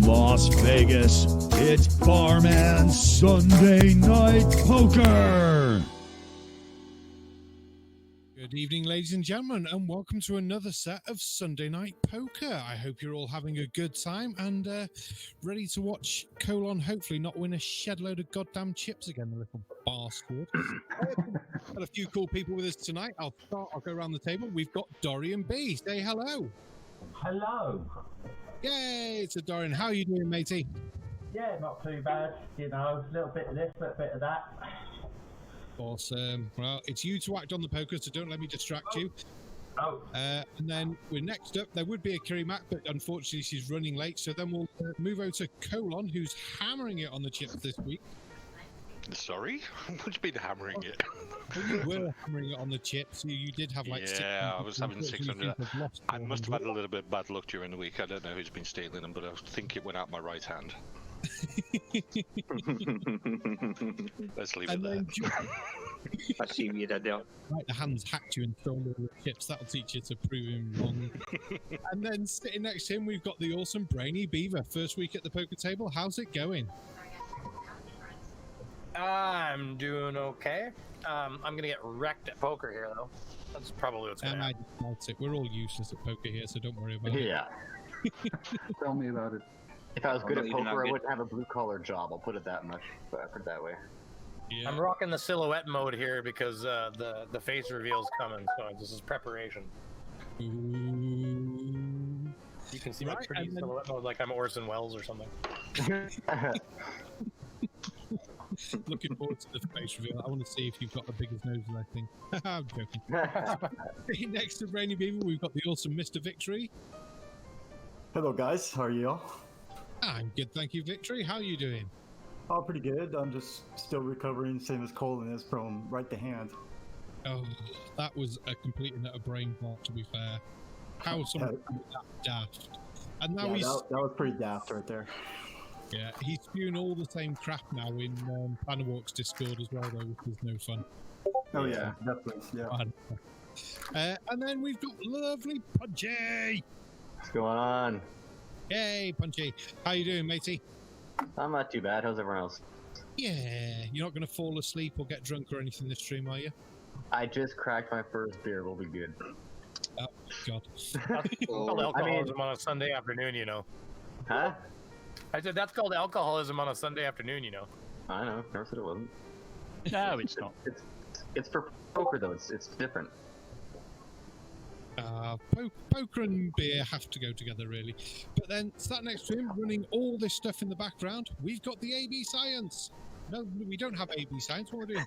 Las Vegas, it's Barman Sunday Night Poker. Good evening, ladies and gentlemen, and welcome to another set of Sunday Night Poker. I hope you're all having a good time and ready to watch Colon hopefully not win a shed load of goddamn chips again, the little bastard. Got a few cool people with us tonight. I'll go around the table. We've got Dorian B. Say hello. Hello. Yay, it's a Dorian. How are you doing, matey? Yeah, not too bad. You know, a little bit of this, a little bit of that. Awesome. Well, it's you to act on the poker, so don't let me distract you. And then we're next up. There would be a Kiri Mac, but unfortunately she's running late. So then we'll move over to Colon, who's hammering it on the chips this week. Sorry? What do you mean hammering it? Well, you were hammering it on the chips. You did have like 600. Yeah, I was having 600. I must have had a little bit of bad luck during the week. I don't know who's been stealing them, but I think it went out my right hand. Let's leave it there. I see what you did there. Right, the hands hacked you and stolen all the chips. That'll teach you to prove him wrong. And then sitting next to him, we've got the awesome Brainy Beaver. First week at the poker table. How's it going? I'm doing okay. I'm gonna get wrecked at poker here, though. That's probably what's gonna happen. That's it. We're all useless at poker here, so don't worry about it. Yeah. Tell me about it. If I was good at poker, I wouldn't have a blue-collar job. I'll put it that much. But I put it that way. Yeah. I'm rocking the silhouette mode here because the face reveal's coming, so this is preparation. Ooh. You can see my pretty silhouette mode like I'm Orson Welles or something. Looking forward to the face reveal. I want to see if you've got the biggest nose that I think. I'm joking. Next to Brainy Beaver, we've got the awesome Mr. Victory. Hello guys, how are you all? I'm good, thank you, Victory. How are you doing? Oh, pretty good. I'm just still recovering, same as Colin is from right to hand. Oh, that was a complete and utter brain fart, to be fair. How someone that daft? And now that was pretty daft right there. Yeah, he's spewing all the same crap now in Planner Walk's Discord as well, though, which is no fun. Oh yeah, definitely. Yeah. And then we've got lovely Punchy. What's going on? Hey, Punchy. How you doing, matey? I'm not too bad. How's everyone else? Yeah, you're not going to fall asleep or get drunk or anything this stream, are you? I just cracked my first beer. We'll be good. Oh, God. That's called alcoholism on a Sunday afternoon, you know. Huh? I said that's called alcoholism on a Sunday afternoon, you know. I know. Never said it wasn't. No, it's not. It's for poker though. It's different. Poker and beer have to go together, really. But then, sat next to him, running all this stuff in the background, we've got the AB Science. No, we don't have AB Science. What are we doing?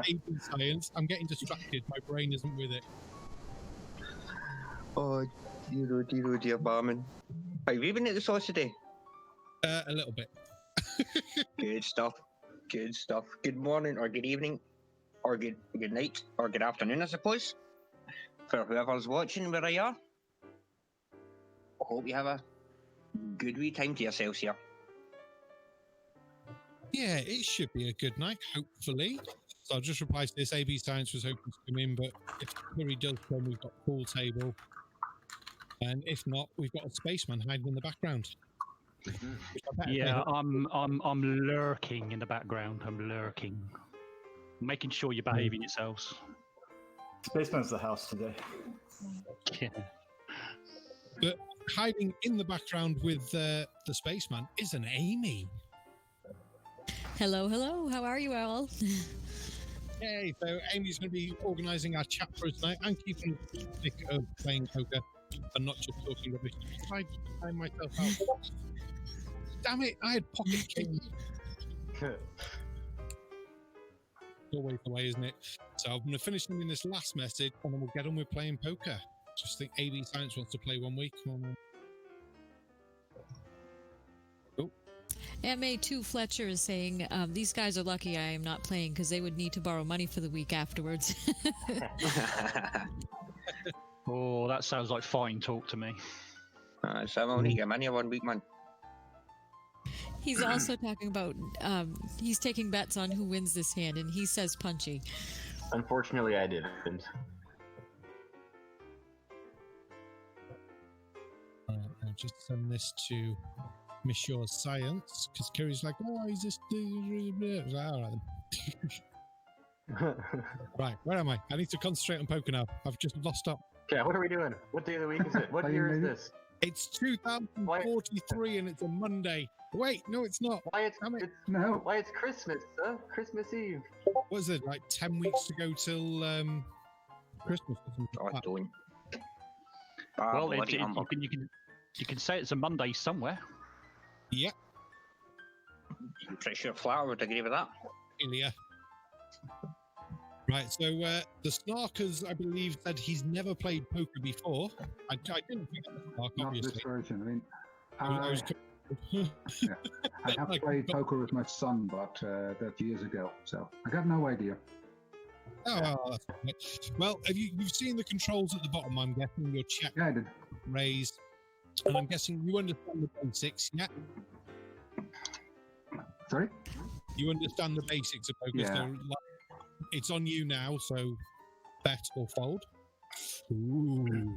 AB Science. I'm getting distracted. My brain isn't with it. Oh, dear barman. Have you been at the sauce today? A little bit. Good stuff. Good stuff. Good morning or good evening or good night or good afternoon, I suppose. For whoever's watching where you are. I hope you have a good wee time to yourselves here. Yeah, it should be a good night, hopefully. So I'll just reply to this. AB Science was hoping to come in, but if Kiri does come, we've got pool table. And if not, we've got a spaceman hiding in the background. Yeah, I'm lurking in the background. I'm lurking, making sure you're behaving yourselves. Spaceman's the house today. Yeah. But hiding in the background with the spaceman is an Aimee. Hello, hello. How are you all? Yay! So Aimee's going to be organising our chat for us tonight and keeping sick of playing poker and not just talking rubbish. I find myself out. Damn it! I had pocket king. Always the way, isn't it? So I'm going to finish in this last message, and then we'll get on with playing poker. Just think AB Science wants to play 1 week. Aimee 2 Fletcher is saying, these guys are lucky I am not playing because they would need to borrow money for the week afterwards. Oh, that sounds like fine talk to me. So I'm only get money 1 week, man. He's also talking about, he's taking bets on who wins this hand, and he says Punchy. Unfortunately, I didn't. I'll just send this to Monsieur Science because Kiri's like, oh, he's just. All right, then. Right, where am I? I need to concentrate on poker now. I've just lost up. Yeah, what are we doing? What day of the week is it? What year is this? It's 2043 and it's a Monday. Wait, no, it's not. Why it's Christmas, huh? Christmas Eve. What was it, like 10 weeks to go till Christmas? Well, you can say it's a Monday somewhere. Yep. I'm pretty sure Flower would agree with that. Ilya. Right, so the Snarkers, I believe, said he's never played poker before. I didn't forget the Snark, Not obviously. this version. I mean, yeah. I have played poker with my son, but that's years ago, so I got no idea. Oh, that's right. Well, you've seen the controls at the bottom? I'm guessing your check, yeah, I did. Raised, and I'm guessing you understand the basics, yeah? Sorry? You understand the basics of poker, Yeah. so it's on you now, so bet or fold. Ooh.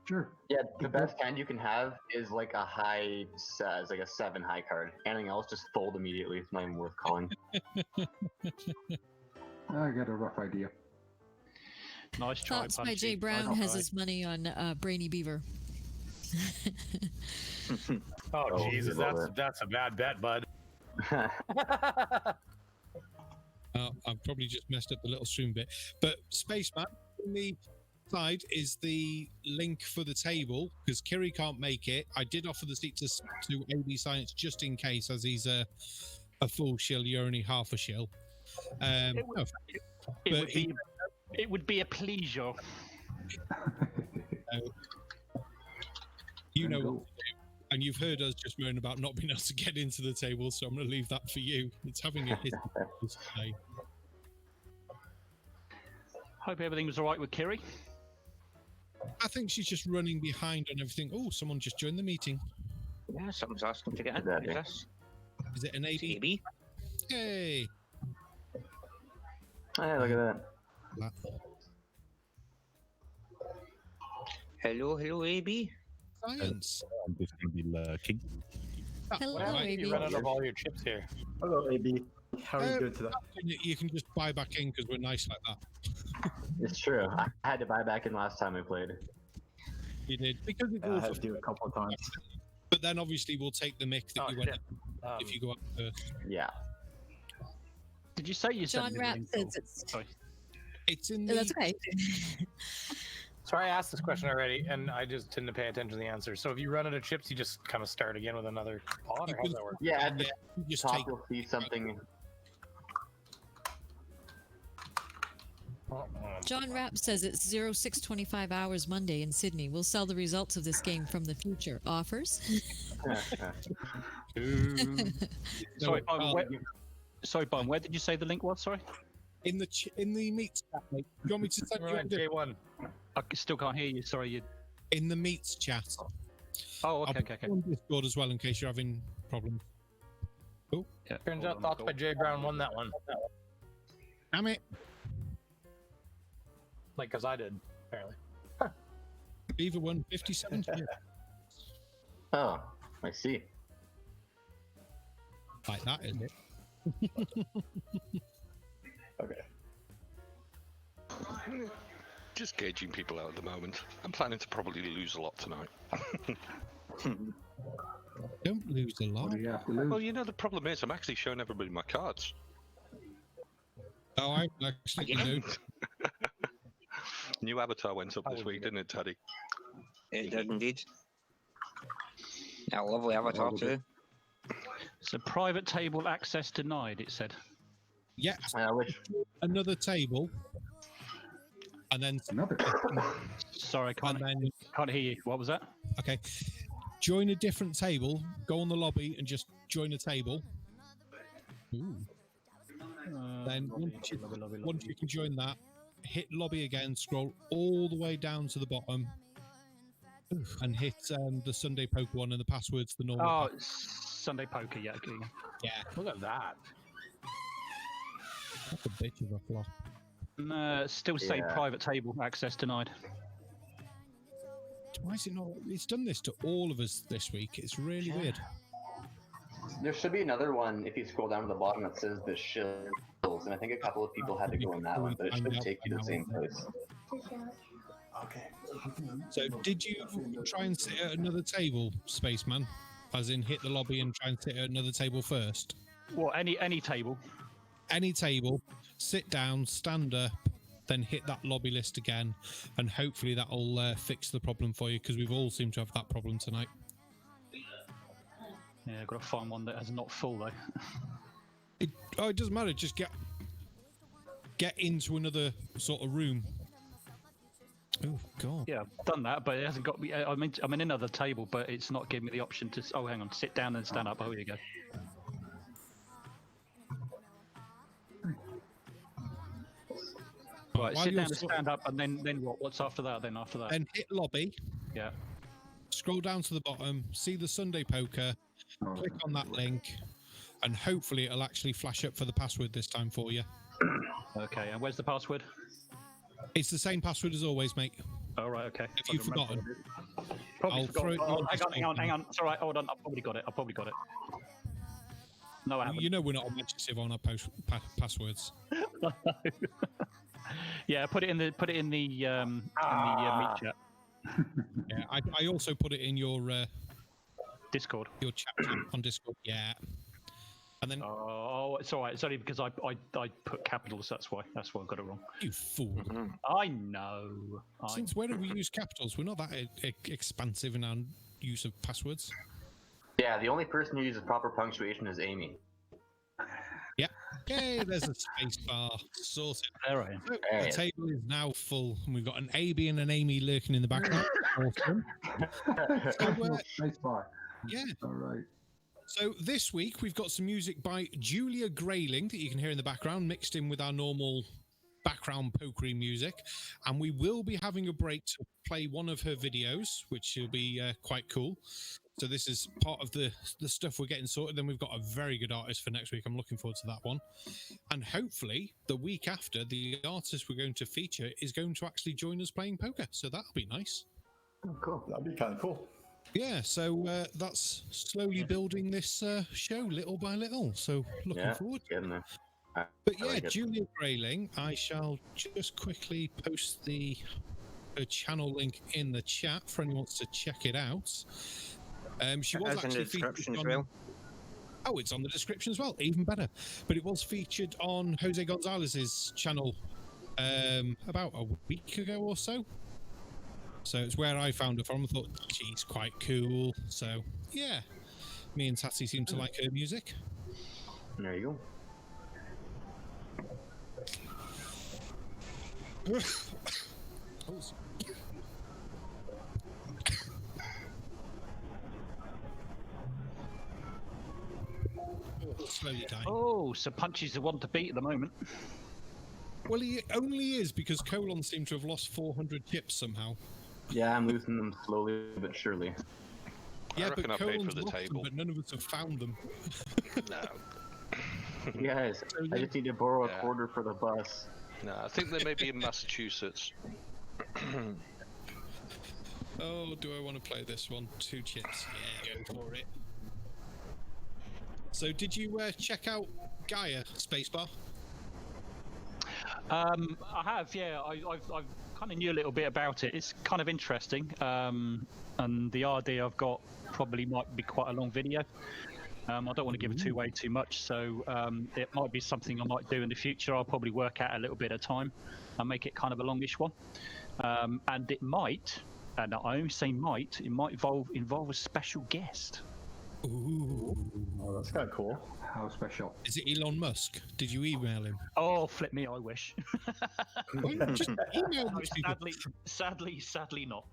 Sure. Yeah, the best hand you can have is like a high, it's like a 7 high card. Anything else, just fold immediately. It's not even worth calling. I got a rough idea. Nice try, Thoughts by Punchy. Jay Brown Nice has try. his money on Brainy Beaver. Oh, Jesus, that's a bad bet, bud. I've probably just messed up the little stream bit. But Spaceman, on the side is the link for the table, because Kiri can't make it. I did offer the seat to AB Science just in case, as he's a full shill, you're only half a shill. It would be a pleasure. You know what to do. And you've heard us just moan about not being able to get into the table, so I'm going to leave that for you. It's having a hit today. Hope everything was all right with Kiri. I think she's just running behind on everything. Oh, someone just joined the meeting. Yeah, someone's asking to get in. That, Who's yeah. this? Is it an AB? AB? Hey! Hey, look at that. Hello, AB. Science. I'm just going to be lurking. Hello, What happens if you run out of all your chips here? Hello, AB. How are you doing today? You can just buy back in because we're nice like that. It's true. I had to buy back in last time I played. You did. Because it's I also, had to do it a couple of times. but then obviously we'll take the mick that you went shit. if you go up first. Yeah. Did you say you John sent me the Rapp link? says it's. Sorry. It's in the... That's okay. Sorry, I asked this question already, and I just didn't pay attention to the answer. So if you run out of chips, you just kind of start again with another pot, or how does that work? Yeah, at the you just top take... you'll see something. John Rapp says it's 0625 hours Monday in Sydney. We'll sell the results of this game from the future. Offers? Sorry, Bun, where did you say the link was? Sorry? In the meats chat, mate. Do you want me to send you Right, J1. I still can't hear you. Sorry. in the meats chat? Oh, I'll okay, put okay. it on Discord as well in case you're having problems. Oh, Yeah. Turns out Thoughts by Jay Brown won that one. damn it! Like, because I did, apparently. Beaver won 57. Oh, I see. Like that, isn't it? Okay. Just gauging people out at the moment. I'm planning to probably lose a lot tonight. Don't lose a lot. What do you have to lose? Well, you know, the problem is I'm actually showing everybody my cards. Oh, I actually do. New avatar went up this week, didn't it, Teddy? It did indeed. A lovely avatar too. So private table access denied, it said. Yeah, Which another table, and then Another. Sorry, and then can't hear you. What was that? okay, join a different table. Go on the lobby and just join a table. Ooh. Then once you can join that, hit lobby again. Scroll all the way down to the bottom, and hit the Sunday poker one, and the password's the normal. Oh, Sunday poker. Yeah. Okay. Yeah, Look at that. that's a bitch of a flop. Still say Yeah. private table access denied. Why is it not? It's done this to all of us this week. It's really weird. There should be another one if you scroll down to the bottom that says the Shills, and I think a couple of people had to go in that one, but it should take you to the same place. Okay. So, did you try and sit at another table, Spaceman? As in, hit the lobby and try and sit at another table first? Well, any table. Any table, sit down, stand up, then hit that lobby list again, and hopefully that'll fix the problem for you, because we've all seemed to have that problem tonight. Yeah, I've got to find one that is not full though. It doesn't matter. Just get into another sort of room. Oh God. Yeah, I've done that, but it hasn't got me. I'm in another table, but it's not giving me the option to. Oh, hang on, sit down and stand up. Oh, here you go. Right, sit down and stand up, and then what? What's after that? Then after that? Then hit lobby. Yeah. Scroll down to the bottom. See the Sunday poker. Click on that link, and hopefully it'll actually flash up for the password this time for you. Okay, and where's the password? It's the same password as always, mate. All right, okay. If you've forgotten, Probably I'll throw it. Hang on. It's all right. Hold on. I've probably got it. No, I haven't. You know we're not objective on our passwords. Yeah, put it in the meet chat. Yeah, I also put it in your Discord. Your chat on Discord. Yeah. And then it's all right. It's only because I put capitals. That's why I got it wrong. You fool! I know. Since when have we used capitals? We're not that expansive in our use of passwords. Yeah, the only person who uses proper punctuation is Aimee. Yeah. Yay! There's a space bar. Sorted. All right. So, the table is now full, and we've got an AB and an Aimee lurking in the background. Awesome. Space bar. Yeah. All right. So this week we've got some music by Julia Grayling that you can hear in the background, mixed in with our normal background pokery music, and we will be having a break to play one of her videos, which will be quite cool. So this is part of the stuff we're getting sorted. Then we've got a very good artist for next week. I'm looking forward to that one, and hopefully the week after, the artist we're going to feature is going to actually join us playing poker. So that'll be nice. Oh, cool. That'd be kind of cool. Yeah, so that's slowly building this show little by little. So looking forward. But yeah, Julia Grayling, I shall just quickly post her channel link in the chat for anyone who wants to check it out. She was actually in the description as well. Oh, it's on the description as well. Even better. But it was featured on Jose Gonzalez's channel about a week ago or so. So it's where I found her from. I thought, she's quite cool. So, yeah. Me and Tatty seem to like her music. There you go. Slowly dying. Oh, so Punchy's the one to beat at the moment. Well, he only is because Colon seemed to have lost 400 chips somehow. Yeah, I'm losing them slowly but surely. Yeah, but Colon's lost them, but none of us have found them. No. Yes, I just need to borrow a quarter for the bus. No, I think they may be in Massachusetts. Oh, do I want to play this one? 2 chips. Yeah, go for it. So, did you check out Gaia Spacebar? I have, yeah. I've kind of knew a little bit about it. It's kind of interesting, and the idea I've got probably might be quite a long video. I don't want to give it away too much, so it might be something I might do in the future. I'll probably work out a little bit of time and make it kind of a longish one. And it might, and I only say might, it might involve a special guest. Ooh. Oh, that's kind of cool. How special? Is it Elon Musk? Did you email him? Oh, flip me, I wish. Just email me. Sadly not.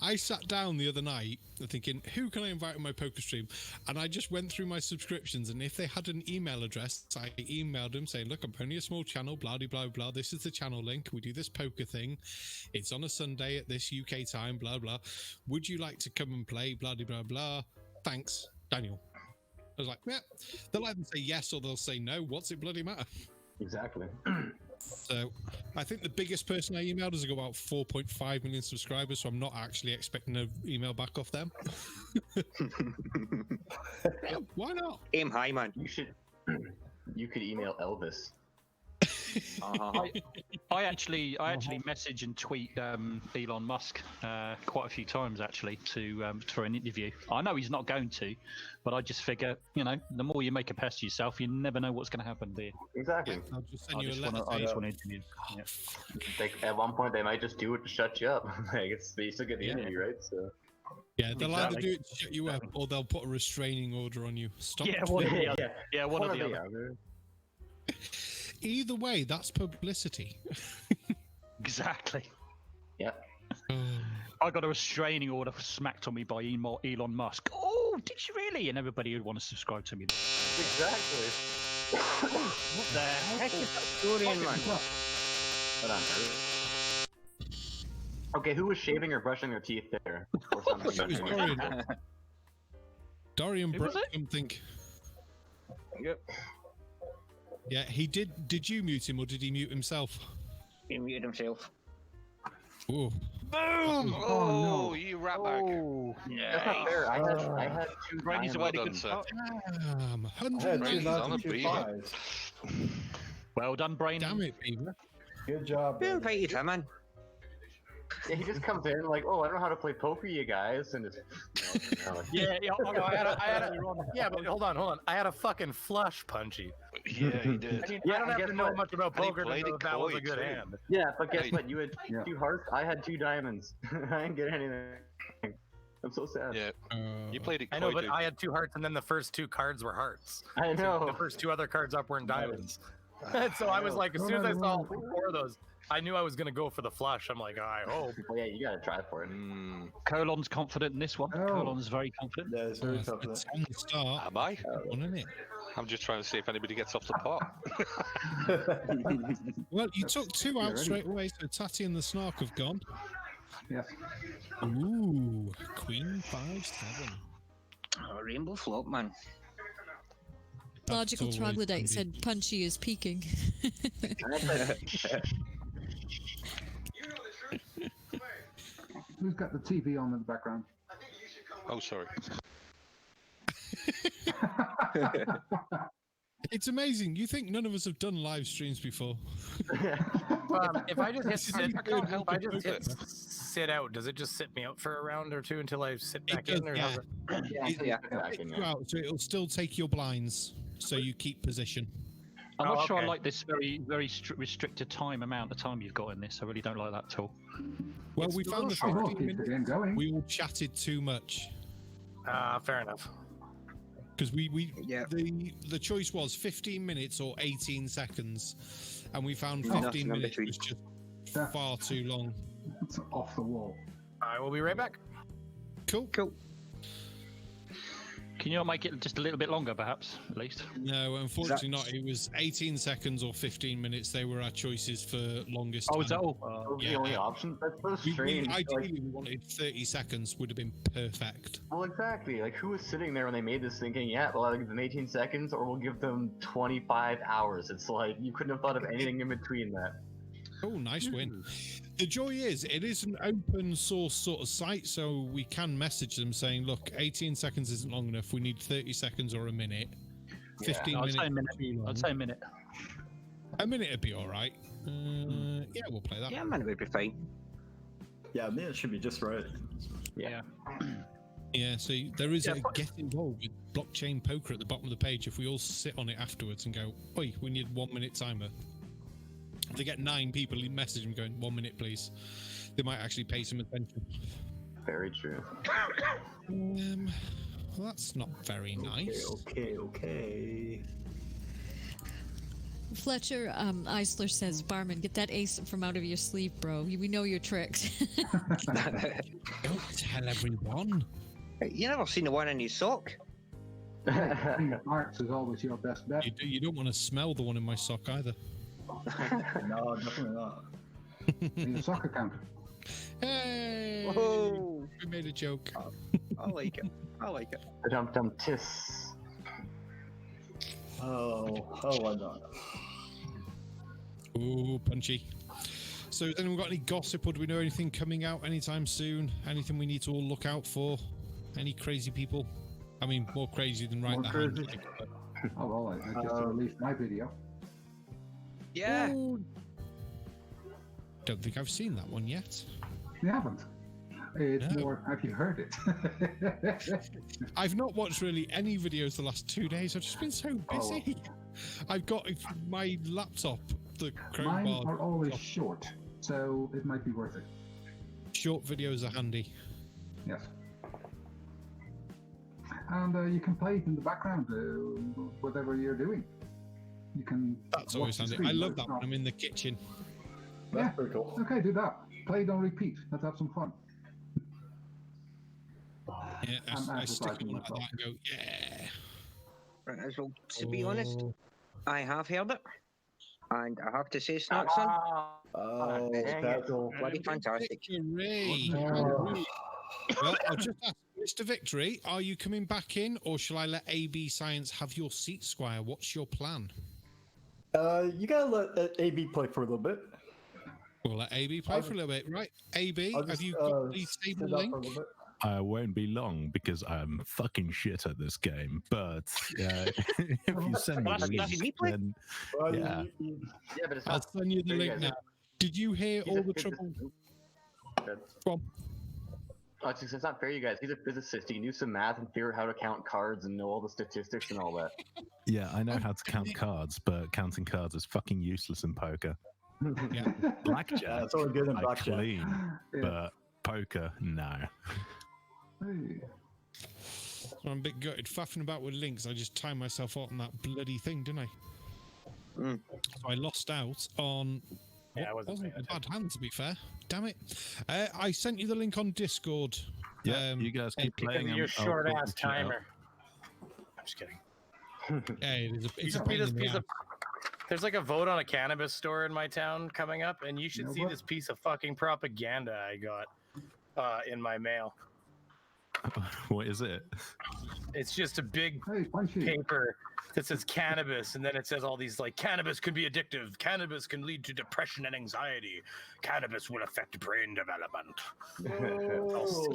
I sat down the other night thinking, who can I invite on my poker stream? And I just went through my subscriptions, and if they had an email address, I emailed them saying, look, I'm only a small channel, blah, blah, blah, blah. This is the channel link. We do this poker thing. It's on a Sunday at this UK time, blah, blah. Would you like to come and play, blah, blah, blah, blah. Thanks, Daniel. I was like, yeah. They'll either say yes or they'll say no. What's it bloody matter? Exactly. So I think the biggest person I emailed has got about 4.5 million subscribers, so I'm not actually expecting an email back off them. Yeah, why not? Aim high, man. You could email Elvis. I actually message and tweet Elon Musk quite a few times actually for an interview. I know he's not going to, but I just figure, you know, the more you make a pest of yourself, you never know what's going to happen there. Exactly. I'll just send you a I letter. just want to interview. Yeah. Like, at one point, they might just do it to shut you up. Like, you still get the interview, right? So. Yeah, they'll either do it to shut you up, or they'll put a restraining order on you. Stop. Yeah, one or the other. Yeah, one or the other. Either way, that's publicity. Exactly. Yep. I got a restraining order smacked on me by Elon Musk. Oh, did you really? And everybody would want to subscribe to me. Exactly. What the heck is that story, man? Hold on. Okay, who was shaving or brushing their teeth there? Or something? It was Dorian. Dorian broke something. Yep. Yeah, he did. Did you mute him or did he mute himself? He muted himself. Oh. Boom! Oh, no. You ratbag. Oh, yeah. That's not fair. I had two Brady's a way to good sir. Damn, 100 Brady's on a beaver. Well done, Brain. Damn it, Beaver. Good job. Who invited him in? Yeah, he just comes in like, oh, I don't know how to play poker, you guys, and just. Yeah, but hold on. I had a fucking flush, Punchy. Yeah, he did. I mean, I don't have to know much about poker to know that was a good hand. Yeah, but guess what? You had two hearts. I had two diamonds. I didn't get anything. I'm so sad. Yeah, you played it. I know, but I had two hearts, and then the first two cards were hearts. I know. So the first two other cards up weren't diamonds. So I was like, as soon as I saw 4 of those, I knew I was gonna go for the flush. I'm like, I hope. Well, yeah, you gotta try for it. Colon's confident in this one. Colon's very confident. Yeah, it's very confident. It's on the start. Am I? Isn't it? I'm just trying to see if anybody gets off the pot. Well, you took 2 out straight away, so Tatty and the Snark have gone. Yes. Ooh, Queen 5-7. Oh, rainbow float, man. Logical Troglodyte said Punchy is peaking. Who's got the TV on in the background? Oh, sorry. It's amazing. You think none of us have done live streams before? If I just hit sit, I can't help it. sit out, does it just sit me out for a round or two until I sit back in? Or yeah. yeah. You out, so it'll still take your blinds, so you keep position. I'm not sure I like this very restricted amount of time you've got in this. I really don't like that at all. Well, we found the 15 minutes. We all chatted too much. Fair enough. Because the choice was 15 minutes or 18 seconds, and we found 15 minutes was just far too long. It's off the wall. I will be right back. Cool. Can you not make it just a little bit longer, perhaps, at least? No, unfortunately not. It was 18 seconds or 15 minutes. They were our choices for longest time. Oh, is that all? The only option? That's so strange. Ideally, we wanted 30 seconds would have been perfect. Well, exactly. Like, who was sitting there when they made this thinking, yeah, we'll give them 18 seconds or we'll give them 25 hours? It's like, you couldn't have thought of anything in between that. Oh, nice win. The joy is, it is an open source sort of site, so we can message them saying, look, 18 seconds isn't long enough. We need 30 seconds or a minute. 15 minutes. I'd say a minute. A minute would be all right. Yeah, we'll play that. Yeah, a minute would be fine. Yeah, a minute should be just right. Yeah. Yeah, so there is a get involved with blockchain poker at the bottom of the page. If we all sit on it afterwards and go, oi, we need 1 minute timer. If they get 9 people, you message them going, 1 minute, please. They might actually pay some attention. Very true. Well, that's not very nice. Okay. Fletcher Eisler says, Barman, get that ace from out of your sleeve, bro. We know your tricks. Don't tell everyone. You never seen the one in your sock? Marks is always your best bet. You don't want to smell the one in my sock either. No, definitely not. He's a soccer counter. Hey! Whoa! We made a joke. I like it. Dum tis. Oh, why not? Ooh, punchy. So has anyone got any gossip, or do we know anything coming out anytime soon? Anything we need to all look out for? Any crazy people? I mean, more crazy than right More the crazy? hand. Oh, well, I just released my video. Yeah. Ooh. Don't think I've seen that one yet. You haven't? It's No. more, have you heard it? I've not watched really any videos the last 2 days. I've just been so busy. I've got my laptop, the Mine Chromebook. are always short, so it might be worth it. Short videos are handy. Yes. And you can play it in the background, whatever you're doing. You can. That's always watch the handy. I screen, love but that when I'm in the kitchen. That's pretty cool. Okay, do that. Play it on repeat. Let's have some fun. Yeah, I stick it on like that and go, yeah. Right, so to be honest, I have heard it, and I have to say, Snackson, it's bloody fantastic. Victory. Well, I'll just ask, Mr. Victory, are you coming back in, or shall I let AB Science have your seat, Squire? What's your plan? You gotta let AB play for a little bit. We'll let AB play for a little bit, right? AB, have you got the stable link? I won't be long because I'm fucking shit at this game. But if you send me the link, then yeah. But it's I'll not send you the fair, link guys. now. Did you hear all the trouble? Go on. Oh, it's not fair, you guys. He's a physicist. He can do some math and figure out how to count cards and know all the statistics and all that. Yeah, I know how to count cards, but counting cards is fucking useless in poker. Yeah. Blackjack, It's all good in I blackjack. clean, but poker, no. So I'm a bit gutted. Faffing about with links, I just timed myself out on that bloody thing, didn't I? So I lost out on... Yeah, I wasn't a bad hand, to be fair. Damn it. I sent you the link on Discord. Yeah, you guys keep playing. Your I'll short put ass the chat up. timer. I'm just kidding. Yeah, it's a You should see this piece of. There's like a vote on a cannabis store in my town coming up, and you should see this piece of fucking propaganda I got in my mail. What is it? It's just a big paper that says cannabis, and then it says all these like cannabis can be addictive, cannabis can lead to depression and anxiety, cannabis will affect brain development.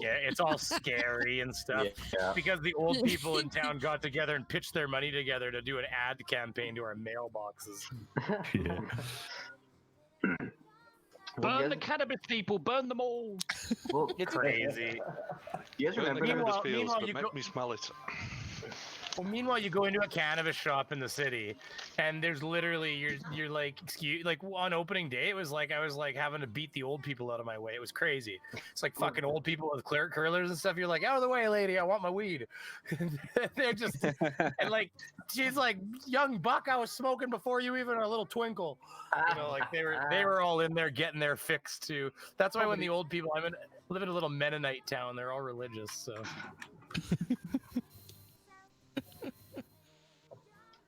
It's all scary and stuff because the old people in town got together and pitched their money together to do an ad campaign to our mailboxes. Burn the cannabis people, burn them all. Well, it's crazy. You guys remember cannabis Meanwhile- fields, meanwhile but you make go- me smell it. Well, meanwhile, you go into a cannabis shop in the city, and there's literally you're like, excuse, like on opening day, it was like I was like having to beat the old people out of my way. It was crazy. It's like fucking old people with curlers and stuff. You're like, out of the way, lady, I want my weed. They're just and like she's like, young buck, I was smoking before you even a little twinkle. You know, like they were all in there getting their fix too. That's why when the old people, I live in a little Mennonite town. They're all religious, so.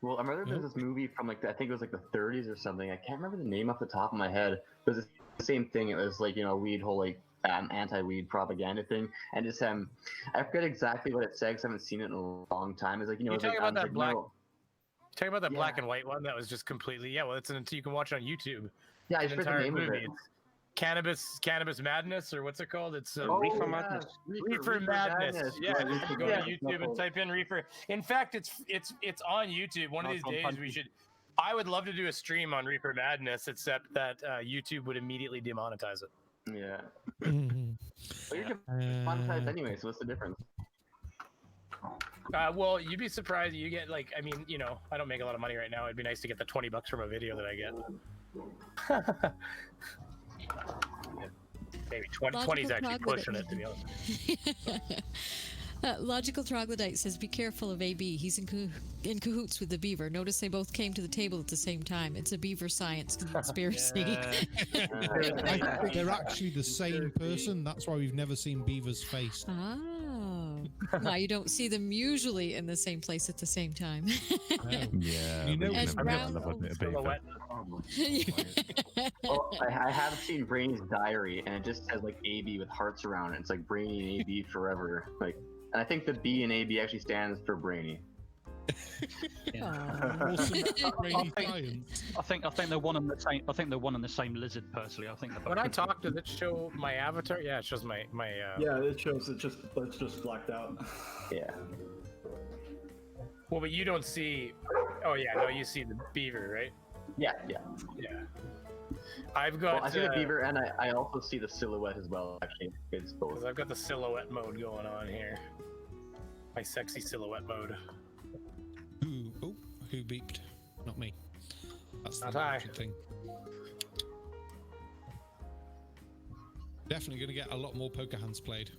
Well, I remember there's this movie from like I think it was like the 30s or something. I can't remember the name off the top of my head. It was the same thing. It was like weed whole like anti-weed propaganda thing, and just I forget exactly what it said because I haven't seen it in a long time. It's like You're it's talking like, about that black. no. Talking about that black and white one that was just completely well. It's you can watch it on YouTube. Yeah, I It's an forget the entire name of movie. it. It's cannabis madness, or what's it called? It's Reefer Madness. Reefer madness. Yeah, Yeah, you can go to YouTube and type in reefer. In fact, it's on YouTube. One of these days we should. I would love to do a stream on reefer madness, except that YouTube would immediately demonetize it. Yeah. But you're demonetized anyway, so what's the difference? Well, you'd be surprised. You get like, I mean, I don't make a lot of money right now. It'd be nice to get the $20 from a video that I get. Maybe 20's actually pushing it, to be honest. Logical Troglodyte says, be careful of AB. He's in cahoots with the beaver. Notice they both came to the table at the same time. It's a beaver science conspiracy. I think they're actually the same person. That's why we've never seen Beaver's face. Oh. Now you don't see them usually in the same place at the same time. Yeah, You know, but and never round- love a bit of beaver. Well, I have seen Brainy's diary, and it just says like AB with hearts around it. It's like Brainy and AB forever. Like, and I think the B in AB actually stands for Brainy. I think they're one and the same. I think they're one and the same lizard. Personally, I think they're both. When I talk, does it show my avatar? Yeah, it shows my. Yeah, it shows it's just blacked out. Yeah. Well, but you don't see. Oh yeah, no, you see the beaver, right? Yeah. I've got. Well, I see the beaver, and I also see the silhouette as well. Actually, it's both. Because I've got the silhouette mode going on here. My sexy silhouette mode. Who beeped? Not me. That's the Not I. thing. Definitely going to get a lot more poker hands played.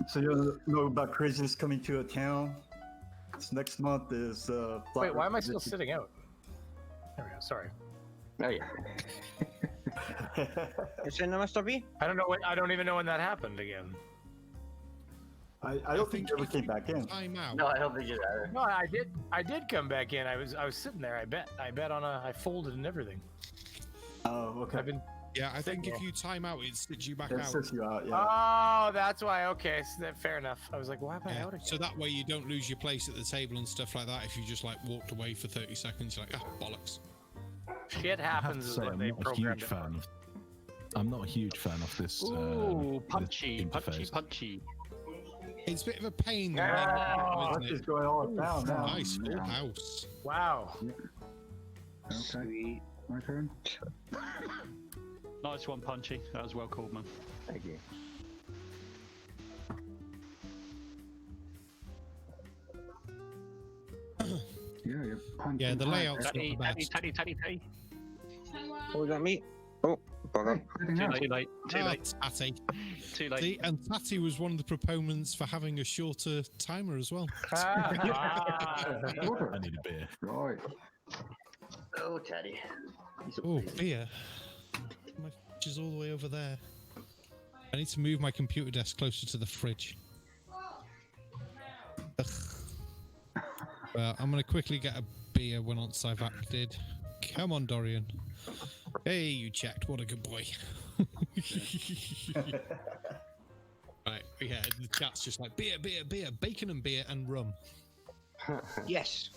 So you know about craziness coming to a town? Next month is Wait, why am I still sitting out? There we go. Sorry. Oh yeah. It's in the Mr. B? I don't know. I don't even know when that happened again. I don't think you ever came back in. No, I don't think you did either. No, I did come back in. I was sitting there. I bet on I folded and everything. Oh, okay. Yeah, I think if you time out, it sits you back It out. sits you out, yeah. Oh, that's why. Okay, so fair enough. I was like, why am I out again? So that way you don't lose your place at the table and stuff like that. If you just like walked away for 30 seconds, you're like, bollocks. Shit happens is what they programmed it. I'm not a huge fan of this. Ooh, punchy. It's a bit of a pain. What is going on now? Nice full house. Wow. Okay. Sweet. My turn. Nice one, Punchy. That was well called, man. Thank you. Yeah, punching. Yeah, the layout's not the best. Tatty. Oh, we got me. Oh, bugger. Too late. Tatty. Too late. See, and Tatty was one of the proponents for having a shorter timer as well. I need a beer. Right. Oh, Teddy. Oh, beer. My fridge is all the way over there. I need to move my computer desk closer to the fridge. Ugh. Well, I'm going to quickly get a beer once I've acted. Come on, Dorian. Hey, you checked. What a good boy. Right, yeah, the chat's just like, beer, bacon and beer and rum. Yes.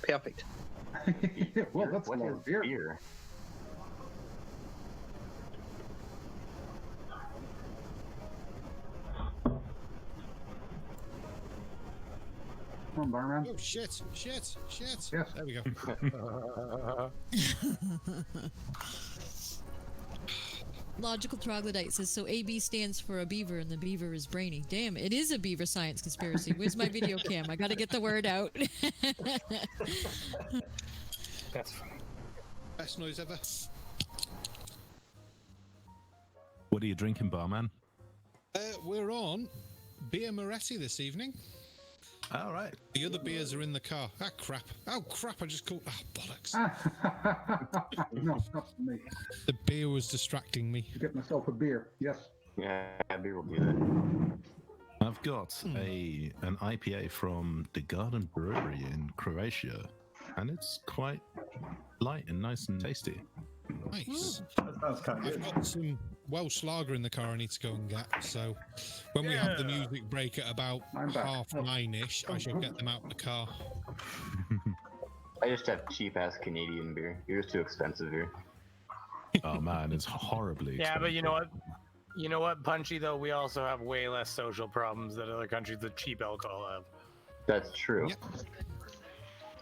Perfect. Well, that's What more is beer. beer? Come on, barman. Oh, shit. Yes. There we go. Logical Troglodyte says, so AB stands for a beaver and the beaver is brainy. Damn, it is a beaver science conspiracy. Where's my video cam? I gotta get the word out. That's funny. Best noise ever. What are you drinking, barman? We're on Beer Moretti this evening. All right. The other beers are in the car. Ah, crap. Oh, crap. I just called... Ah, bollocks. No, not for me. The beer was distracting me. To get myself a beer. Yes. Yeah, beer will do that. I've got an IPA from the Garden Brewery in Croatia, and it's quite light and nice and tasty. Nice. That sounds kind of I've good. got some Welsh lager in the car I need to go and get. So when we have the music break at about I'm back. 9:30-ish, I shall get them out of the car. I just have cheap-ass Canadian beer. Beer's too expensive here. Oh man, it's horribly Yeah, expensive. but you know what? You know what, Punchy, though? We also have way less social problems that other countries with cheap alcohol have. That's true. Yep.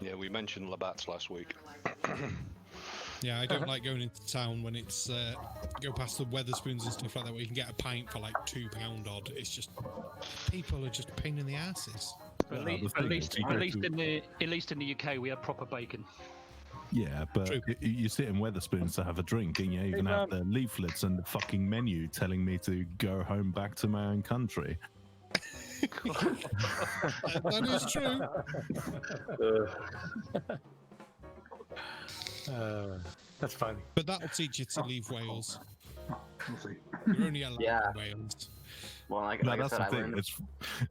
Yeah, we mentioned Labatt's last week. Yeah, I don't like going into town when it's go past the Weatherspoons and stuff like that where you can get a pint for like £2 odd. It's just people are just a pain in the asses. At least in the UK, we have proper bacon. Yeah, but you sit in Weatherspoons to have a drink, and you even have the leaflets and the fucking menu telling me to go home back to my own country. That is true. That's funny. But that'll teach you to leave Wales. We'll see. You're only allowed in Wales. Well, like No, I that's said, the I thing. learned.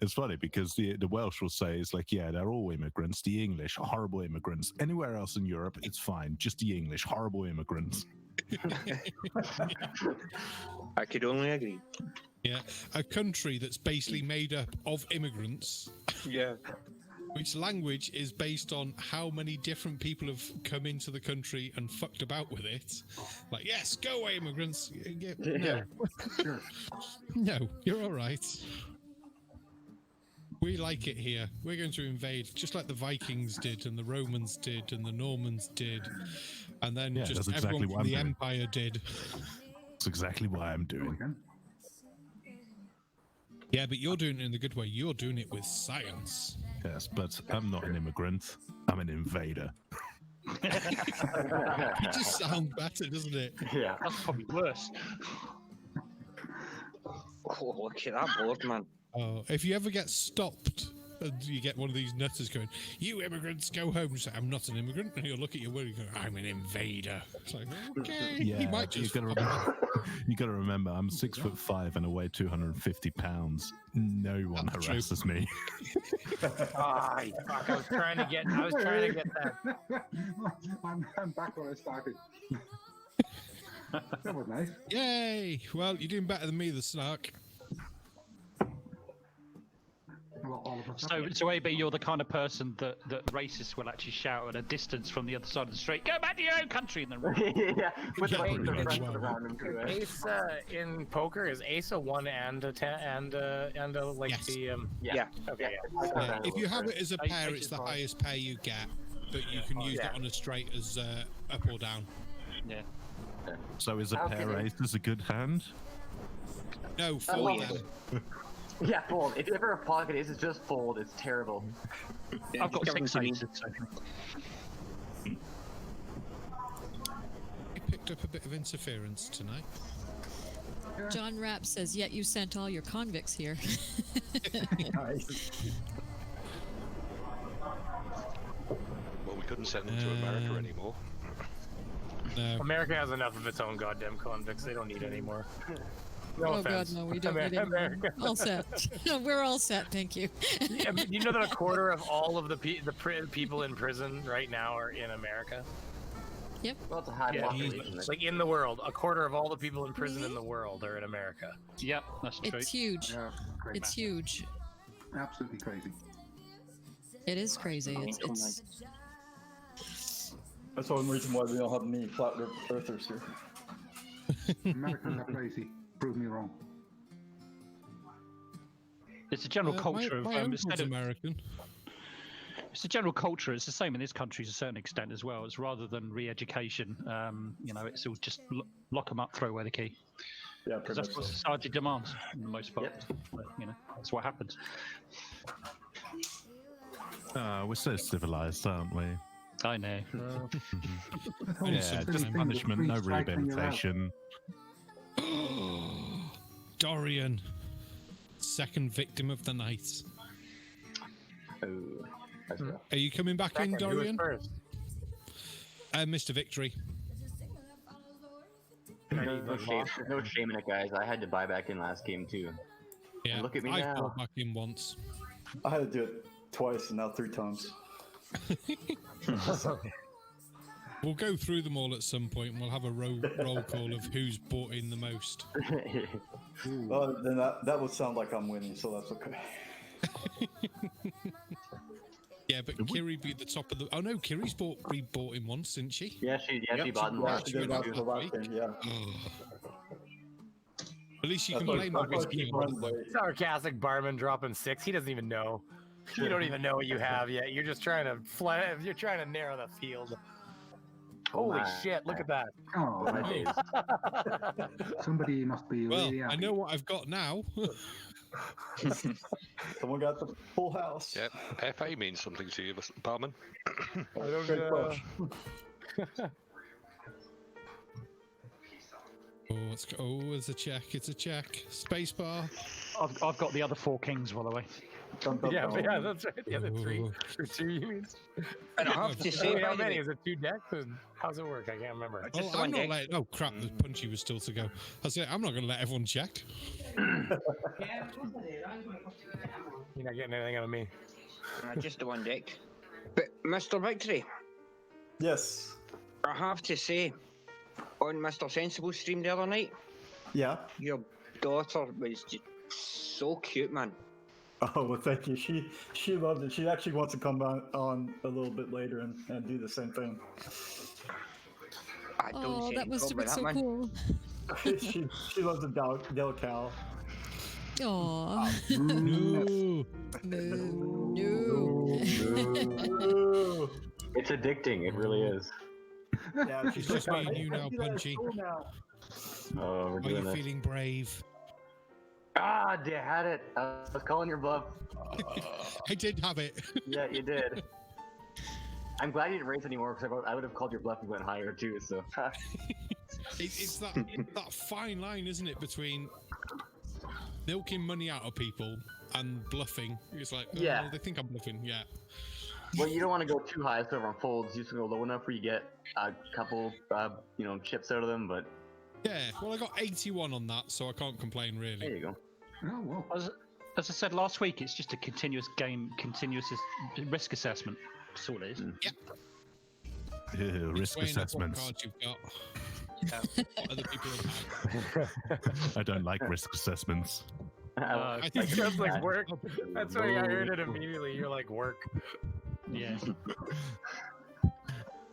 It's funny because the Welsh will say it's like, yeah, they're all immigrants. The English, horrible immigrants. Anywhere else in Europe, it's fine. Just the English, horrible immigrants. I could only agree. Yeah, a country that's basically made up of immigrants. Yeah. Which language is based on how many different people have come into the country and fucked about with it. Like, yes, go away, immigrants. No. No, you're all right. We like it here. We're going to invade, just like the Vikings did, and the Romans did, and the Normans did, and then just everyone from the Empire did. That's exactly what I'm doing. Yeah, but you're doing it in the good way. You're doing it with science. Yes, but I'm not an immigrant. I'm an invader. It just sounds better, doesn't it? Yeah, that's probably worse. Oh, look at that board, man. Oh, if you ever get stopped and you get one of these nutters going, "You immigrants, go home," you say, "I'm not an immigrant," and you'll look at your word and go, "I'm an invader." It's like, okay, Yeah, he might just. you gotta remember, I'm 6'5" and I weigh 250 pounds. No one harasses me. Fuck, I was trying to get that. I'm back where I started. That was nice. Yay! Well, you're doing better than me, the snark. So AB, you're the kind of person that racists will actually shout at a distance from the other side of the street, "Go back to your own country!" and then yeah, with the friends around him too, right? Ace in poker is Ace a 1 and a 10 and like Yes. the Yeah. Okay. Yeah, if you have it as a pair, it's the highest pay you get, but you can use it on a straight as up or down. Yeah. So is a pair ace a good hand? No, fold them. Yeah, fold. If you ever have pocket aces, just fold. It's terrible. I've got 6 aces. You picked up a bit of interference tonight. John Rapp says, "Yet you sent all your convicts here." Nice. Well, we couldn't send them to America anymore. No. America has enough of its own goddamn convicts. They don't need any more. No Oh offense. God, no, we don't need any more. All set. We're all set, thank you. Yeah, but you know that a quarter of all of the people in prison right now are in America? Yep. Well, it's a high population. Like in the world, a quarter of all the people in prison in the world are in America. Yep, that's true. It's huge. Yeah, It's huge. Absolutely crazy. It is crazy. It's That's one reason why we don't have any flat earthers here. Americans are crazy. Prove me wrong. It's a general culture my of uncle's American. It's a general culture. It's the same in this country to a certain extent as well. It's rather than re-education. It's all just lock them up, throw away the key. Yeah, because that's what society demands for the most part. Yep. But, that's what happens. We're so civilized, aren't we? I know. Yeah, just punishment, no rehabilitation. Dorian, second victim of the night. Are you coming back in, Dorian? Mr. Victory. No shame in it, guys. I had to buy back in last game too. Yeah, and look at me I now. bought back in once. I had to do it twice and now 3 times. We'll go through them all at some point and we'll have a roll call of who's bought in the most. Well, then that would sound like I'm winning, so that's okay. Yeah, but Kiri beat the top of the... Oh no, Kiri's bought in once, didn't she? Yeah, she bought in last She did after the last game, yeah. At least you can blame the whiskey. Sarcastic Barman dropping 6. He doesn't even know. You don't even know what you have yet. You're just trying to You're trying to narrow the field. Holy shit! Look at that. Oh, my days. Somebody must be Well, really happy. I know what I've got now. Someone got the full house. Yeah, FA means something to you, Barman. I don't Oh, it's a check. It's a check. Spacebar. I've got the other 4 kings, by the way. Yeah, that's right. The other 3 or 2, you mean? And I have to say, how many? Is it 2 decks? How's it work? I can't remember. I'm not letting... Oh crap! The punchy was still to go. I say I'm not going to let everyone check. You're not getting anything out of me. Just the 1 deck. But Mr. Victory. Yes. I have to say, on Mr. Sensible's stream the other night, Yeah. your daughter was just so cute, man. Oh, well, thank you. She loved it. She actually wants to come on a little bit later and do the same thing. I don't see that any must have problem been with so that, man. cool. she loves the Del Cal. Aw. No. No. It's addicting. It really is. Yeah, It's just me and you now, Punchy. Oh, we're Are doing you this. feeling brave? Ah, you had it. I was calling your bluff. I did have it. Yeah, you did. I'm glad you didn't raise anymore because I would have called your bluff and went higher too. So. It's that fine line, isn't it, between milking money out of people and bluffing. It's like, oh, Yeah. they think I'm bluffing. Yeah. Well, you don't want to go too high so everyone folds. You just go low enough where you get a couple, chips out of them. But Yeah. Well, I got 81 on that, so I can't complain really. there you go. Oh, well. As I said last week, it's just a continuous risk assessment. That's all it is. Risk Weighing up what assessments. cards you've got. Other people have had. I don't like risk assessments. I think Sounds like work. That's why I heard it immediately. You're like work. Yeah.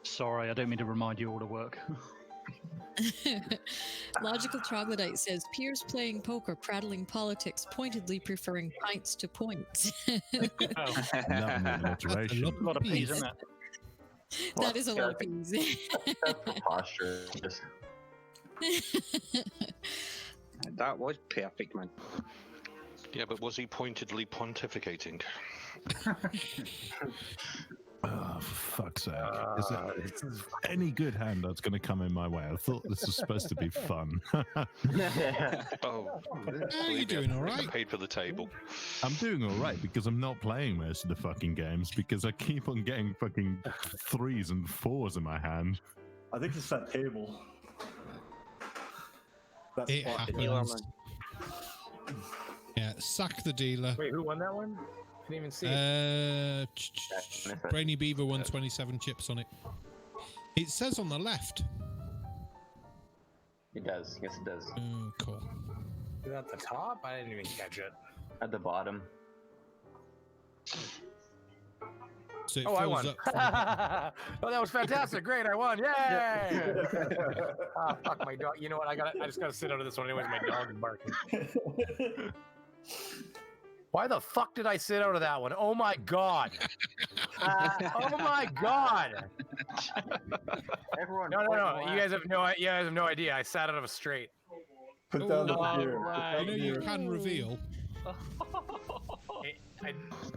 Sorry, I don't mean to remind you all to work. Logical Troglodyte says peers playing poker, prattling politics, pointedly preferring pints to points. Lovely alliteration. A lot of peas, isn't it? That is a lot of peas. That's preposterous. That was perfect, man. Yeah, but was he pointedly pontificating? Oh, for fuck's sake. Is there any good hand that's going to come in my way? I thought this was supposed to be fun. Oh, you're doing all right. Paid for the table. I'm doing all right because I'm not playing most of the fucking games because I keep on getting fucking 3s and 4s in my hand. I think it's that table. That's It happens. Yeah, sack the dealer. Wait, who won that one? I didn't even see it. Brainy Beaver won 27 chips on it. It says on the left. It does. Yes, it does. Oh, cool. Is that at the top? I didn't even catch it. At the bottom. So it Oh, I fills won. up Oh, that was fantastic. Great, I won. Yay! Ah, fuck my dog. You know what? I just gotta sit out of this one anyways. My dog is barking. Why the fuck did I sit out of that one? Oh my god! Oh my god! Everyone. No. You guys have no idea. I sat out of a straight. Put down the beer. You know you can reveal.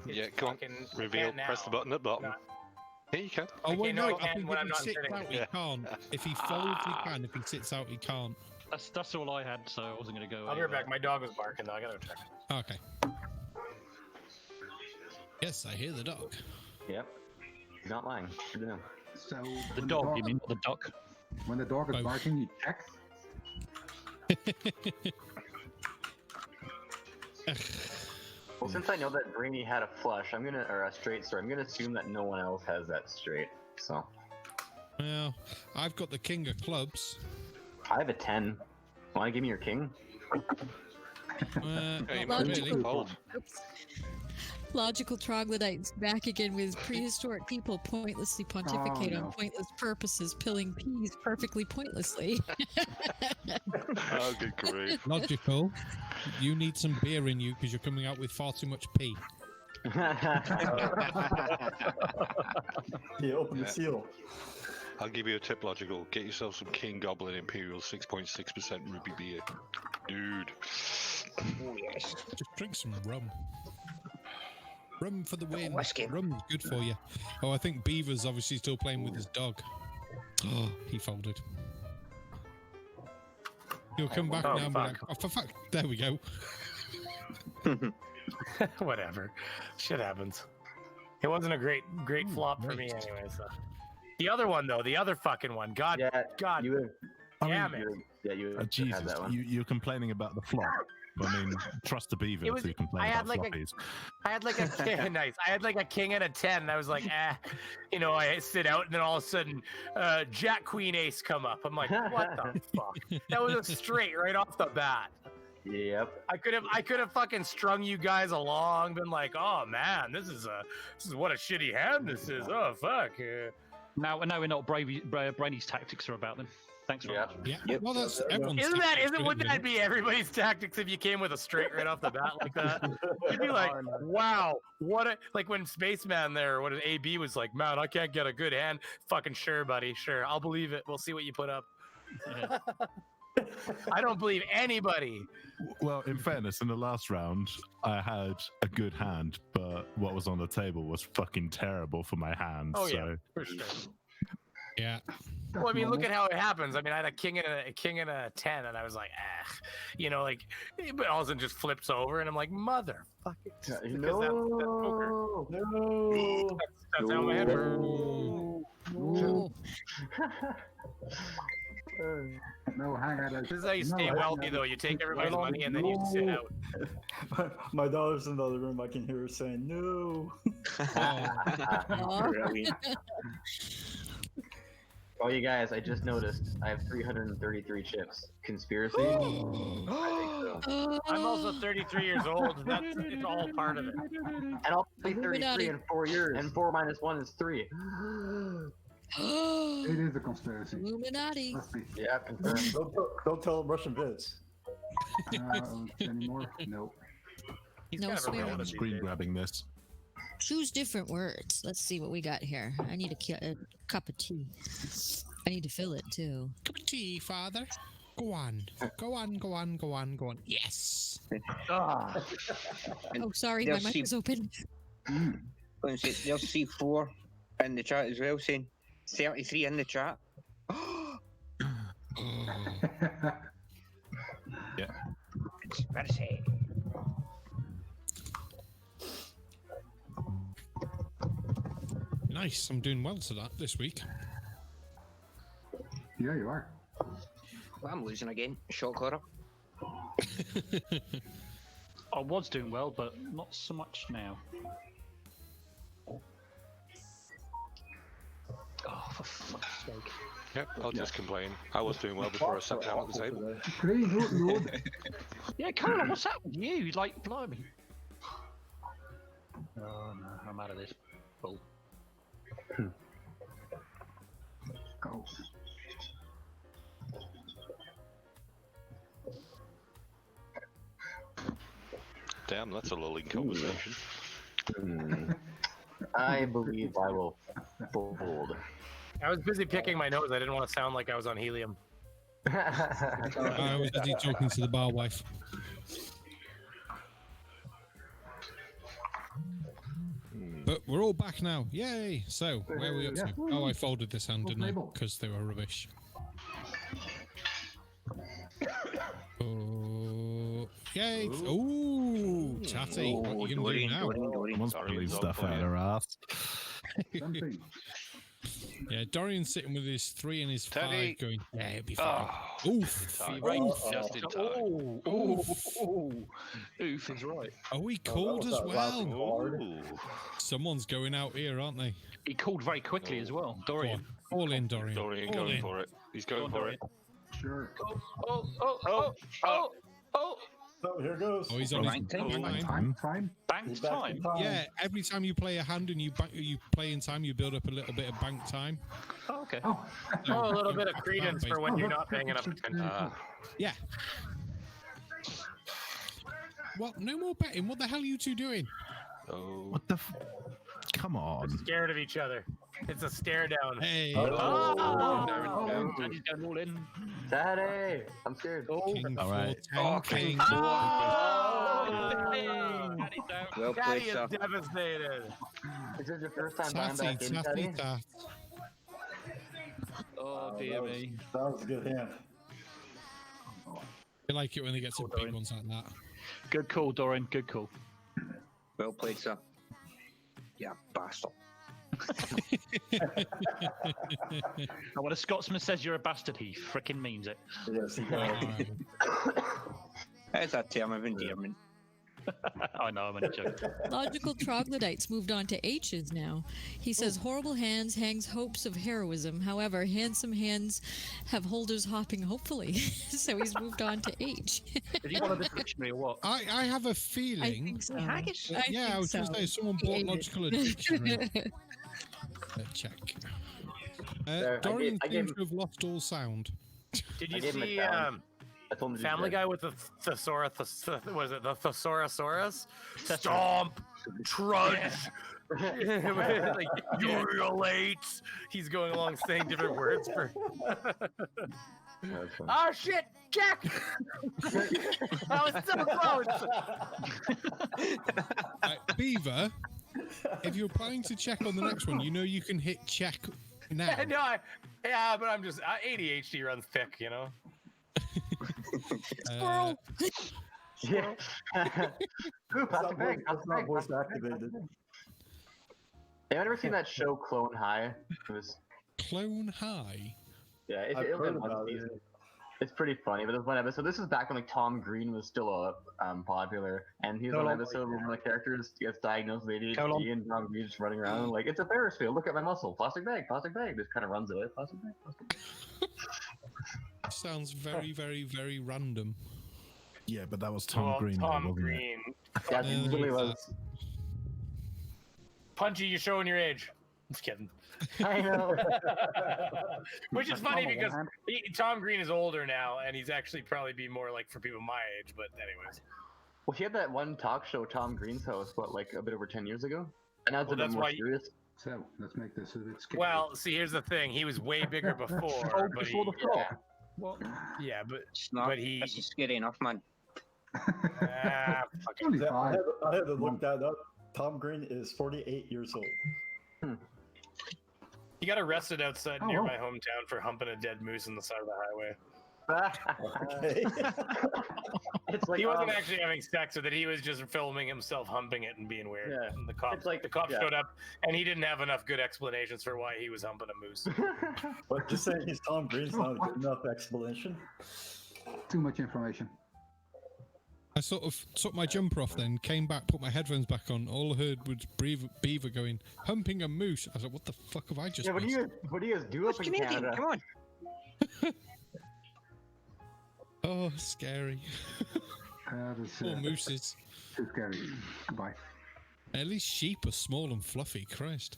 Yeah, come on. Reveal. Press the button at the bottom. Here you can. Oh, well, no, I I think when if I'm he not sits sitting. out, he can't. If he folds, he can. If he sits out, he can't. That's all I had, so I wasn't going to go. I'll be right back. My dog was barking though. I gotta check. Okay. Yes, I hear the dog. Yep. He's not lying. Good to know. So The when dog, you mean, not the duck? When the dog is Both. barking, you check. Well, since I know that Brainy had a flush, or a straight, sorry, I'm gonna assume that no one else has that straight. So Well, I've got the king of clubs. I have a 10. Want to give me your king? Hey, Not man, really. fold. Logical Troglodytes back again with prehistoric people pointlessly pontificate on pointless purposes, pilling peas perfectly pointlessly. Oh, good grief. Logical. You need some beer in you because you're coming out with far too much pee. Yeah, open the seal. I'll give you a tip, Logical. Get yourself some King Goblin Imperial 6.6% ruby beer. Dude. Oh, yes. Just drink some rum. Rum for the win. whiskey. Rum's good for you. Oh, I think Beaver's obviously still playing with his dog. Oh, he folded. He'll come back now and be like, oh, for fuck. There we go. Whatever. Shit happens. It wasn't a great flop for me anyway. So. The other one though, the other fucking one. God, Yeah, God, you have, damn it. yeah, you have Jesus, had that one. you're complaining about the flop. I mean, trust the beaver It was- to complain I had about like a- floppies. I had like a king, nice. I had like a king and a 10. And I was like, I sit out, and then all of a sudden, Jack Queen Ace come up. I'm like, what the fuck? That was a straight right off the bat. Yep. I could have fucking strung you guys along, been like, oh man, this is what a shitty hand this is. Oh fuck. Now we know what Brainy's tactics are about then. Thanks very much. Yeah. Yep. Well, that's everyone's. Wouldn't that be everybody's tactics if you came with a straight right off the bat like that? You'd be like, wow, like when Spaceman there, what AB was like, man, I can't get a good hand. Fucking sure, buddy, sure, I'll believe it. We'll see what you put up. Yeah. I don't believe anybody. Well, in fairness, in the last round, I had a good hand, but what was on the table was fucking terrible for my hand. Oh so. yeah, for sure. Yeah. Well, I mean, look at how it happens. I mean, I had a king and a 10, and I was like, like, but all of a sudden just flips over, and I'm like, motherfucker. No. That's how my head works. No, hang on. This is how you stay wealthy, though. You take everybody's money and then you sit out. My daughter's in the other room. I can hear her saying no. Oh, you guys, I just noticed I have 333 chips. Conspiracy? I think so. I'm also 33 years old. It's all part of it. And I'll be 33 in 4 years. And 4 minus 1 is 3. It is a conspiracy. Illuminati. Yeah, confirmed. Don't tell them Russian bits. Anymore? Nope. He's No kind of a swearing. reality I'm screen dude. grabbing this. Choose different words. Let's see what we got here. I need a cup of tea. I need to fill it too. Cup of tea, father. Go on. Go on, go on, go on, go on. Yes. Ah. Oh, sorry, They'll my mic see- was open. They'll see 4 in the chat as well, saying 33 in the chat. Yeah. Conspiracy. Nice. I'm doing well to that this week. Yeah, you are. Well, I'm losing again. Shot caller. I was doing well, but not so much now. Oh, for fuck's sake. Yep, I'll just complain. I was doing well before I sat down at the table. Yeah, Colin, what's up with you? Like, blimey. Oh no, I'm out of this. Bull. Go. Damn, that's a lulling conversation. I believe I will fold. I was busy picking my nose. I didn't want to sound like I was on helium. I was busy talking to the bar wife. But we're all back now. Yay! So, where are we up to? Oh, I folded this hand, didn't I? Because they were rubbish. Oh, yay! Ooh, Tatty, what are you going to do now? Someone's pulling stuff out of her ass. Yeah, Dorian's sitting with his 3 and his 5 Teddy. going, yeah, it'll be fine. Oof. Just in time. Oof is right. Oh, he called as well. Ooh. Someone's going out here, aren't they? He called very quickly as well. Dorian. All in, Dorian. Dorian All going in. for it. He's going for it. Sure. Oh, here goes. Oh, he's on his Time. Banked time. Yeah, every time you play a hand and you play in time, you build up a little bit of bank time. Oh, okay. Oh, Oh, a little bit of credence for when you're not paying enough attention. Yeah. What? No more betting? What the hell are you two doing? Oh. What the come on. Scared of each other. It's a stare down. Hey. Daddy's going all in. Daddy! I'm scared. King All right. 4, 10, King. Well Daddy played, is sir. devastated. Is this your first time buying Tatty, back in, tatty, Daddy? tat. Oh, dear me. That was a good hand. I like it when they get some big ones like that. Good call, Dorian. Good call. Well played, sir. Yeah, bastard. And when a Scotsman says you're a bastard, he frickin' means it. Yes, he does. It's a term of endearment. I know, I'm only joking. Logical Troglodyte's moved on to H's now. He says, horrible hands hangs hopes of heroism. However, handsome hands have holders hopping hopefully. So he's moved on to H. Did you want a dictionary or what? I have a feeling. I think so. Yeah, I was going to say, someone bought Logical a dictionary. Check. Dorian seems to have lost all sound. Did you see Family Guy with the thesaurus? Was it the Thesaurosaurus? Stomp, trudge, like urulate. He's going along saying different words for. Oh shit, Jack! That was so close. Beaver, if you're planning to check on the next one, you know you can hit check now. No, but I'm just ADHD runs thick, you know. Squirrel. Yeah. That's not voice activated. Have you ever seen that show Clone High? It was Clone High. Yeah, I've heard about it. It's pretty funny, but there's one episode. This is back when like Tom Green was still popular, and he's on an episode where one of the characters gets diagnosed with ADHD, and Tom Green's just running around like, it's a Ferris wheel. Look at my muscle. Plastic bag. Plastic bag. Just kind of runs away. Plastic bag. Plastic bag. Sounds very, very, very random. Yeah, but that was Tom Green. Tom wasn't it? Green. Yeah, it really was. Punchy, you're showing your age. Just kidding. I know. Which is funny because Tom Green is older now, and he's actually probably be more like for people my age. But anyways. Well, he had that one talk show, Tom Green's House, like a bit over 10 years ago, and now it's a bit more serious. So let's make this a bit scary. Well, see, here's the thing: he was way bigger before. But before the fall. Well, yeah, but That's just scary enough, man. It's only I five. had to look that up. Tom Green is 48 years old. He got arrested outside Oh, near wow. my hometown for humping a dead moose on the side of the highway. Okay. It's like He wasn't actually having sex with it. He was just filming himself humping it and being weird. Yeah. And the cops showed up, and he didn't have enough good explanations for why he was humping a moose. But just saying he's Tom Green's not a good enough explanation. Too much information. I sort of took my jumper off then, came back, put my headphones back on. All I heard was Beaver going, humping a moose. I was like, what the fuck have I just Yeah, what do you guys do up in Canada? Come on. Oh, scary. Poor mooses. Too scary. Goodbye. At least sheep are small and fluffy, Christ.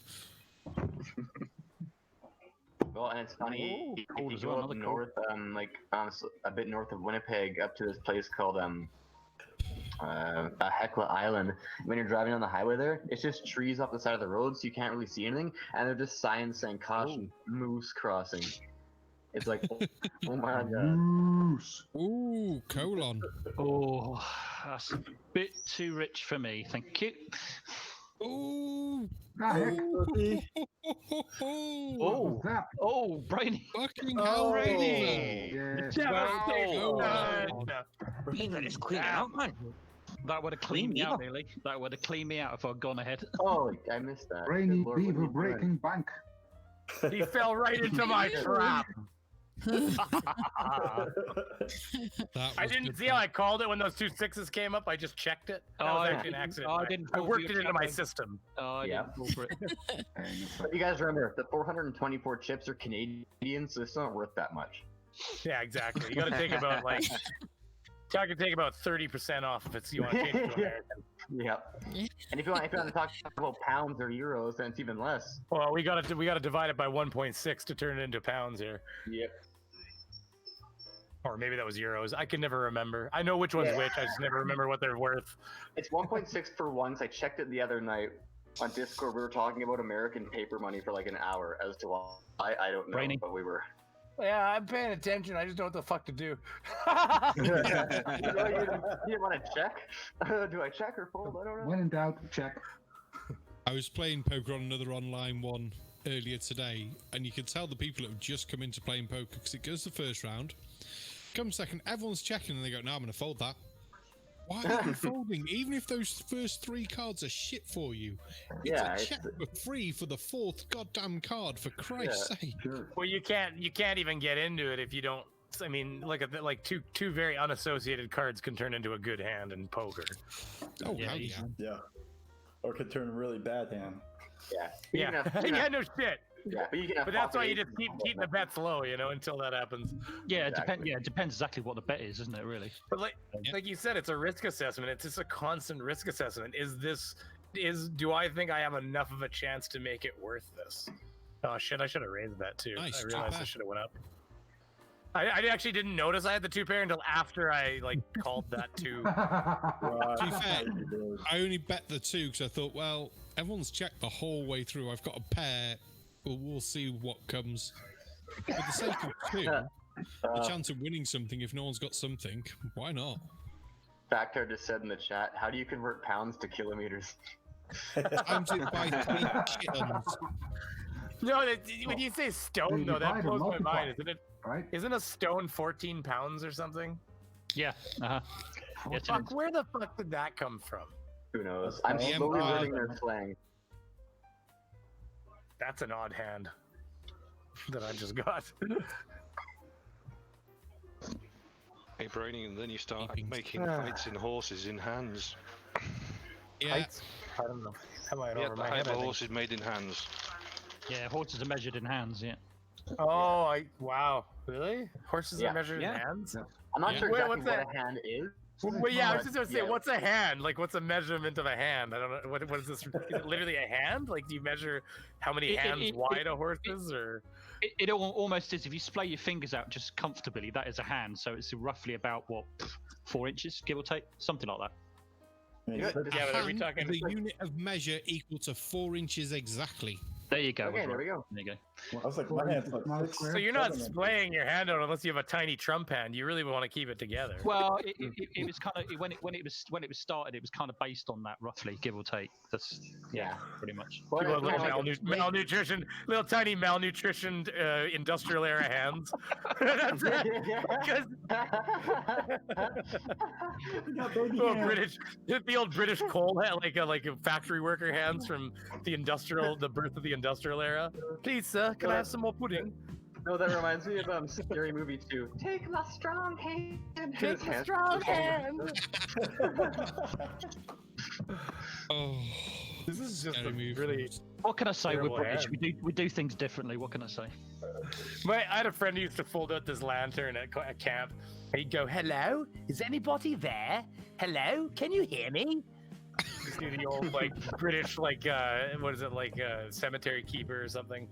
Well, and it's funny, if cold you as go well, up another cold. north, a bit north of Winnipeg, up to this place called Hecla Island. When you're driving on the highway there, it's just trees off the side of the road, so you can't really see anything, and they're just signs saying caution, moose crossing. It's like, oh my god. Moose. Ooh, colon. Oh, that's a bit too rich for me. Thank you. Ooh. Ah, heck. Oh, That. oh, Brainy. Fucking hell, Brainy. Yes. Beaver is cleaning out, man. That would have cleaned me out, really. That would have cleaned me out if I'd gone ahead. Oh, I missed that. Brainy Good Lord, what are Beaver you doing? breaking bank. He fell right into my trap. I didn't see how I called it when those 2 6s came up. I just checked it. That was actually an accident. I worked it into my system. Yeah. But you guys remember, the 424 chips are Canadian, so it's not worth that much. Yeah, exactly. You got to take about like. I can take about 30% off if it's you want to change it to American. Yep. And if you want to talk about pounds or euros, then it's even less. Well, we got to divide it by 1.6 to turn it into pounds here. Yep. Or maybe that was euros. I can never remember. I know which one's which. I just never remember what they're worth. It's 1.6 for once. I checked it the other night on Discord. We were talking about American paper money for like an hour as to why. I don't know, but we were. Yeah, I'm paying attention. I just don't know what the fuck to do. You didn't want to check? Do I check or fold? I don't know. When in doubt, check. I was playing poker on another online one earlier today, and you can tell the people that have just come into playing poker because it goes the first round, comes second, everyone's checking, and they go, "No, I'm going to fold that." Why are you folding? Even if those first 3 cards are shit for you, it's a check for free for the 4th goddamn card. For Christ's sake! Well, you can't even get into it if you don't I mean, like two very unassociated cards can turn into a good hand in poker. Oh yeah, yeah. Or could turn a really bad hand. Yeah. Yeah, no shit. Yeah, but you can have. But that's why you just keep the bets low, you know, until that happens. Yeah, it depends exactly what the bet is, isn't it? Really. But like you said, it's a risk assessment. It's just a constant risk assessment. Do I think I have enough of a chance to make it worth this? Oh shit! I should have raised that too. Nice, I realized I should have went up. I actually didn't notice I had the 2 pair until after I called that 2. To be fair, I only bet the 2 because I thought, well, everyone's checked the whole way through. I've got a pair. We'll see what comes. For the sake of 2, the chance of winning something if no one's got something, why not? Backyard just said in the chat, how do you convert pounds to kilometers? Times it by 3 kittens. No, when you say stone, though, that blows my mind, isn't it? Right? Isn't a stone 14 pounds or something? Yeah. Fuck, where the fuck did that come from? Who knows? I'm slowly learning their slang. That's an odd hand that I just got. Hey, Brony, and then you start making fights in horses in hands. Yeah. I don't know. The height of horses made in hands. Yeah, horses are measured in hands. Yeah. Oh, wow. Really? Horses are measured in hands? I'm not sure exactly what a hand is. Well, yeah, I was just going to say, what's a hand? Like, what's a measurement of a hand? I don't know. What is this? Is it literally a hand? Like, do you measure how many hands wide a horse is? Or it almost is. If you splay your fingers out just comfortably, that is a hand. So it's roughly about, 4 inches, give or take? Something like that. Yeah, but are we talking the unit of measure equal to 4 inches exactly? There you go. Okay, there we go. There you go. I was like, my hand's like 6. So you're not splaying your hand out unless you have a tiny Trump hand. You really want to keep it together. Well, it was kind of when it was started, it was kind of based on that roughly, give or take. That's pretty much. Well, People with malnutrition, little tiny malnutritioned industrial era hands. That's it. The old British coal hand, like a factory worker hands from the birth of the industrial era. Please, sir, can I have some more pudding? No, that reminds me of Scary Movie 2. Take my strong hand. Take my strong hand. Oh, this is just really. What can I say? We're British. Hand. We do things differently. What can I say? I had a friend who used to fold out this lantern at camp. He'd go, "Hello, is anybody there? Hello, can you hear me?" Just do the old British what is it cemetery keeper or something?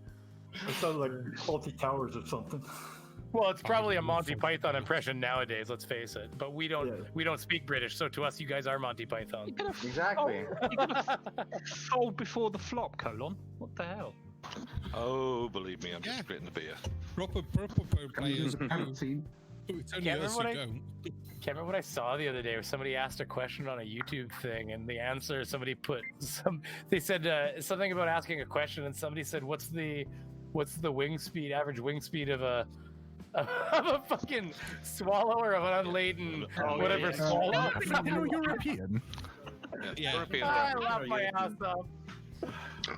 It sounds like Faulty Towers or something. Well, it's probably a Monty Python impression nowadays. Let's face it. But we don't speak British, so to us, you guys are Monty Python. Exactly. Fold before the flop, colon. What the hell? Oh, believe me, I'm just splitting the beer. Proper players. Can't remember what I saw the other day where somebody asked a question on a YouTube thing, and the answer somebody put they said something about asking a question, and somebody said, what's the average wing speed of a fucking swallow or of an unladen swallow? European. Yeah. European. I laughed my ass off.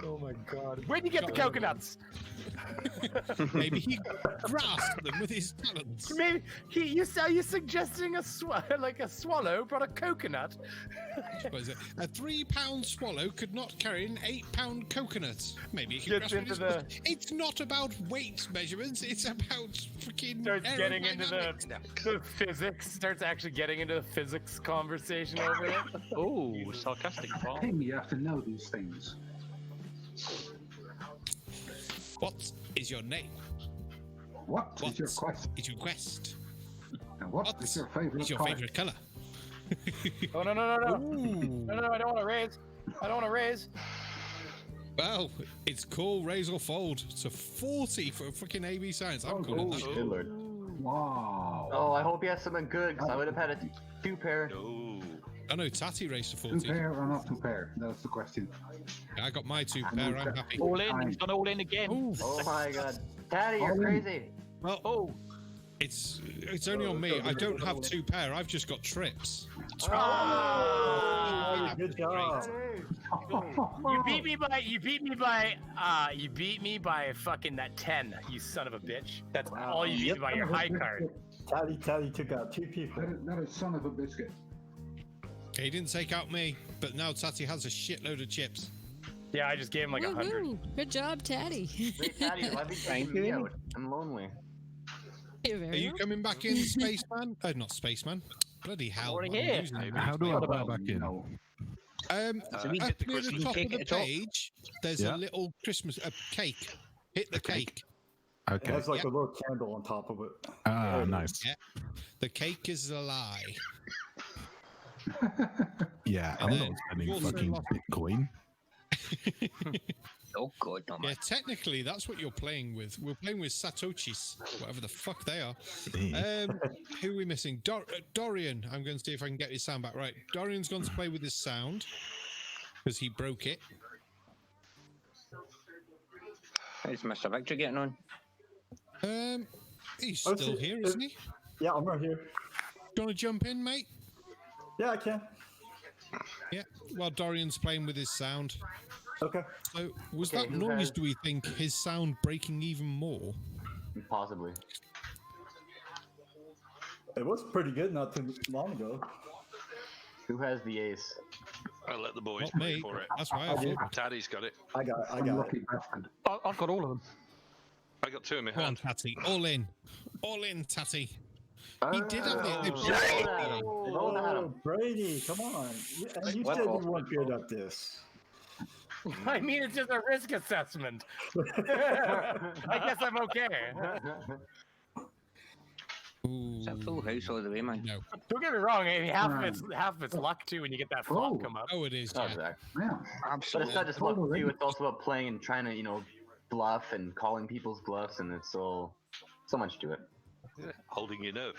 Oh my god. Where'd you get the coconuts? Maybe he grasped them with his talons. Maybe are you suggesting a swallow brought a coconut? What is it? A 3-pound swallow could not carry an 8-pound coconut. Maybe he gets into the. It's not about weight measurements. It's about freaking. Starts getting into the physics. Starts actually getting into the physics conversation over it. Oh, sarcastic Barman. You have to know these things. What is your name? What is your quest? Is your quest? And what is your favorite color? Oh no! No! I don't want to raise. Well, it's call, raise or fold. It's a 40 for a freaking AB science. I'm calling that. Good lord. Wow. Oh, I hope he has something good, because I would have had a 2-pair. No. I know Tatty raised to 40. 2-pair or not 2-pair? That's the question. I got my 2-pair. I'm happy. All in. He's gone all in again. Ooh. Oh my god. Tatty, you're crazy. Well, it's only on me. I don't have 2-pair. I've just got trips. Oh, good job. You beat me by fucking that 10, you son of a bitch. That's all you beat me by your high card. Tatty took out 2 people. That is son of a biscuit. He didn't take out me, but now Tatty has a shitload of chips. Yeah, I just gave him like 100. Woohoo. Good job, Tatty. Wait, Tatty, let me take me out. I'm lonely. Are you coming back in, Spaceman? Not Spaceman. Bloody hell. Already here. How do I buy back in? Up near the top of the page, there's a little Christmas cake. Hit the cake. It has like a little candle on top of it. Ah, nice. Yeah. The cake is a lie. Yeah, I'm not spending fucking Bitcoin. Oh god, no. Yeah, technically that's what you're playing with. We're playing with Satoshis, whatever the fuck they are. Who are we missing? Dorian. I'm going to see if I can get his sound back right. Dorian's gone to play with his sound because he broke it. How's Mr. Victor getting on? He's still here, isn't he? Yeah, I'm right here. Do you want to jump in, mate? Yeah, I can. Yeah, while Dorian's playing with his sound. Okay. So, was that noise, do we think, his sound breaking even more? Possibly. It was pretty good not too long ago. Who has the ace? I'll let the boys Not play me. for it. That's why I thought. Tatty's got it. I got Unlucky bastard. I've got all of them. I got 2 in my Come on, hand. Tatty. All in. All in, Tatty. He did have the... Oh, Brady, come on. And you said you weren't good at this. I mean, it's just a risk assessment. I guess I'm okay. It's a full house all the way, man. No. Don't get me wrong. I mean, half of it's luck too when you get that flop come up. Oh, it is. Oh, Yeah. exactly. Yeah. But Absolutely. it's not just luck too, it's also about playing and trying to, bluff and calling people's bluffs, and it's so much to it. Holding your nerve.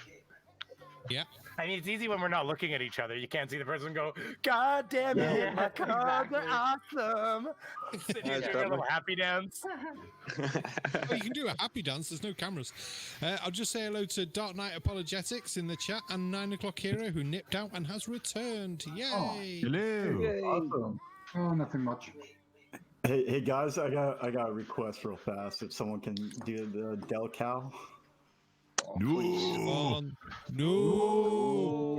Yeah. I mean, it's easy when we're not looking at each other. You can't see the person go, God damn it, my cards are awesome. Sitting here doing a little happy dance. Well, you can do a happy dance. There's no cameras. I'll just say hello to Dark Knight Apologetics in the chat and 9 o'clock Hero who nipped out and has returned. Yay! Hello. Awesome. Oh, nothing much. Hey guys, I got a request real fast. If someone can do the Del Cow. No. No.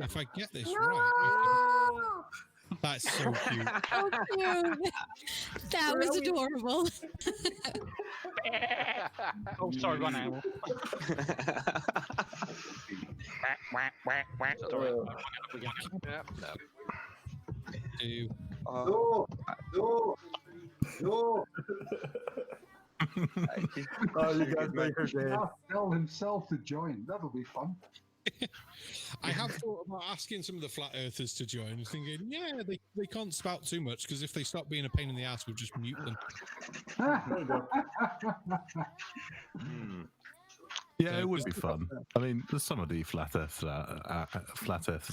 If I get this right. That's so cute. So cute. That was adorable. Oh, sorry, one hour. Oh, you guys make her day. Tell himself to join. That'll be fun. I have thought about asking some of the flat earthers to join, thinking, yeah, they can't spout too much because if they stop being a pain in the ass, we'll just mute them. Yeah, it would be fun. I mean, there's some of the flat earthers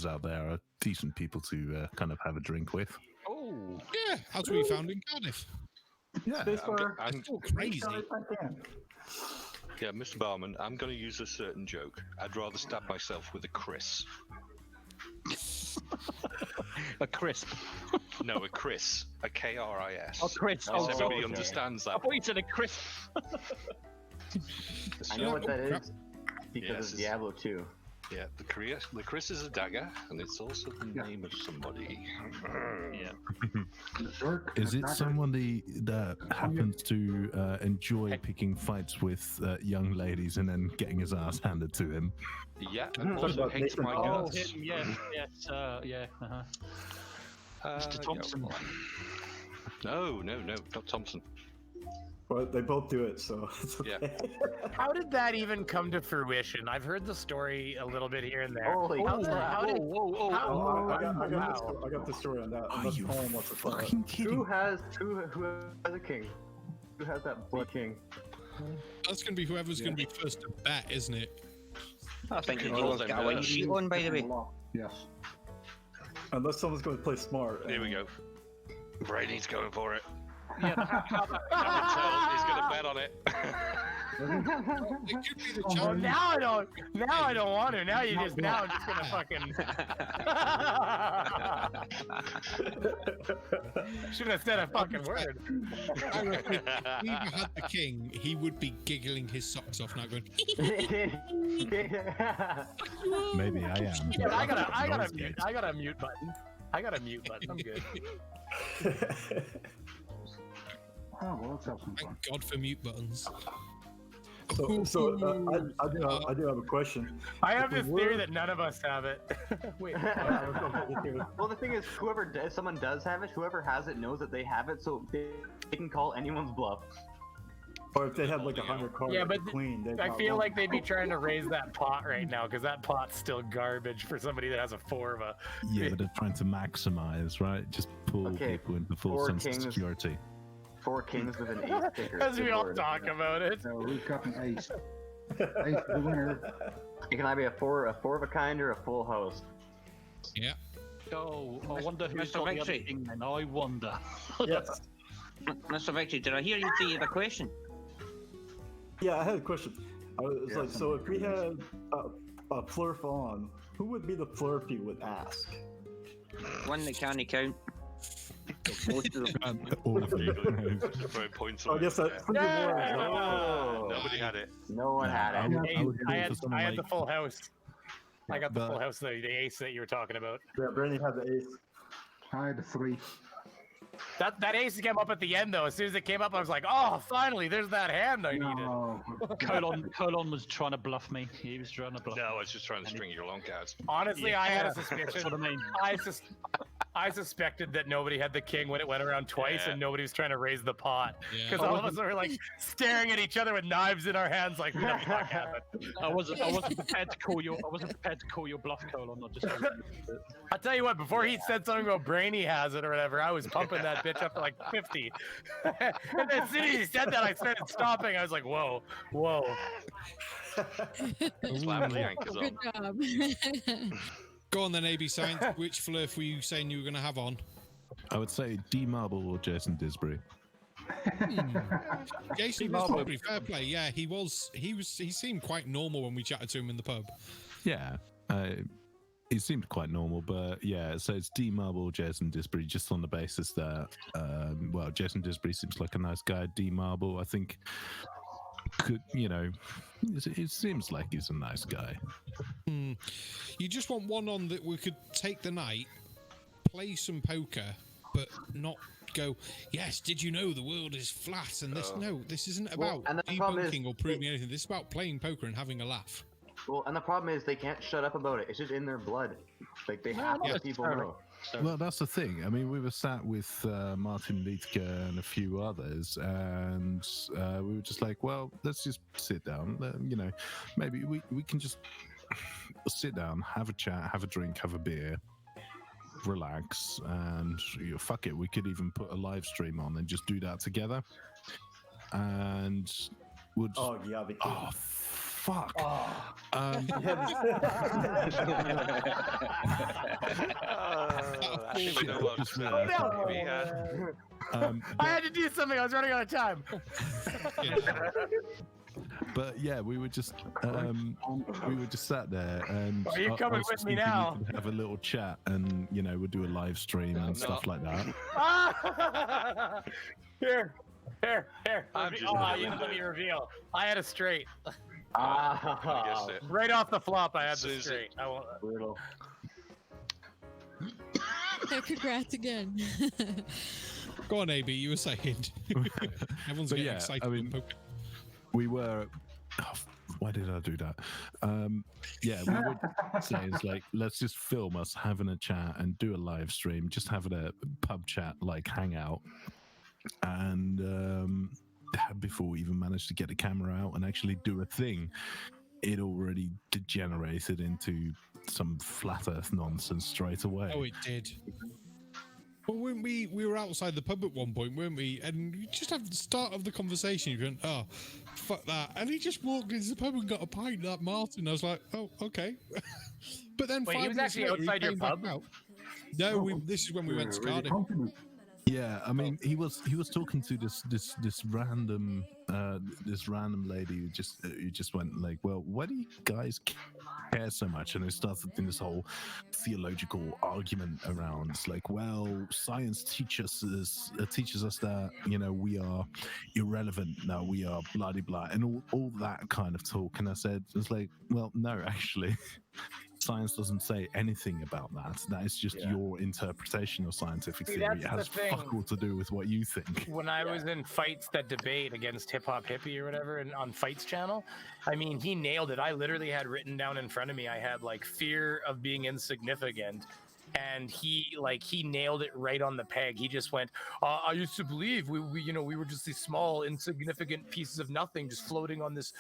out there are decent people to kind of have a drink with. Oh, yeah, as we found in Cardiff. Yeah, I'm still crazy. Yeah, Mr. Barman, I'm going to use a certain joke. I'd rather stab myself with a Chris. A crisp. No, a Chris. A K-R-I-S. A crisp. Yes, Oh, everybody sorry. understands I that. thought you said a crisp. I know what that is because of Diablo 2. Yeah, the Chris is a dagger, and it's also the name of somebody. Yeah. Is it somebody that happens to enjoy picking fights with young ladies and then getting his ass handed to him? Yeah, and also hates my Oh, guts. him, yes, yeah. Mr. Thompson. No, not Thompson. Well, they both do it, so it's okay. Yeah. How did that even come to fruition? I've heard the story a little bit here and there. Holy How did- how did- how- I got the story on that. Unless Colin wants to talk. Who has a king? Who has that boy king? That's going to be whoever's going to be first to bat, isn't it? I think the dealer's got a white sheet on, by the way. Yes. Unless someone's going to play smart. Here we go. Brady's going for it. Yeah, He's going to bet on it. It could be the Oh, challenge. now I don't want to. Now I'm just gonna fucking. Shouldn't have said a fucking word. I reckon if we had the king, he would be giggling his socks off now, going. Maybe I am. Yeah, I got a mute button. I got a mute button. I'm good. Oh, well, let's have some fun. Thank God for mute buttons. I do have a question. I have this theory that none of us have it. Wait. Well, the thing is, if someone does have it, whoever has it knows that they have it, so they can call anyone's bluff. Or if they have like 100 cards, Yeah, but queen. I feel like they'd be trying to raise that pot right now because that pot's still garbage for somebody that has a 4 of a. Yeah, but they're trying to maximize, right? Just pull people into full sense of security. 4 kings with an ace sticker. As we all talk about it. So we've got an ace. Ace the winner. It can either be a 4 of a kind, or a full house. Yeah. Oh, I wonder who's Mr. got the other Victory. king then. I wonder. Yes. Mr. Victory, did I hear you say you have a question? Yeah, I had a question. I was like, so if we had a flurf on, who would be the flurf you would ask? One that can't count. Most of them. All of you. Throwing points I on guess it. that's Nobody had it. No one had it. I had the full house. I got the full house, the ace that you were talking about. Yeah, Bernie had the ace. I had a 3. That ace came up at the end though. As soon as it came up, I was like, "Oh, finally! There's that hand I needed." Colon was trying to bluff me. He was trying to bluff. No, I was just trying to string your long cards. Honestly, I had a suspicion. That's what I mean. I suspected that nobody had the king when it went around twice, and nobody was trying to raise the pot. Yeah. Because all of us were like staring at each other with knives in our hands, like, "What the fuck happened?" I wasn't prepared to call your bluff, Colon. Not just. I'll tell you what. Before he said something about Brainy has it or whatever, I was pumping that bitch up to like 50. And as soon as he said that, I started stopping. I was like, "Whoa, whoa!" Slam the anchors Good on. job. Go on then, AB Science. Which flurf were you saying you were going to have on? I would say D Marble or Jason Disbury. Jason Disbury, fair play. Yeah, he seemed quite normal when we chatted to him in the pub. Yeah, he seemed quite normal, but yeah, so it's D Marble, Jason Disbury, just on the basis that, well, Jason Disbury seems like a nice guy. D Marble, I think, could, it seems like he's a nice guy. You just want one on that we could take the night, play some poker, but not go, yes, did you know the world is flat? And this, no, this isn't about debunking or proving anything. This is about playing poker and having a laugh. Well, and the problem is they can't shut up about it. It's just in their blood. Like, they have to let people know. Well, that's the thing. I mean, we were sat with Martin Liedtke and a few others, and we were just like, well, let's just sit down. Maybe we can just sit down, have a chat, have a drink, have a beer, relax, and fuck it. We could even put a live stream on and just do that together. And we'll just, fuck. I had to do something. I was running out of time. But yeah, we were just sat there, and are you coming with me now? We could have a little chat, and we'll do a live stream and stuff like that. Here. You didn't let me reveal. I had a straight. Right off the flop, I had the straight. I won't. Brutal. Congrats again. Go on, AB. You were saying. Everyone's getting excited. I mean, we were. Oh, why did I do that? Yeah, we were saying it's like, let's just film us having a chat and do a live stream, just having a pub chat, like hangout, and before we even managed to get the camera out and actually do a thing, it already degenerated into some flat earth nonsense straight away. Oh, it did. Well, when we were outside the pub at one point, weren't we? And you just have the start of the conversation, you went, oh, fuck that. And he just walked into the pub and got a pint, that Martin. I was like, oh, okay. But then Wait, he was actually outside your pub? No, this is when we went to Cardiff. Yeah, I mean, he was talking to this random lady who just went like, well, why do you guys care so much? And it started in this whole theological argument around, it's like, well, science teaches us that, you know, we are irrelevant now, we are blah blah blah, and all that kind of talk. And I said, it's like, well, no, actually. Science doesn't say anything about that. That is just your interpretation of scientific theory. It has fuck all to do with what you think. When I was in Fights That Debate against Hip Hop Hippie or whatever, and on Fights channel, I mean, he nailed it. I literally had written down in front of me, I had like fear of being insignificant. And he nailed it right on the peg. He just went, I used to believe we were just these small, insignificant pieces of nothing, just floating on this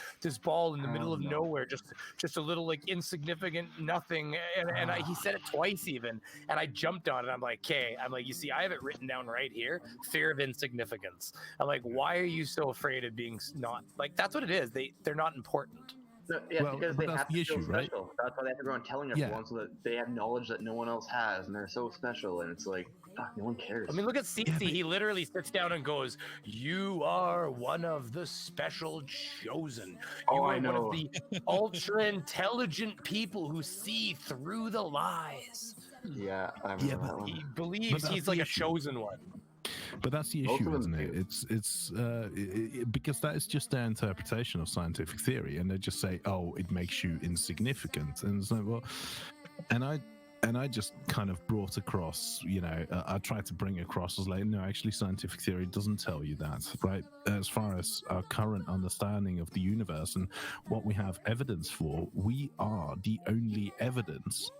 ball in the middle of nowhere, just a little like insignificant nothing. And he said it twice even, and I jumped on it. I'm like, okay, you see, I have it written down right here, fear of insignificance. I'm like, why are you so afraid of being not, like, that's what it is. They're not important. So, because they have to feel special. Right? That's why they have everyone telling everyone so that they have knowledge that no one else has, and they're so special. And it's like, fuck, no one cares. I mean, look at Cece. He literally sits down and goes, "You are one of the special chosen. You are one of the ultra intelligent people who see through the lies." Yeah, I remember that one. He believes he's like a chosen one. But that's the issue, isn't it? It's because that is just their interpretation of scientific theory, and they just say, "Oh, it makes you insignificant," and it's like, well, and I just kind of brought across, you know, I tried to bring across as like, no, actually, scientific theory doesn't tell you that, right? As far as our current understanding of the universe and what we have evidence for, we are the only evidence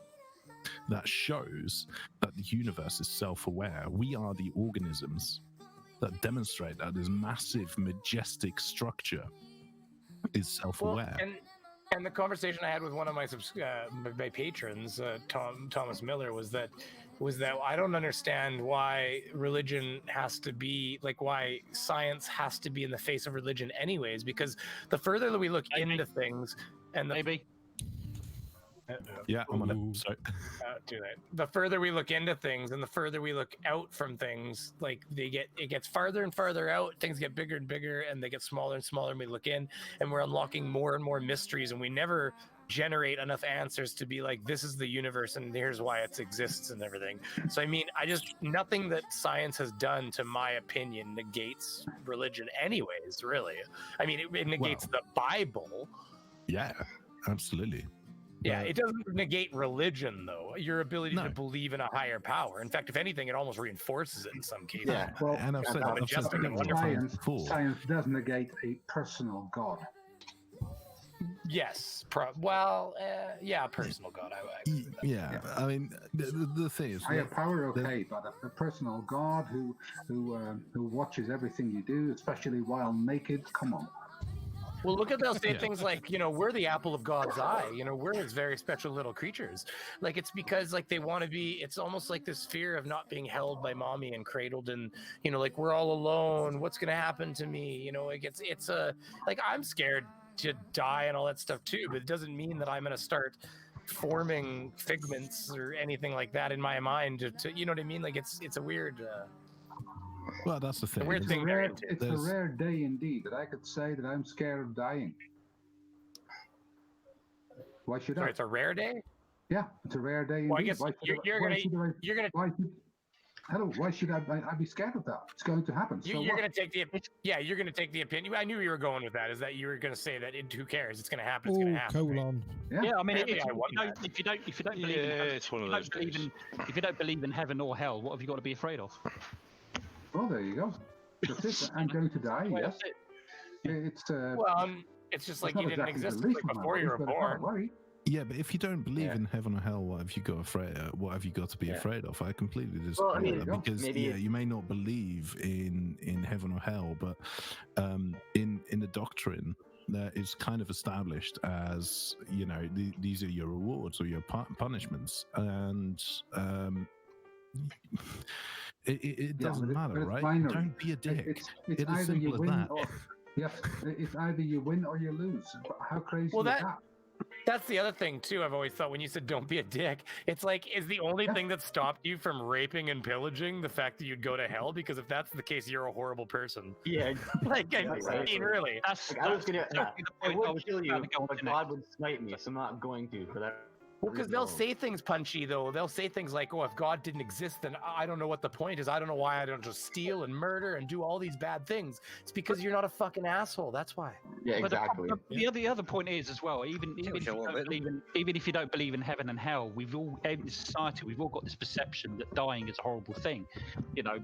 that shows that the universe is self-aware. We are the organisms that demonstrate that this massive, majestic structure is self-aware. Well, and the conversation I had with one of my my patrons, Thomas Miller, was that I don't understand why religion has to be like, why science has to be in the face of religion anyways, because the further that we look into things, and yeah, I'm on it. Sorry. Do that. The further we look into things and the further we look out from things, like it gets farther and farther out, things get bigger and bigger, and they get smaller and smaller, and we look in and we're unlocking more and more mysteries, and we never generate enough answers to be like, this is the universe and here's why it exists and everything. So I mean, nothing that science has done, to my opinion, negates religion anyways, really. I mean, it negates the Bible. Yeah, absolutely. Yeah, it doesn't negate religion, though. Your ability to believe in a higher power. In fact, if anything, it almost reinforces it in some cases. Yeah, well, and I've said science does negate a personal God. Yes. Personal God. I mean, the thing is, higher power, okay, but a personal God who watches everything you do, especially while naked. Come on. Well, look at those things like, you know, we're the apple of God's eye. You know, we're his very special little creatures. Like, it's because like they want to be, it's almost like this fear of not being held by mommy and cradled, and, you know, like, we're all alone. What's going to happen to me? You know, like it's like, I'm scared to die and all that stuff too, but it doesn't mean that I'm going to start forming figments or anything like that in my mind to you know what I mean? Like, it's a weird, well, that's the thing. It's a rare day indeed that I could say that I'm scared of dying. Why should I? It's a rare day? Yeah, it's a rare day indeed. Well, I guess why should I be scared of that? It's going to happen. You're going to take the opinion. I knew you were going with that. Is that you were going to say that who cares? It's going to happen. It's going to happen. Colon. Right? Yeah, I mean, if you don't believe in heaven, it's one of those days. If you don't believe in heaven or hell, what have you got to be afraid of? Well, there you go. That's it. I'm going to die. Yes. It's just like you didn't exist before you were born. Yeah, but if you don't believe in heaven or hell, what have you got to be afraid of? I completely disagree with that, because you may not believe in heaven or hell, but in the doctrine that is kind of established as, you know, these are your rewards or your punishments, and it doesn't matter, right? Binary. Don't be a dick. It's as simple as that. Yes, it's either you win or you lose. How crazy is that? That's the other thing too. I've always thought when you said "don't be a dick," it's like, is the only thing that stopped you from raping and pillaging the fact that you'd go to hell? Because if that's the case, you're a horrible person. Yeah, like I mean, really. Like, I was gonna. I would kill you, but God would smite me, so I'm not going to for that. Well, because they'll say things punchy though. They'll say things like, "Oh, if God didn't exist, then I don't know what the point is. I don't know why I don't just steal and murder and do all these bad things." It's because you're not a fucking asshole. That's why. Yeah, exactly. But the other point is as well. Even if you don't believe in heaven and hell, we've all in society we've all got this perception that dying is a horrible thing. You know,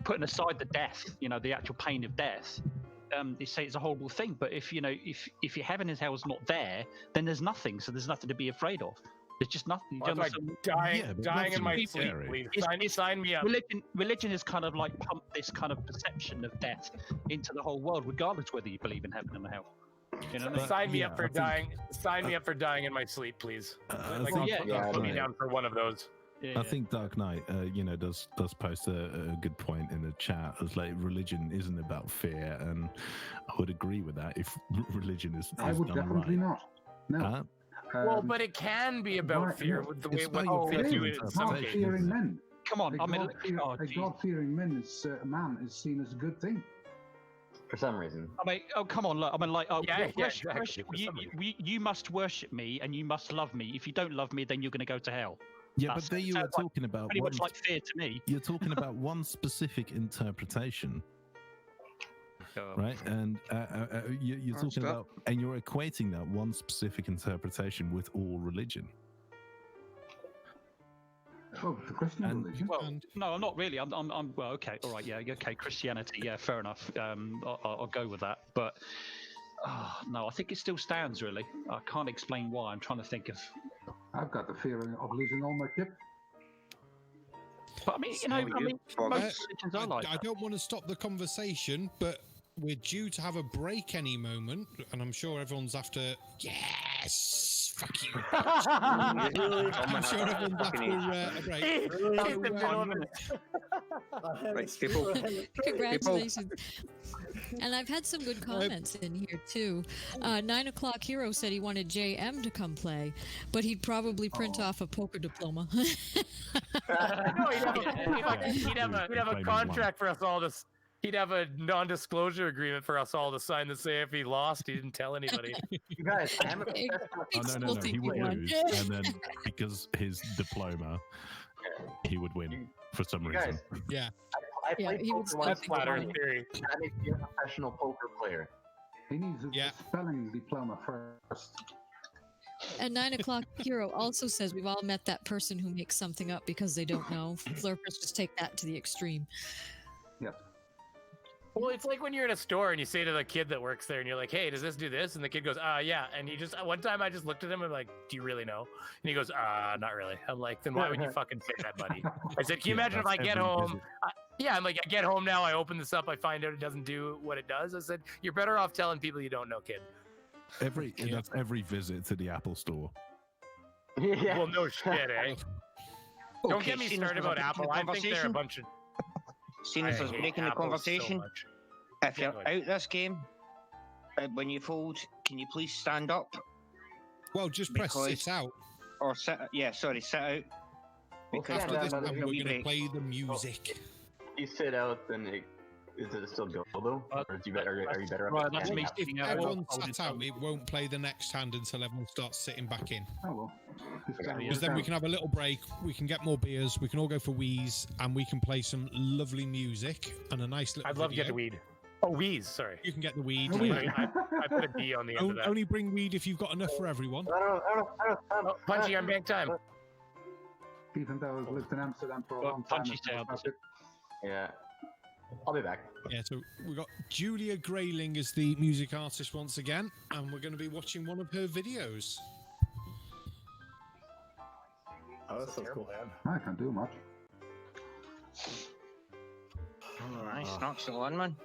putting aside the death, you know, the actual pain of death. They say it's a horrible thing, but if your heaven and hell is not there, then there's nothing. So there's nothing to be afraid of. There's just nothing. Well, like dying in my sleep, please. Sign me up. Religion is kind of like pumped this kind of perception of death into the whole world, regardless whether you believe in heaven and hell. You know what I mean? Sign me up for dying. Sign me up for dying in my sleep, please. Put me down for one of those. I think Dark Knight, does post a good point in the chat. As like, religion isn't about fear, and I would agree with that. If religion is I would done definitely right. not. No. Well, but it can be about fear with the way what your you do it in some cases. Fearing men. Come on, a God-fearing man is seen as a good thing. For some reason. I mean, oh come on, look. I mean, like, you must worship me and you must love me. If you don't love me, then you're going to go to hell. Yeah, but there you were talking about pretty much like fear to me. You're talking about one specific interpretation. Right, and you're talking about, and you're equating that one specific interpretation with all religion. Oh, the Christian religion. Well, no, I'm not really. I'm well, okay, all right, yeah, okay, Christianity, yeah, fair enough. I'll go with that, but no, I think it still stands. Really, I can't explain why. I'm trying to think of. I've got the fear of losing all my chips. But I mean, most religions are like I don't want to stop the conversation, but we're due to have a break any moment, and I'm sure everyone's after. Yes, fuck you. I'm sure everyone's after a break. Congratulations. And I've had some good comments in here too. 9 o'clock Hero said he wanted JM to come play, but he'd probably print off a poker diploma. No, he'd have a contract for us all to. He'd have a non-disclosure agreement for us all to sign to say if he lost, he didn't tell anybody. You guys, no, he would lose, and then because his diploma, he would win for some reason. I played poker once. That makes you a professional poker player. He needs a spelling diploma first. And 9 o'clock Hero also says we've all met that person who makes something up because they don't know. Flurpers just take that to the extreme. Yep. Well, it's like when you're in a store and you say to the kid that works there and you're like, "Hey, does this do this?" And the kid goes, yeah. And he just, one time I just looked at him and I'm like, "Do you really know?" And he goes, not really. I'm like, then why would you fucking say that, buddy? I said, "Can you imagine if I get home?" I'm like, I get home now, I open this up, I find out it doesn't do what it does. I said, "You're better off telling people you don't know, kid." That's every visit to the Apple store. Yeah. Well, no shit, eh? Don't get me started about Apple. I think they're a bunch of... Seeing as I was breaking the conversation, if you're out this game, when you fold, can you please stand up? Well, just press sit out. Or sit, sit out. Because after this time, we're going to play the music. You sit out, then is it still go though? Or are you better If everyone sat out, it won't play the next hand until everyone starts sitting back in. Oh well. Because then we can have a little break, we can get more beers, we can all go for wheeze, and we can play some lovely music and a nice little I'd love to get the weed. Oh, wheeze, sorry. You can get the weed. I put a D on the end of that. Only bring weed if you've got enough for everyone. Punchy, I'm bank time. Even though I've lived in Amsterdam for a long time. Yeah. I'll be back. Yeah, so we've got Julia Grayling as the music artist once again, and we're going to be watching one of her videos. Oh, that's so cool, man. I can't do much. Nice, knocks the one, man.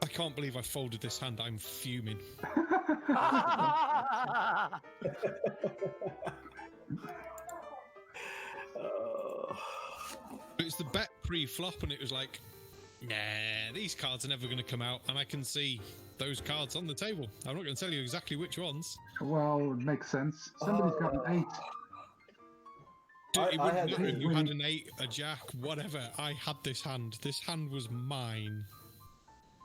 I can't believe I folded this hand. I'm fuming. It's the bet pre-flop, and it was like, Nah, these cards are never going to come out, and I can see those cards on the table. I'm not going to tell you exactly which ones. Well, it makes sense. Somebody's got an 8. It wouldn't matter if you had an 8, a jack, whatever. I had this hand. This hand was mine.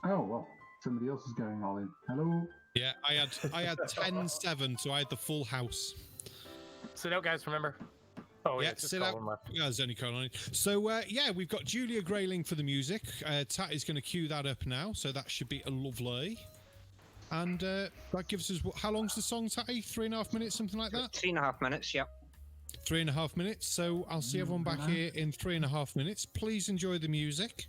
Oh, well, somebody else is going all in. Hello? Yeah, I had 10-7, so I had the full house. Sit out, guys, remember. Oh, yeah, sit out. Yeah, there's only Colin. So, yeah, we've got Julia Grayling for the music. Tatty's going to cue that up now, so that should be a lovely. And that gives us, how long's the song, Tatty? 3.5 minutes, something like that? 3.5 minutes, yep. 3.5 minutes. So I'll see everyone back here in 3.5 minutes. Please enjoy the music.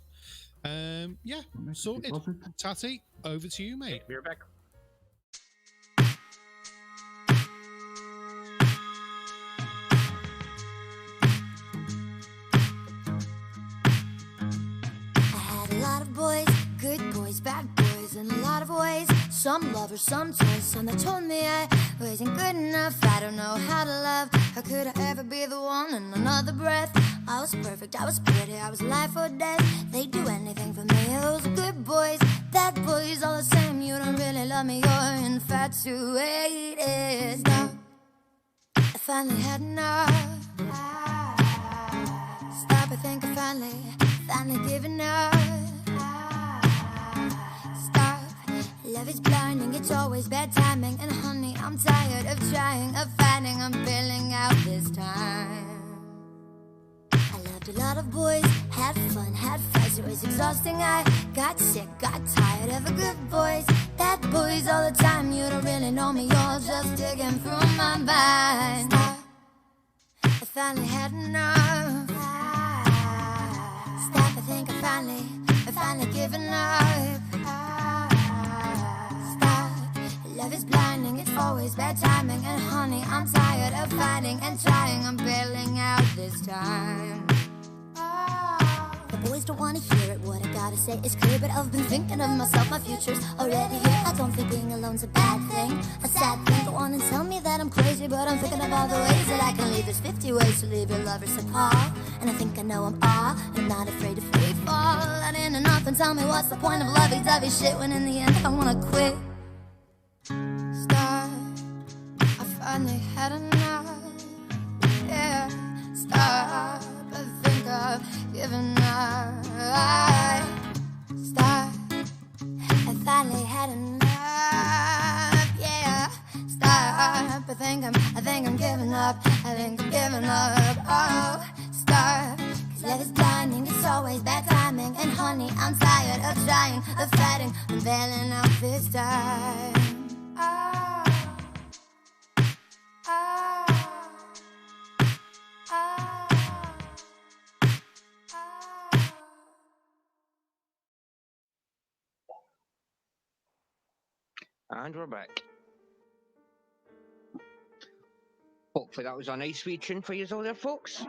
Yeah, sorted. Tatty, over to you, mate. Be right back. Boys, good boys, bad boys, in a lot of ways. Some lovers, some toys, some that told me I wasn't good enough. I don't know how to love. How could I ever be the one in another breath? I was perfect, I was pretty, I was life or death. They'd do anything for me. Those good boys, bad boys, all the same. You don't really love me, you're infatuated. Stop. I finally had enough. Stop, I think I finally given up. Love is blinding, it's always bad timing. And honey, I'm tired of trying, of fighting. I'm bailing out this time. I loved a lot of boys, had fun, had fights. It was exhausting, I got sick, got tired of the good boys, bad boys all the time. You don't really know me, you're just digging through my mind. Stop, I finally had enough. Stop, I think I finally given up. Love is blinding, it's always bad timing. And honey, I'm tired of fighting and trying. I'm bailing out this time. The boys don't wanna hear it, what I gotta say is clear. But I've been thinking of myself, my future's already here. I don't think being alone's a bad thing, a sad thing. Go on and tell me that I'm crazy, but I'm thinking of all the ways that I can leave. There's 50 ways to leave your lovers apart. And I think I know I'm all, I'm not afraid to free fall. Let in and up and tell me what's the point of lovey-dovey shit, when in the end I wanna quit. Stop, I finally had enough. Yeah, stop, I think I've given up. Stop, I finally had enough. Yeah, stop, I think I'm giving up. I think I'm giving up. Oh, stop, 'cause love is blinding, it's always bad timing. And honey, I'm tired of trying, of fighting. I'm bailing out this time. And we're back. Hopefully that was a nice wee tune for you all there, folks.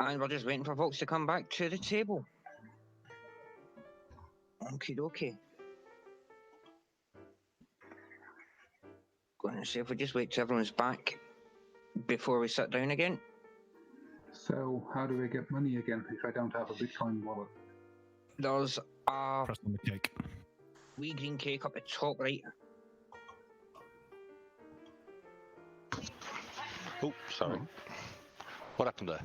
And we're just waiting for folks to come back to the table. Okie dokie. Going to see if we just wait till everyone's back before we sit down again. So, how do I get money again if I don't have a Bitcoin wallet? There's a Press on the cake. wee green cake up the top right. Oh, sorry. What happened there?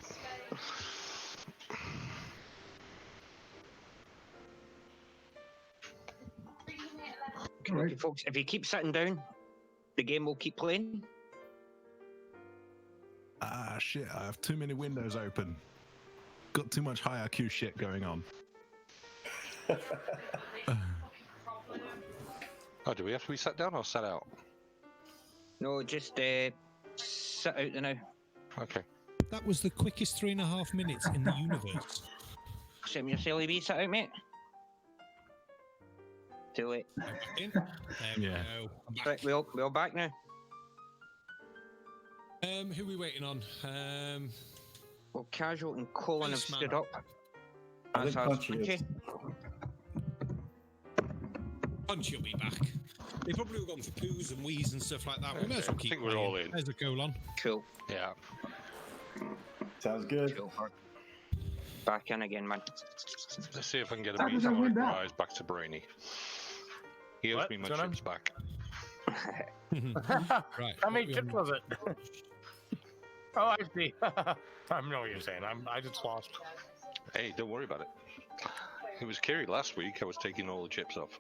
Okay, folks, if you keep sitting down, the game will keep playing. Ah, shit, I have too many windows open. Got too much high IQ shit going on. Oh, do we have to be sat down or sat out? No, just sit out the now. Okay. That was the quickest 3.5 minutes in the universe. Same your silly wee sit out, mate. Too late. There we go. I'm back. Right, we're all back now. Who are we waiting on? Well, Casual and Colin have stood up. I As think has Punchy is. Punchy. Punchy will be back. They probably were gone for poos and wheeze and stuff like that. We may as well keep I think we're all in. There's a colon. Cool. Yeah. Sounds good. Cool. Back in again, man. Let's see if I can get How a does that win meeting that? rise back to Brainy. He owes What? me my What's going chips back. Right. How many chips was it? Oh, I see. I know what you're saying. I just lost. Hey, don't worry about it. It was Kiri last week. I was taking all the chips off.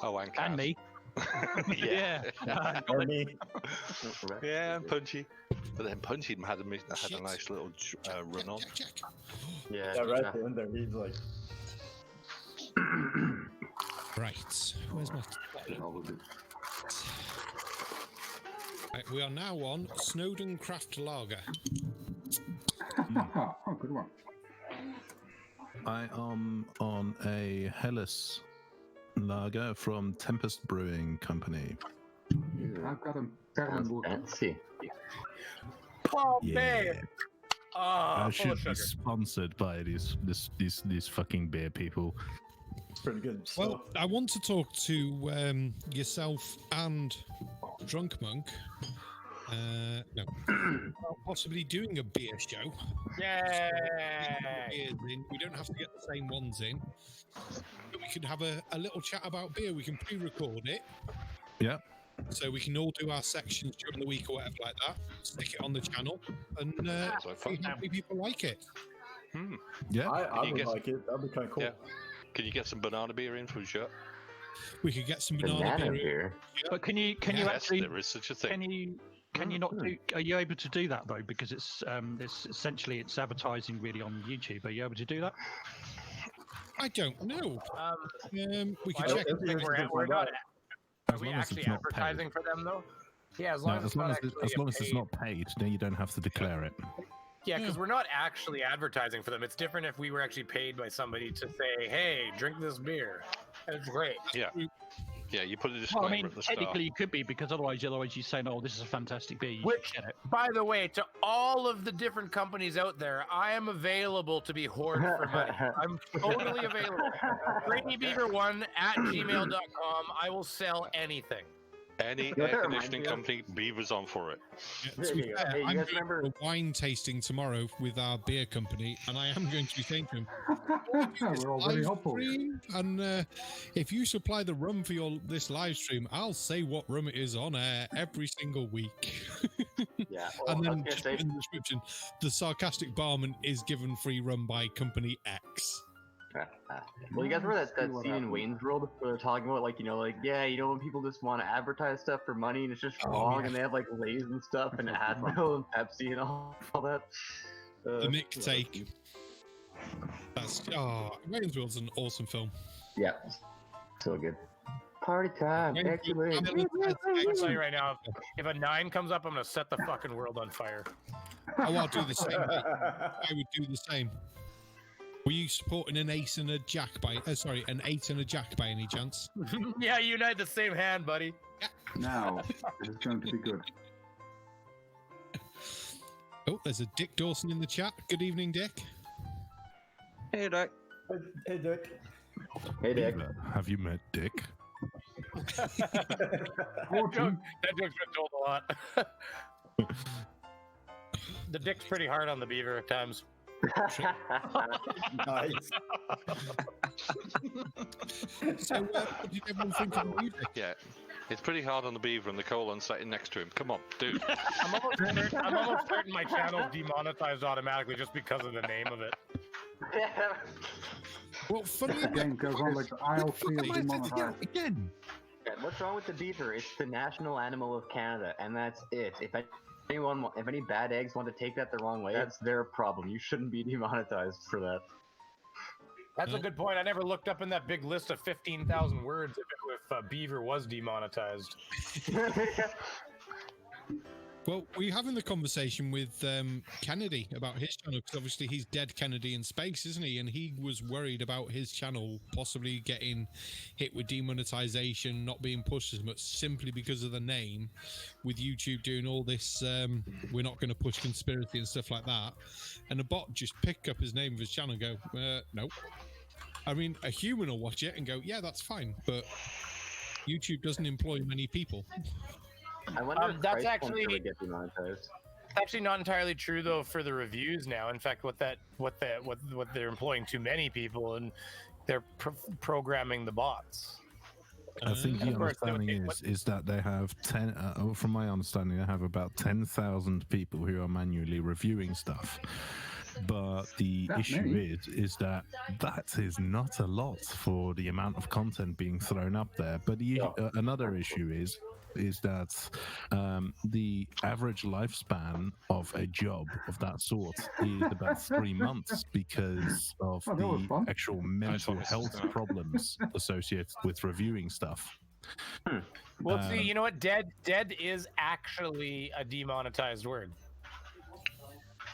Oh, and Cass. And me. Yeah. Or me. Yeah, and Punchy. But then Punchy had a nice little run on. Yeah. Yeah, right at the end there, he's like, Right. Where's my... Right, we are now on Snowden Craft Lager. Oh, good one. I am on a Hellas lager from Tempest Brewing Company. I've got a Berlinburg. Fancy. Oh, Yeah. babe. I Full should of be sugar. sponsored by these fucking beer people. pretty good stuff. Well, I want to talk to yourself and Drunk Monk. No, about possibly doing a beer show. Yay! We don't have to get the same ones in. But we could have a little chat about beer. We can pre-record it. Yeah. So we can all do our sections during the week or whatever like that. Stick it on the channel and see how many people like it. Yeah, I would like it. That'd be kind of cool. Yeah. Can you get some banana beer in for the show? We could get some banana beer. But can you Yes, actually? there is such a thing. Can you not do? Are you able to do that though? Because it's essentially it's advertising really on YouTube. Are you able to do that? I don't know. We could I don't check. think we're not. Are As we long as actually it's not paid. advertising for them though? Yeah, as No, long as as long as it's paid. not paid, then you don't have to declare it. Yeah, because we're not actually advertising for them. It's different if we were actually paid by somebody to say, "Hey, drink this beer." It's great. Yeah. Yeah, you put a Well, disclaimer I mean, at the start. technically you could be because otherwise you say, "No, this is a fantastic beer." You Which, should get it. by the way, to all of the different companies out there, I am available to be hoarded for money. I'm totally available. BrainyBeaver1@gmail.com. I will sell anything. Any know what air that conditioning reminds company, Beaver's on for it. To be fair, Hey, you I'm guys doing remember? a wine tasting tomorrow with our beer company, and I am going to be saying to him, We're all very live hopeful. stream, and if you supply the rum for this live stream, I'll say what rum it is on air every single week. Yeah. And Well, I then was just gonna put in the description, the Sarcastic Barman is given free rum by company X. Well, you guys remember that scene in Wayne's World where they're talking about, like, when people just want to advertise stuff for money and it's just wrong, yeah. and they have, like, Lay's and stuff and Advil and Pepsi and all that. The Nick take. That's Wayne's World's an awesome film. Yeah. So good. Party time. Excellent. I'm telling you right now, if a 9 comes up, I'm gonna set the fucking world on fire. Oh, I'll do the same. I would do the same. Were you supporting an ace and a jack an 8 and a jack by any chance? Yeah, unite the same hand, buddy. Now, it is going to be good. Oh, there's a Dick Dawson in the chat. Good evening, Dick. Hey, Dick. Hey, Dick. Hey, Dick. Have you met Dick? That joke's been told a lot. The dick's pretty hard on the beaver at times. Nice. So, what did everyone think of the music? Yeah. It's pretty hard on the Beaver and the colon sitting next to him. Come on, dude. I'm almost certain my channel's demonetized automatically just because of the name of it. Well, funny The game goes on like I'll feel demonetized. Again. Yeah, what's wrong with the beaver? It's the national animal of Canada, and that's it. If any bad eggs want to take that the wrong way, that's their problem. You shouldn't be demonetized for that. That's a good point. I never looked up in that big list of 15,000 words if beaver was demonetized. Well, we're having the conversation with Kennedy about his channel, because obviously he's DeadKennedyInSpace, isn't he? And he was worried about his channel possibly getting hit with demonetization, not being pushed as much, simply because of the name, with YouTube doing all this, we're not going to push conspiracy and stuff like that. And a bot just pick up his name of his channel and go, nope. I mean, a human will watch it and go, "Yeah, that's fine," but YouTube doesn't employ many people. I wonder if that's price points actually would get demonetized. actually not entirely true though for the reviews now. In fact, what they're employing too many people and they're programming the bots. I think the Of course, they would understanding is that they have 10. From my understanding, they have about 10,000 people who are manually reviewing stuff. But the That issue many? is that is not a lot for the amount of content being thrown up there. But another issue is that the average lifespan of a job of that sort is about 3 months because of Oh, that was the fun. actual mental health problems associated with reviewing stuff. Well, see, you know what? Dead is actually a demonetized word.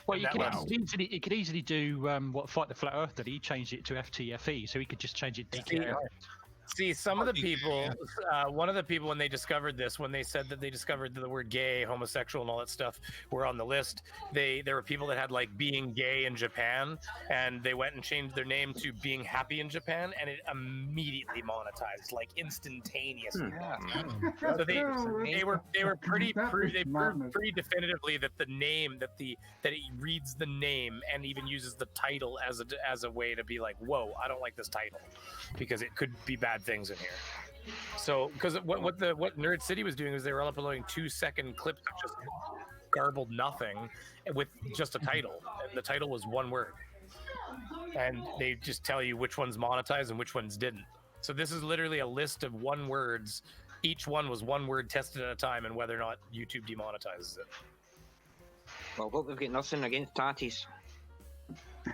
Well, you That could easily do what Fight the Flat Earth did. He changed it to FTFE, so he could just change it to DKI. See, some of the people, one of the people when they discovered this, when they said that they discovered the word gay, homosexual, and all that stuff were on the list, there were people that had like being gay in Japan, and they went and changed their name to being happy in Japan, and it immediately monetized, like instantaneously. So they were pretty proved pretty definitively that the name that it reads the name and even uses the title as a way to be like, whoa, I don't like this title because it could be bad things in here. So because what Nerd City was doing was they were uploading 2-second clips of just garbled nothing with just a title, and the title was one word, and they just tell you which ones monetized and which ones didn't. So this is literally a list of one words. Each one was one word tested at a time, and whether or not YouTube demonetizes it. Well, hope we've got nothing against tatties.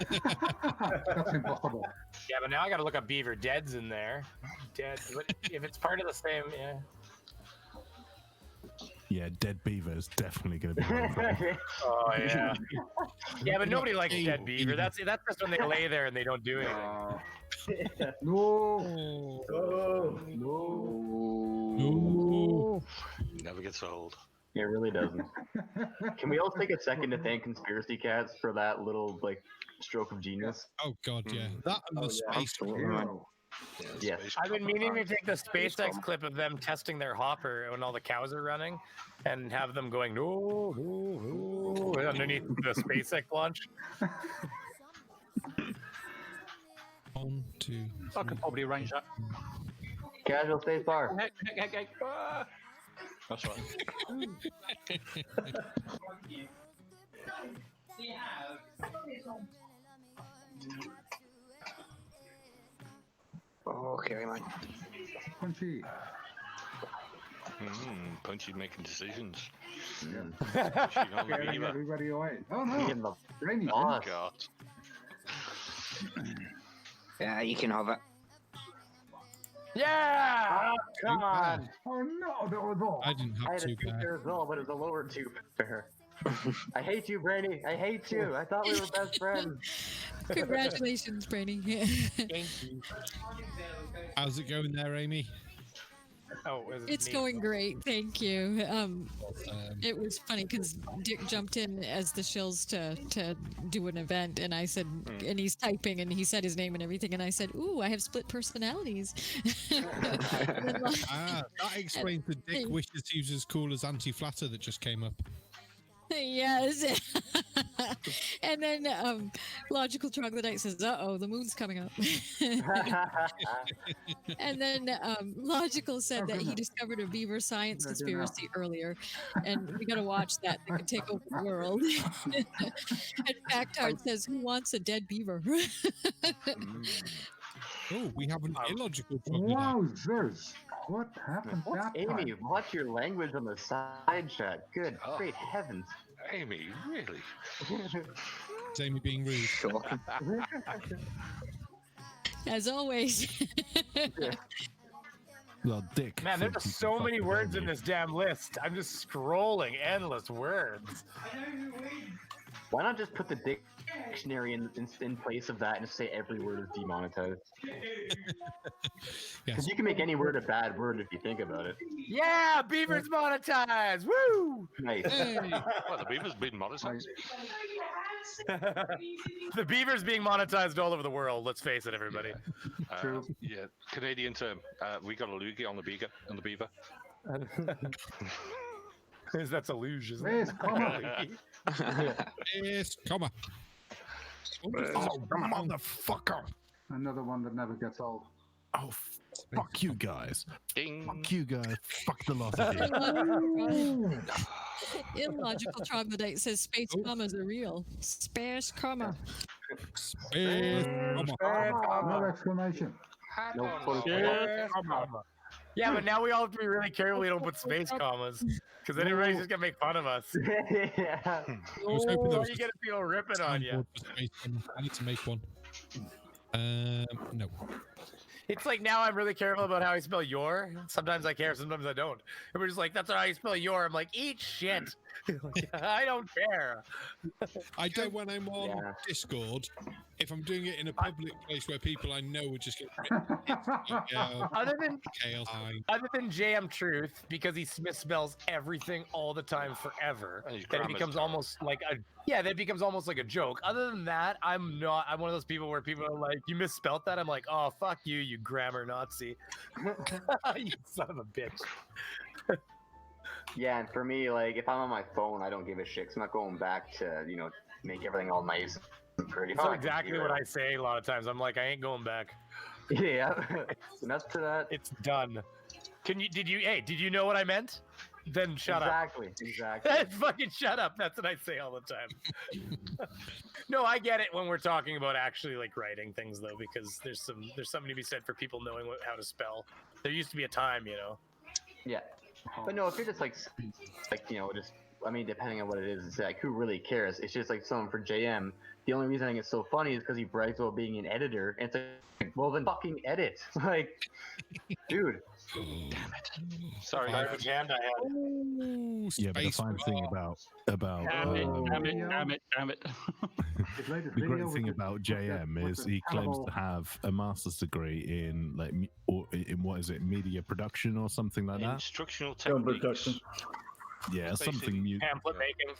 That's impossible. Yeah, but now I got to look up Beaver. Dead's in there. Dead. If it's part of the same, yeah. Yeah, Dead Beaver is definitely going to be one of them. Oh yeah. Yeah, but nobody likes Dead Beaver. That's just when they lay there and they don't do anything. No. No. Never gets old. It really doesn't. Can we all take a second to thank Conspiracy Cats for that little stroke of genius? Oh God, yeah, that and the space one. Yes. I've been meaning to take the SpaceX clip of them testing their hopper when all the cows are running, and have them going no, no, no underneath the SpaceX launch. 1, 2. I could probably arrange that. Casual space bar. That's right. Oh, Kiri Mac. Punchy. Punchy making decisions. Getting everybody away. Oh no. Rainy. Oh God. Yeah, you can have it. Yeah! Oh, come on. Oh no, that was all. I didn't I have had a too bad. two-pair as well, but it was a lower two-pair. I hate you, Brainy. I hate you. I thought we were best friends. Congratulations, Brainy. Thank you. How's it going there, Amy? Oh, It's going great, thank you. It was funny because Dick jumped in as the Shills to do an event, and I said, and he's typing, and he said his name and everything, and I said, "Ooh, I have split personalities." That explains the Dick wishes he was as cool as Anti-Flatter that just came up. Yes. And then Logical Troglodyte says, "Uh-oh, the moon's coming up." And then Logical said that he discovered a beaver science conspiracy earlier, and we got to watch that. They could take over the world. And Factard says, "Who wants a dead beaver?" Oh, we have an illogical Troglodyte. Wowzers. What happened that Amy, time? watch your language on the side chat. Good, great heavens. Amy, really? Is Amy being rude? Shocking. As always. Well, Dick. Man, there's thinks he so can many fucking words blame in you. this damn list. I'm just scrolling endless words. Why not just put the dictionary in place of that and just say every word is demonetized? Because you can make any word a bad word if you think about it. Yeah, beaver's monetized. Woo! Nice. Well, the beaver's been monetized. The beaver's being monetized all over the world. Let's face it, everybody. True. Yeah, Canadian term. We got a loogie on the beaver. That's a luge, isn't Yes, it? comma. Yes, comma. Oh, motherfucker! Another one that never gets old. Oh, fuck you guys! Ding. Fuck you guys! Fuck the lot of you! Illogical Troglodyte says space commas are real. Space comma. Space No exclamation. No Yeah, but now we all have to be really careful we don't put space commas, because then everybody's just gonna make fun of us. Yeah. I was hoping there was You get people ripping on you. I need to make one. No. It's like now I'm really careful about how I spell your. Sometimes I care, sometimes I don't. And we're just like, that's how you spell your. I'm like, eat shit. I don't care. I don't when I'm on Discord. If I'm doing it in a public place where people I know would just get Other than JM Truth, because he misspells everything all the time forever, that it becomes almost like a that becomes almost like a joke. Other than that, I'm one of those people where people are like, you misspelled that. I'm like, oh fuck you, you grammar Nazi. You son of a bitch. Yeah, and for me, like, if I'm on my phone, I don't give a shit. 'Cause I'm not going back to, make everything all nice and pretty. That's exactly what I say a lot of times. I'm like, I ain't going back. Yeah, enough to that. It's done. Did you know what I meant? Then shut up. Exactly. Fucking shut up. That's what I say all the time. No, I get it when we're talking about actually like writing things though, because there's something to be said for people knowing how to spell. There used to be a time, Yeah. But no, if you're just just, I mean, depending on what it is, it's like, who really cares? It's just like someone for JM. The only reason I think it's so funny is because he brags about being an editor. And it's like, well, then fucking edit. Like, dude. Damn it. Sorry, garbage hand I had. Ooh, Yeah, but the fine thing about damn it. The great thing about JM is he claims to have a master's degree in what is it, media production or something like that? Instructional techniques. Yeah, something new. Pamphlet making.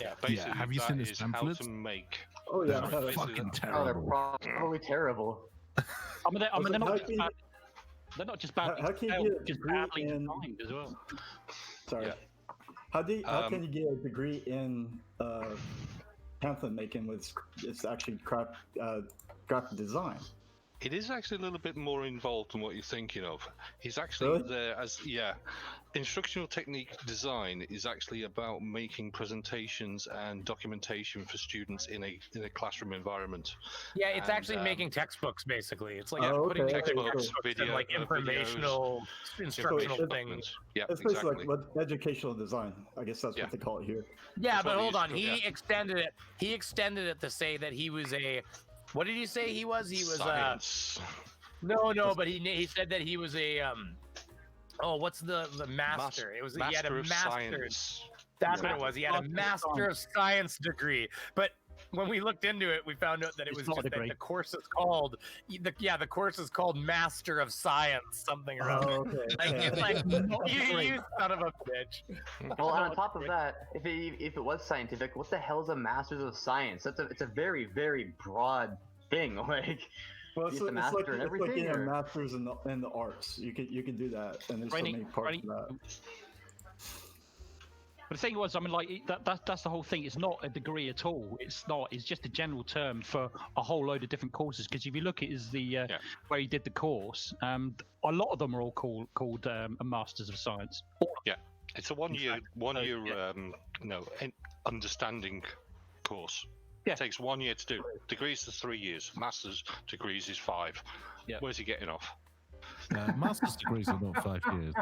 Yeah, basically have you seen his pamphlets? How to make. Oh yeah, they're fucking Oh, terrible. they're probably terrible. They're not just badly How can you spelled, get a just degree badly in- designed as well. Sorry. Yeah. How can you get a degree in pamphlet making with it's actually graphic design? It is actually a little bit more involved than what you're thinking of. He's actually there as instructional technique design is actually about making presentations and documentation for students in a classroom environment. Yeah, it's actually making textbooks basically. It's like putting textbooks, and like informational, instructional things. Yeah, it's basically like educational design. I guess that's what they call it here. Yeah, but hold on. He extended it. He extended it to say that he was a. What did he say he was? He was Science. No, but he said that he was a what's the master? It was he had a master. Science. That's what it was. He had a master of science degree. But when we looked into it, we found out that it was just that the course is called the course is called Master of Science something or other. It's like you son of a bitch. Well, on top of that, if it was scientific, what the hell is a Master's of Science? It's a very, very broad thing. Like, Well, it's a master and everything. It's like getting a master's in the arts. You can do that, and there's so many parts of that. But the thing was, I mean, like that's the whole thing. It's not a degree at all. It's not. It's just a general term for a whole load of different courses. Because if you look at where he did the course, a lot of them are all called a Masters of Science. Yeah, it's a one year understanding course. Yeah. It takes 1 year to do. Degrees is 3 years. Master's degrees is 5. Yeah. Where's he getting off? Master's degrees are not 5 years.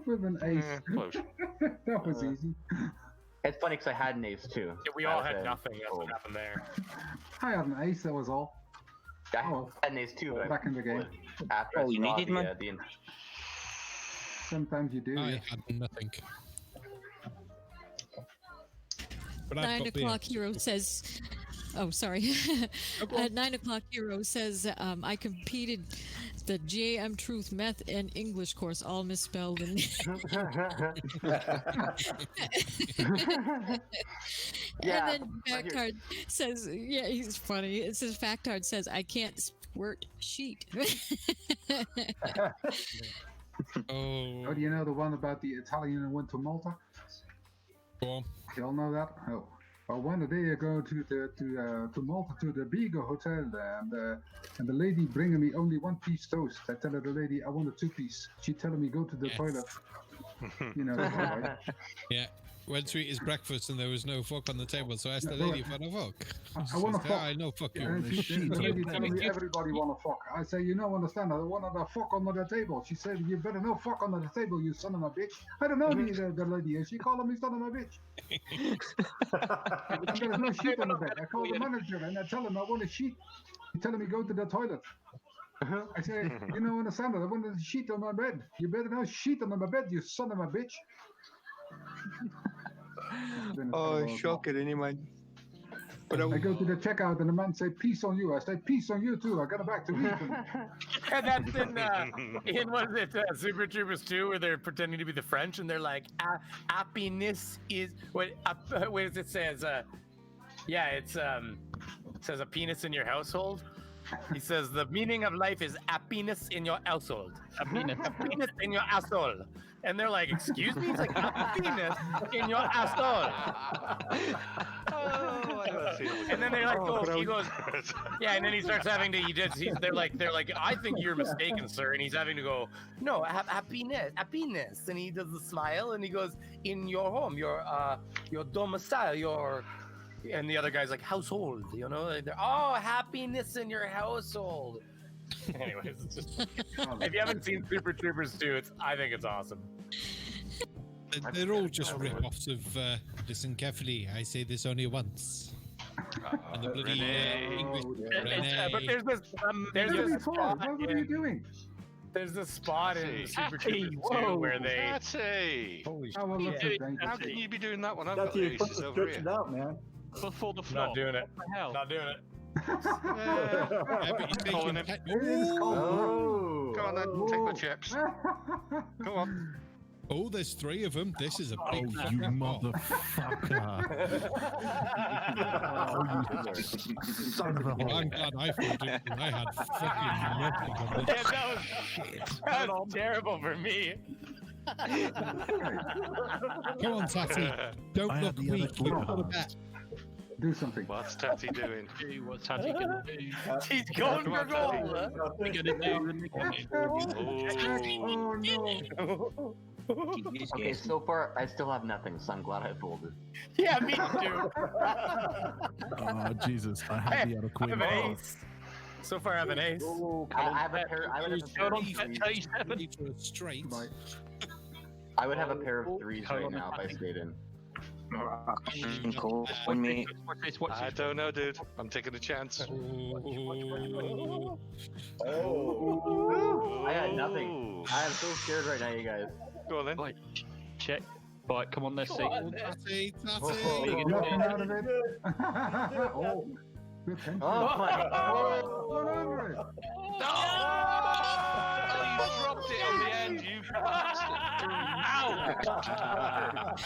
With an ace. Close. That was easy. It's funny because I had an ace too. Yeah, we all had nothing. That's what happened there. I had an ace, that was all. I had an ace too, but back in the game. After you needed man. Sometimes you do. I had nothing. But 9 o'clock hero says Oh, sorry. At 9 o'clock, Hero says, I competed the JM Truth Meth and English course, all misspelled. And, Yeah, and then Factard says, yeah, he's funny. It says, Factard says, I can't squirt sheet. Oh, do you know the one about the Italian who went to Malta? Go on. You all know that? Oh. Well, one day I go to Malta to the Beagle Hotel, and the lady bringing me only one piece toast. I tell her, the lady, I want a 2-piece. She telling me go to the toilet. You know, that's all right. Yeah. Went to eat his breakfast and there was no fuck on the table, so I asked the Yeah, lady if I had a fuck. I want to fuck. I know fuck you. And the lady telling me everybody want to fuck. I say, you don't understand. I want to fuck under the table. She said, you better no fuck under the table, you son of a bitch. I don't know the lady is. She called me son of a bitch. And there's no sheet on the bed. I call the manager and I tell him I want a sheet. He's telling me go to the toilet. I say, you don't understand it. I want a sheet on my bed. You better no sheet on my bed, you son of a bitch. Oh, shocking, anyway. But I go to the checkout and the man say, peace on you. I say, peace on you too. I got back to eat. And that's in what is it, Super Troopers 2, where they're pretending to be the French and they're like, happiness is, what does it says? Yeah, it says a penis in your household. He says the meaning of life is happiness in your household. Happiness in your asshole. And they're like, excuse me? He's like, happiness in your asshole. And then they're like, oh, he goes, yeah, and then he starts having to, they're like, I think you're mistaken, sir. And he's having to go, no, happiness. And he does the smile and he goes, in your home, your domicile, and the other guy's like, household, you know? Oh, happiness in your household. Anyways, it's just, if you haven't seen Super Troopers 2, I think it's awesome. They're all just rip-offs of listen carefully, I say this only once. And the bloody English. But there's this spot. What are you doing? There's this spot in Super Tattie, Troopers 2 where they. Tattie! Holy shit! How can you be doing that when I've got the aces over here? Out, man. Before the flop. Not doing it. What the hell? Not doing it. Calling him. Oh. Go on then, take my chips. Go on. Oh, there's 3 of them. This is a big you motherfucker. You son of a Well, I'm glad I fought it. I had fucking nothing on Yeah, that was terrible for me. Come on, Tattie. Don't look weak. You've got a bet. Do something. What's Tattie doing? What's Tattie gonna do? She's going for gold. We're gonna do. Oh no. Okay, so far I still have nothing, so I'm glad I folded. Yeah, me too. Oh Jesus! I have the other I queen. have an ace. So far, I have an ace. I have a pair. I would have a pair of threes. Straight. I would have a pair of threes right now if I stayed in. Cool. When me. I don't know, dude. I'm taking a chance. I got nothing. I am so scared right now, you guys. Go on then. Right, check. Right, come on, let's see. Tattie, Nothing out of it. Oh. Good tension. Oh my god! 100. You dropped it on the end, you bastard.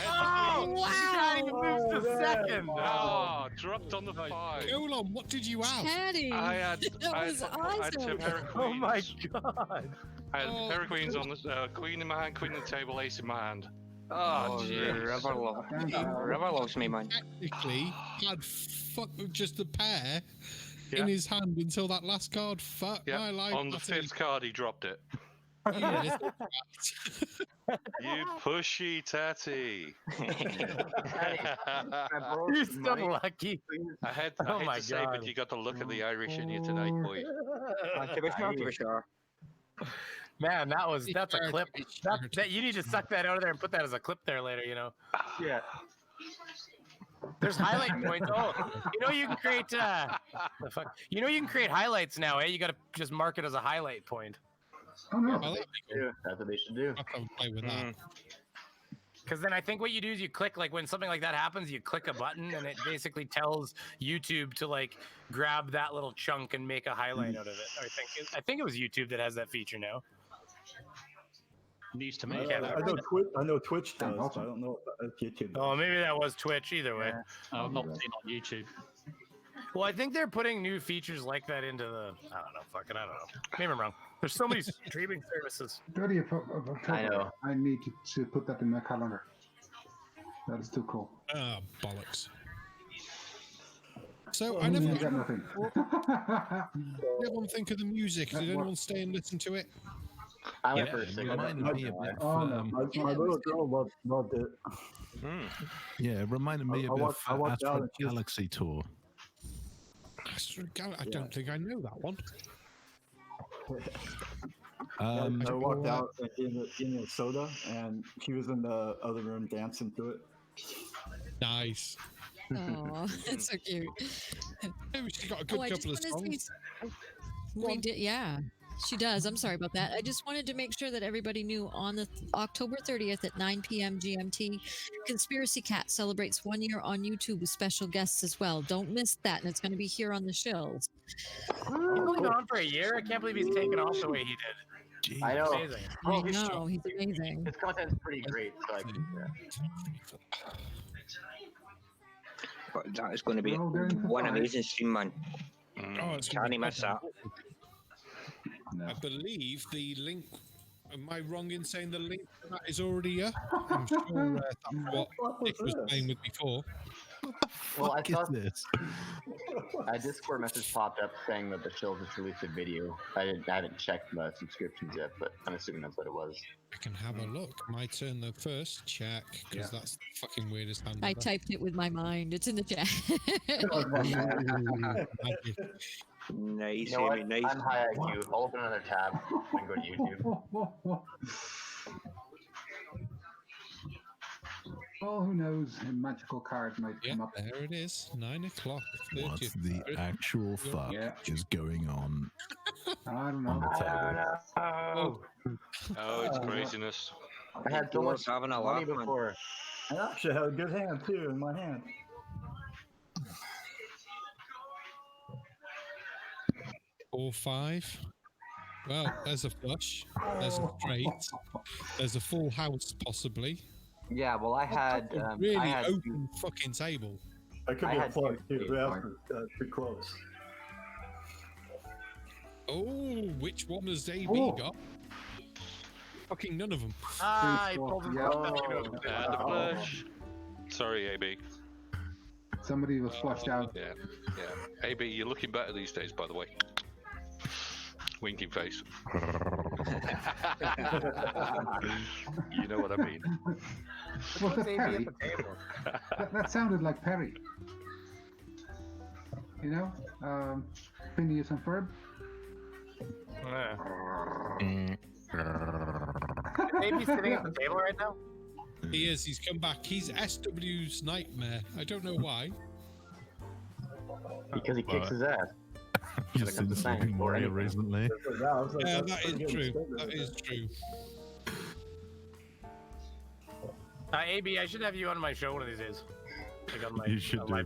Oh, wow! He moves to second. Oh, dropped on the 5. Hold on, what did you have? Tattie, I had that was two awesome. pair of queens. Oh my god! I had a pair of queens on the queen in my hand, queen on the table, ace in my hand. Oh, jeez. River loves me, man. Technically, had just a pair in his hand until that last card. Fuck my life. On the 5th card, he dropped it. Yeah. You pushy Tattie. You're so lucky. I hate to say, but you got the look of the Irish in you tonight, boy. To be sure. Man, that's a clip. That you need to suck that out of there and put that as a clip there later. You know. Yeah. There's highlight points. Oh, you know you can create. The fuck? You know you can create highlights now. Eh? You got to just mark it as a highlight point. Oh no. Well, That's what they should do. I can play with that. Because then I think what you do is you click, like when something like that happens, you click a button and it basically tells YouTube to like grab that little chunk and make a highlight out of it. I think it was YouTube that has that feature now. News to me. I know Twitch does, but I don't know if YouTube does. Oh, maybe that was Twitch. Either way, I've not seen on YouTube. Well, I think they're putting new features like that into the. I don't know. Maybe I'm wrong. There's so many streaming services. 30th of October. I know. I need to put that in my calendar. That is too cool. Ah, bollocks. So I I never got nothing. Did everyone think of the music? Did anyone stay and listen to it? I went for a It second. reminded me a bit. My little girl loved it. Yeah, it reminded me a bit of I watched Astro out. Galaxy Tour. I don't think I know that one. I walked out in a soda, and she was in the other room dancing to it. Nice. Oh, that's so cute. Maybe she got a good I couple of just wanna songs. say- We did, yeah. She does. I'm sorry about that. I just wanted to make sure that everybody knew on the October 30th at 9 p.m. GMT, Conspiracy Cat celebrates 1 year on YouTube with special guests as well. Don't miss that, and it's going to be here on the Shills. He's only gone for a year. I can't believe he's taken off the way he did. I know. Amazing. I know, he's amazing. His content's pretty great. So But that is going to be one amazing stream, man. Oh, it's gonna Can't be miss that. I believe the link. Am I wrong in saying the link to that is already up? I'm sure that's what Nick was playing with before. Well, I saw this. A Discord message popped up saying that the Shills has released a video. I haven't checked my subscriptions yet, but I'm assuming that's what it was. I can have a look. My turn though first. Check, because that's the fucking weirdest hand. I ever. typed it with my mind. It's in the chat. Nice, You know what? Amy, nice. I'm high IQ. I'll open another tab and go to YouTube. Oh, who knows? A magical card might come up. There it is. 9 o'clock. What the actual fuck is going on? I don't on know. the table? Oh, it's craziness. I had so much having a money laugh, man. before. I actually had a good hand too in my hand. Or 5. Well, there's a flush. There's a straight. There's a full house, possibly. Yeah, well, I had. Really I had open fucking table. I could I be a had plug two too. Too close. Oh, which one has AB got? Fucking none of them. Ah, I pulled him out. And the flush. Sorry, AB. Somebody was flushed out. Yeah, yeah. AB, you're looking better these days, by the way. Winking face. You know what I mean. Was that Perry? That sounded like Perry. You know? Phineas and Ferb? Maybe sitting at the table right now. He is. He's come back. He's SW's nightmare. I don't know why. Because he kicks his ass. Just seen Sleeping Warrior recently. Yeah, that is true. That is true. AB, I should have you on my show one of these days. Like on my, You should on do, my-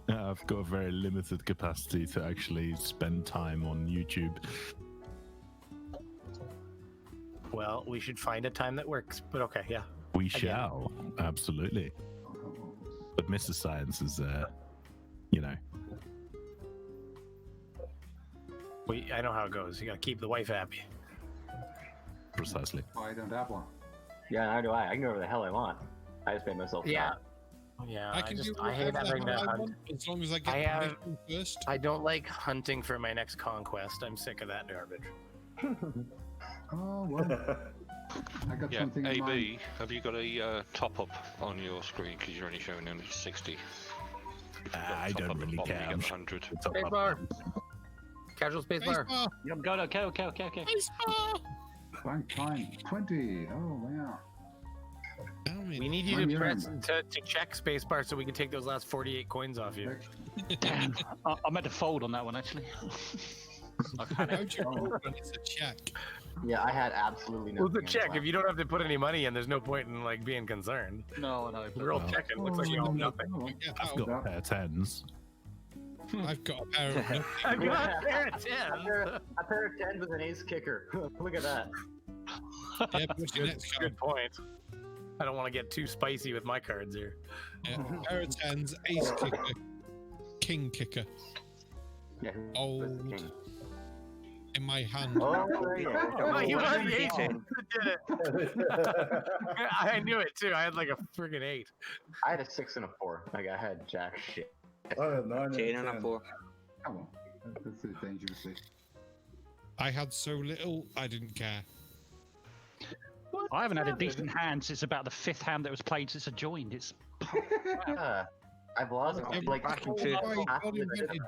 but I've got a very limited capacity to actually spend time on YouTube. Well, we should find a time that works. But okay, yeah. We Again. shall, absolutely. But Mr. Science is, you know. I know how it goes. You gotta keep the wife happy. Precisely. Oh, I don't have one. Yeah, neither do I. I can do whatever the hell I want. I just made myself Yeah. fat. Yeah, I can do I hate whatever having the to hell I hunt. want, as long as I get I have- permission first. I don't like hunting for my next conquest. I'm sick of that garbage. Oh, well. I got Yeah, something in mind. AB, have you got a top up on your screen because you're only showing only 60? I don't really care. I'm sure 100. it's up. Space bar. Casual space bar. Spacebar. Yeah, I'm going. Okay. Spacebar. Blank time. 20. Oh, wow. We need you I'm to press hearing to check spacebar so we can take those last 48 coins off you. Damn. I meant to fold on that one actually. How'd you roll when it's a check? Yeah, I had absolutely Well, nothing. the check. If you don't have to put any money in, there's no point in like being concerned. No, no. We're all checking. Looks like you have nothing. I've got a pair of tens. I've got a pair of. I've got a pair of tens. A pair of tens with an ace kicker. Look at that. Yeah, what's your next card? Good point. I don't want to get too spicy with my cards here. Yeah, pair of tens, ace kicker, king kicker. Yeah, Old. In my hand. Oh, yeah. Oh, he was the agent that did it. I knew it too. I had like a friggin' 8. I had a 6 and a 4. Like I had jack shit. I had 9 and a 4. Come on. That's a dangerous thing. I had so little, I didn't care. I haven't had a decent hand since about the 5th hand that was played since I joined. It's I've lost like back into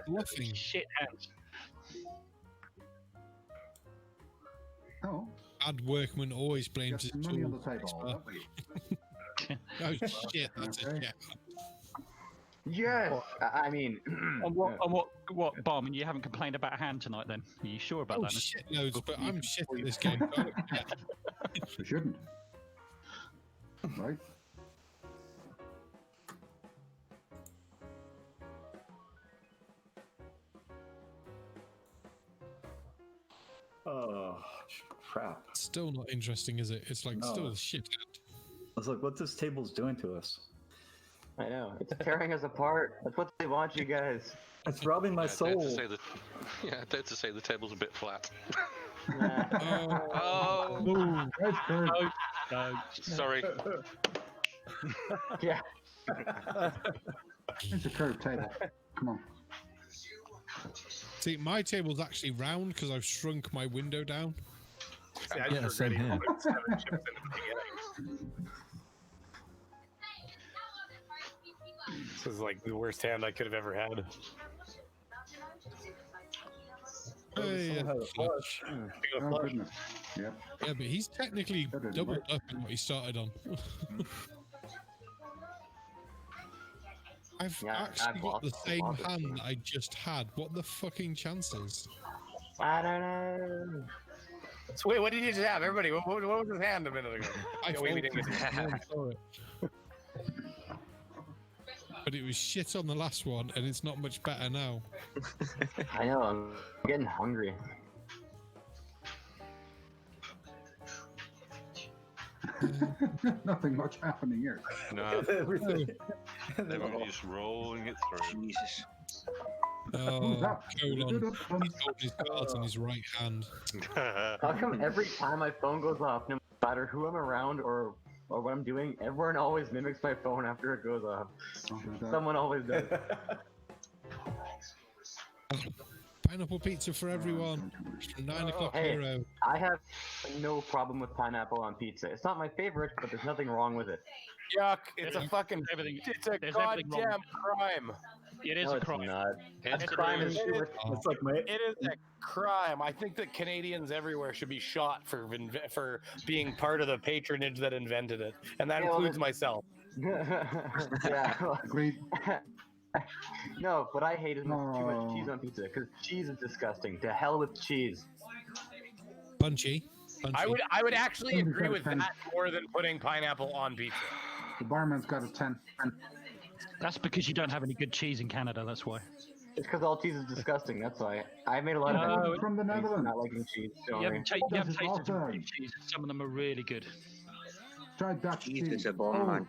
bluffing. Shit hands. Oh. Bad workman always blames his Money on the tools. table. Oh shit, that's a shit. Yes. I mean, on what, Barman? You haven't complained about a hand tonight, then? Are you sure about that? Shit loads, but I'm shit at this game. You shouldn't. Right? Oh, crap. Still not interesting, is it? It's like No. still shit. I was like, what this table's doing to us? I know. It's tearing us apart. That's what they want, you guys. It's robbing my soul. I dare to say the table's a bit flat. Oh, that's good. Sorry. Yeah. It's a curved table. Come on. See, my table's actually round because I've shrunk my window down. See, I just same regret here. putting 7 chips in at the beginning. This is like the worst hand I could have ever had. Hey, Oh, goodness. Yep. yeah, but he's technically doubled up in what he started on. I've actually got the same hand that I just had. What the fucking chances? I don't know. So wait, what did you just have? Everybody, what was his hand a minute ago? I we didn't get saw it. But it was shit on the last one, and it's not much better now. I know. I'm getting hungry. Nothing much happening here. No. Everything. They were just rolling it through. Jesus. Oh, that? colon. He's holding his cards in his right hand. How come every time my phone goes off, no matter who I'm around or what I'm doing, everyone always mimics my phone after it goes off? Someone always does. Pineapple pizza for everyone. From 9 o'clock Hey, Euro. I have no problem with pineapple on pizza. It's not my favorite, but there's nothing wrong with it. Yuck! It's a fucking everything. It's a There's everything wrong goddamn crime. It is No, a it's crime. not. It's That's crime is It's like my. It is a crime. I think that Canadians everywhere should be shot for being part of the patronage that invented it, and that Yeah, well, includes myself. Yeah. Agreed. No, what I hate is too much cheese on pizza, because cheese is disgusting. To hell with cheese. Punchy. I would actually agree with that more than putting pineapple on pizza. The barman's got a 10. That's because you don't have any good cheese in Canada. That's why. It's because all cheese is disgusting. That's why. I made a lot of From the Netherlands. not liking cheese. You haven't tasted some awesome. great cheese. Some of them are really good. Try Dutch cheese. Jesus, a bomb, man.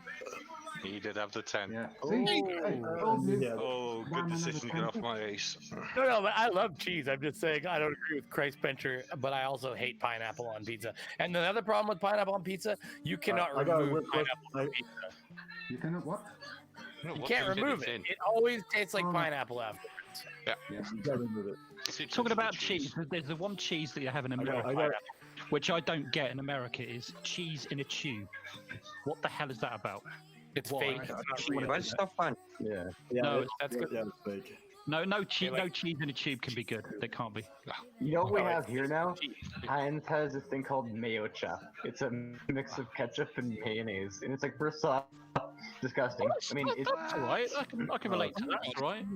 He did have the 10. Yeah. See? Hey, told you. Oh, good Barman decision to has a get off 10. my ace. No, but I love cheese. I'm just saying I don't agree with Christ Bencher, but I also hate pineapple on pizza. And another problem with pineapple on pizza, you cannot I gotta remove work with- pineapple on I- pizza. You cannot what? No, You what can't do you remove think it. it's It always tastes like pineapple afterwards. Yeah. You gotta remove it. in? Talking about cheese, there's the one cheese that you have in I America, got- which I don't get in America, is cheese in a tube. What the hell is that about? It's Why? fake. It's not real. What stuff, man? Yeah. No, that's good. Yeah, it's fake. No cheese in a tube can be good. They can't be. You know what we have here now? Heinz has this thing called mayo chop. It's a mix of ketchup and mayonnaise, and it's like for sauce. Disgusting. I mean, it's That's all right. I can relate to that. That's right.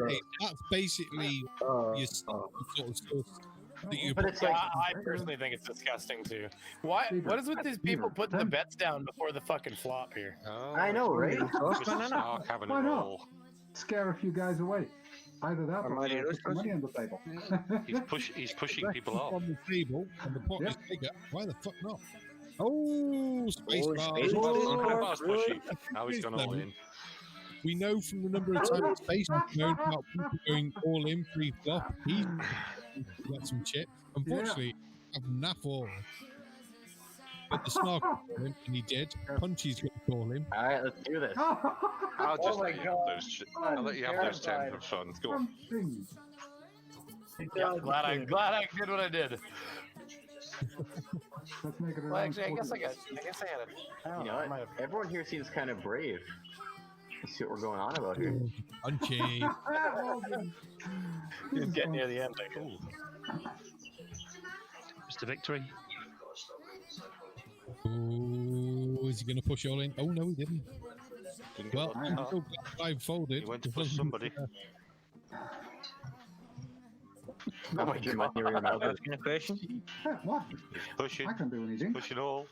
Hey, that's basically your sort of sauce. that you. But it's I personally think it's disgusting too. Why? What is with these people putting the bets down before the fucking flop here? Oh, I know, right? Mr. Stark having Why it not? all. Scare a few guys away. Either that or put some money on the table. He's pushing people off. On the table, and the pot is bigger. Why the fuck not? Oh, space bar. Spacebar's pushing. Now he's gone all in. We know from the number of times Space has known about people going all in pre-flop. He got some chips. Unfortunately, I've naff all. But the snark called him, and he did. Punchy's going to call him. All right, let's do this. I'll just let you have those. I'll let you have those 10 for fun. Go on. Yeah, glad I did what I did. Let's make it Well, actually, I guess I had it. You know what? Everyone here seems kind of brave. Let's see what we're going on about here. Punchy. He's getting near the end. Like, Mr. Victory. Ooh, is he going to push all in? Oh, no, he didn't. Well, I'm so glad I folded. He went to push somebody. Oh my God, your mouth is Question? What? Pushing. I can do anything. Pushing all.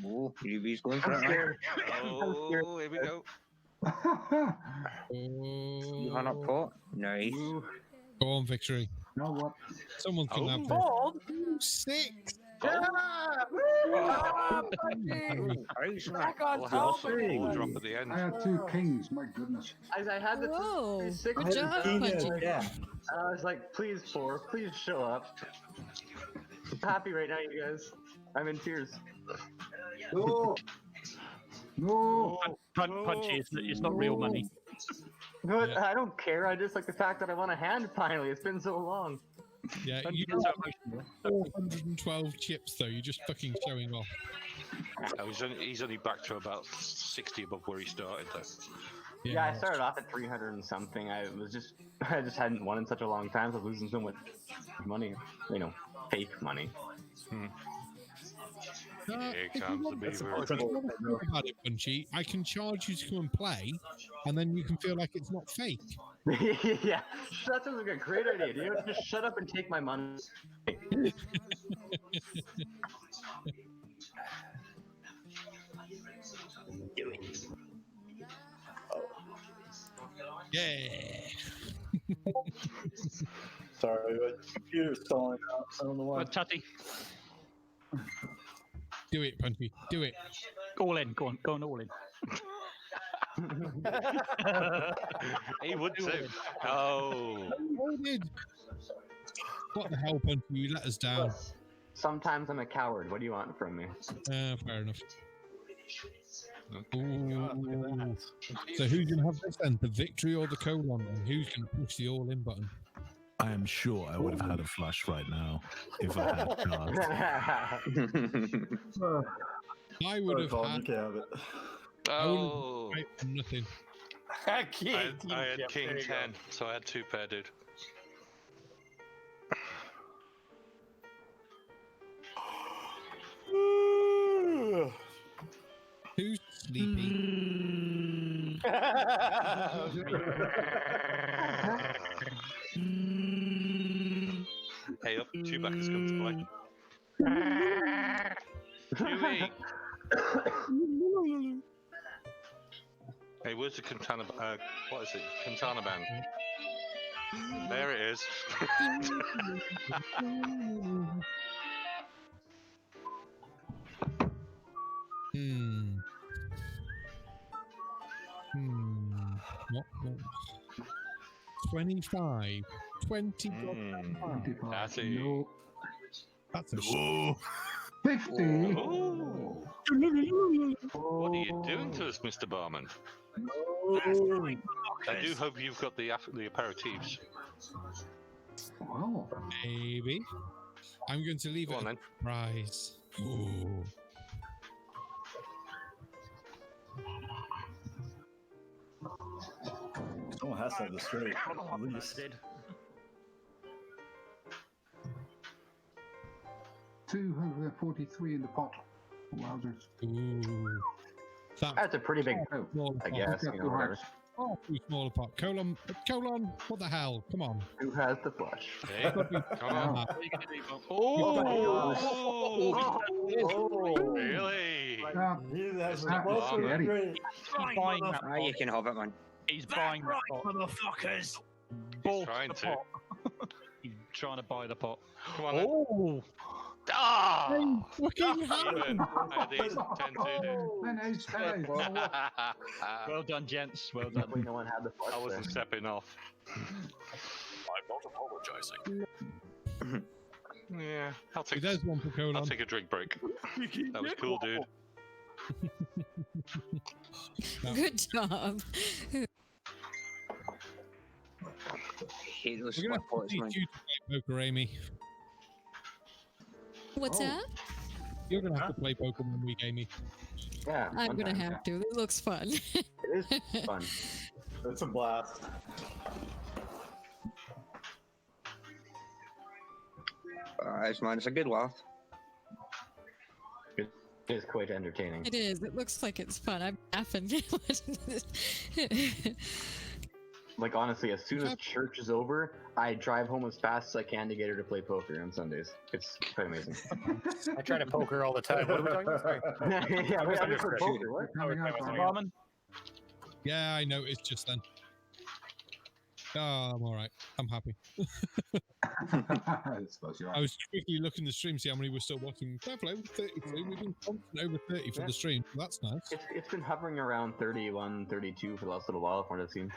Oh, he's going for I'm it. scared. Oh, here we go. You hung up pot? Nice. Go on, Victory. Now what? Someone can have fold. 6. Back on We'll top. drop at the end. I had 2 kings, my goodness. I had the Whoa, six. good job, Punchy. Yeah. I was like, please, 4, please show up. I'm happy right now, you guys. I'm in tears. No! No! Punchy, it's not real money. But I don't care. I just like the fact that I won a hand finally. It's been so long. Yeah, you Punchy, got 412 chips, though. You're just fucking showing off. Oh, he's only back to about 60 above where he started, though. Yeah, I started off at 300 and something. I just hadn't won in such a long time, so I was losing so much money. You know, fake money. Here comes the beaver. About it, Punchy. I can charge you to come and play, and then you can feel like it's not fake. Yeah, that sounds like a great idea. You know, just shut up and take my money. Do it. Yeah. Sorry, my computer's stalling out. I don't know why. Tatty. Do it, Punchy. Do it. All in. Go on all in. He would too. Oh. What the hell, Punchy? You let us down. Sometimes I'm a coward. What do you want from me? Fair enough. Ooh. So who's going to have this then? The victory or the colon? And who's going to push the all-in button? I am sure I would have had a flush right now if I had cards. I would have had... You can have it. Oh. Nothing. I had king 10, so I had 2 pair, dude. Who's sleepy? Hey up, Chewbacca's come to play. Chewie! Hey, where's the Quintana? What is it? Quintana band. There it is. What? 25. 20. That's it. No. That's a 50. Ooh. What are you doing to us, Mr. Barman? I do hope you've got the aperitifs. Wow. Maybe. I'm going to leave it a surprise. Ooh. Someone has to have the straight. At least. 243 in the pot. Wowzers. Ooh. That's a pretty big move, I guess. You know, whatever. far too small a pot. Colon, what the hell? Come on. Who has the flush? Hey, come on. Really? That's buying that pot. You can have it, man. He's buying that pot. Motherfuckers! He's trying to. He's trying to buy the pot. Come on. Oh! Ah! Fucking hell! I had the ace of 10 too, dude. Well done, gents. Well done. No one had the flush. I wasn't stepping off. I'm not apologizing. Yeah, I'll take. There's one for Colon. I'll take a drink break. That was cool, dude. Good job. Hate those We're gonna split pots, have man. to teach you to play poker, Aimee. What's that? You're gonna have to play poker one week, Aimee. Yeah. I'm gonna have to. It looks fun. It is fun. It's a blast. Man, it's a good laugh. It is quite entertaining. It is. It looks like it's fun. I'm laughing. Like, honestly, as soon as church is over, I drive home as fast as I can to get her to play poker on Sundays. It's quite amazing. I try to poker all the time. What are we talking about? Sorry. Yeah, we just heard poker. What? Barman? Yeah, I noticed just then. Oh, I'm alright. I'm happy. I was quickly looking the stream, see how many we're still watching. Fair play, 32. We've been constant over 30 for the stream. So that's nice. It's been hovering around 31, 32 for the last little while, from what I've seen.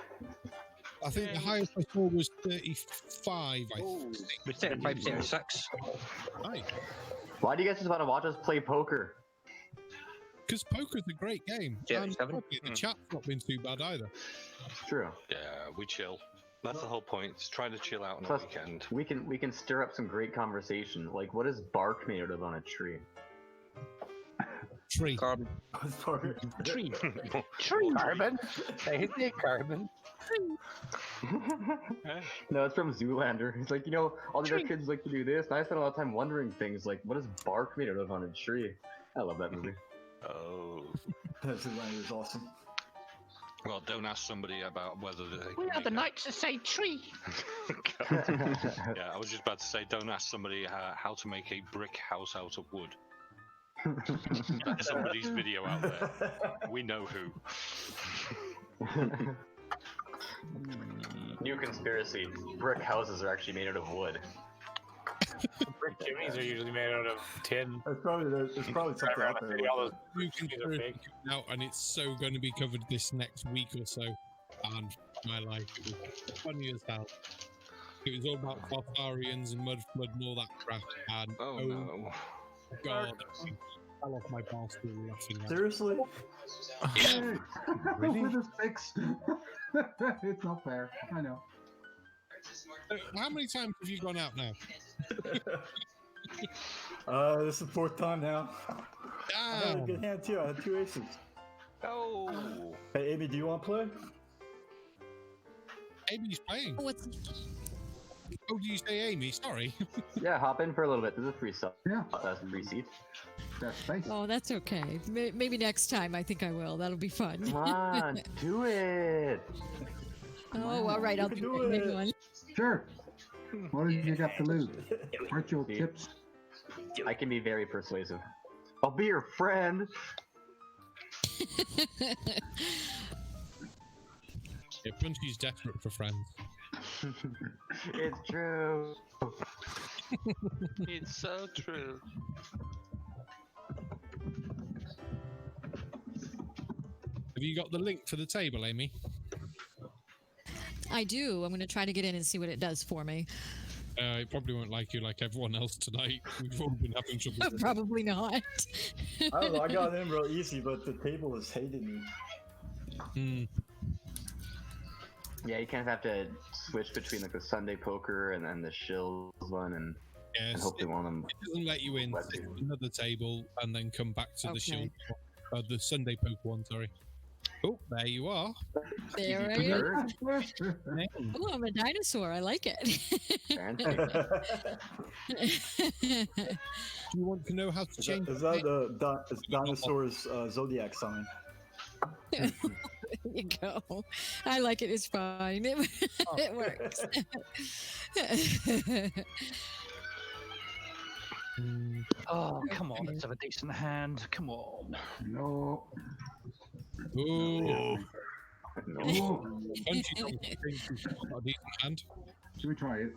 I think the highest I saw was 35, I think. With 35, 36. Right. Why do you guys just want to watch us play poker? Because poker's a great game. Yeah, And the chat's not been too bad either. It's true. Yeah, we chill. That's the whole point. It's trying to chill out on Plus, the weekend. we can stir up some great conversation. Like, what is bark made out of on a tree? Tree. Carbon. Tree. Tree. Carbon. I say carbon. No, it's from Zoolander. It's like, all the other kids like to do this, and I spend a lot of time wondering things like, what is bark made out of on a tree? I love that movie. Oh. Zoolander is awesome. Well, don't ask somebody about whether they We are the knights that say tree. Yeah, I was just about to say, don't ask somebody how to make a brick house out of wood. That's somebody's video out there. We know who. New conspiracy. Brick houses are actually made out of wood. Brick chimneys are usually made out of tin. There's probably something out there. All those You can chimneys are fake. out, and it's so going to be covered this next week or so. And my life, it was funny as hell. It was all about Barbarians and mud flood and all that crap. And Oh, no. God, I fell off my bar stool laughing. At. Seriously? Yeah. With a six. It's not fair. I know. How many times have you gone out now? This is the fourth time now. I had a Damn. good hand too. I had 2 aces. Oh. Hey, Amy, do you want to play? Amy's playing. What's Oh, do you say Aimee? Sorry. Yeah, hop in for a little bit. There's a free seat. Yeah. That's a free seat. That's space. Oh, that's okay. Maybe next time. I think I will. That'll be fun. Come on, do it. Oh, all right. I'll do it. Hang on. Sure. What have you got to lose? Virtual See? tips. I can be very persuasive. I'll be your friend. Yeah, Punchy's desperate for friends. It's true. It's so true. Have you got the link for the table, Aimee? I do. I'm going to try to get in and see what it does for me. It probably won't like you like everyone else tonight. We've all been having trouble. Probably not. I don't know. I got in real easy, but the table is hating me. Yeah, you kind of have to switch between like the Sunday poker and then the Shills one, and hopefully one of them. It doesn't let you in. Sit at another table and then come back to the Shield. The Sunday poker one. Sorry. Oh, there you are. There I am. Oh, I'm a dinosaur. I like it. Do you want to know how to change? Is that the dinosaur's zodiac sign? There you go. I like it. It's fine. It works. Oh, come on. Let's have a decent hand. Come on. No. Ooh. No. Punchy don't think he's got a decent hand. Should we try it?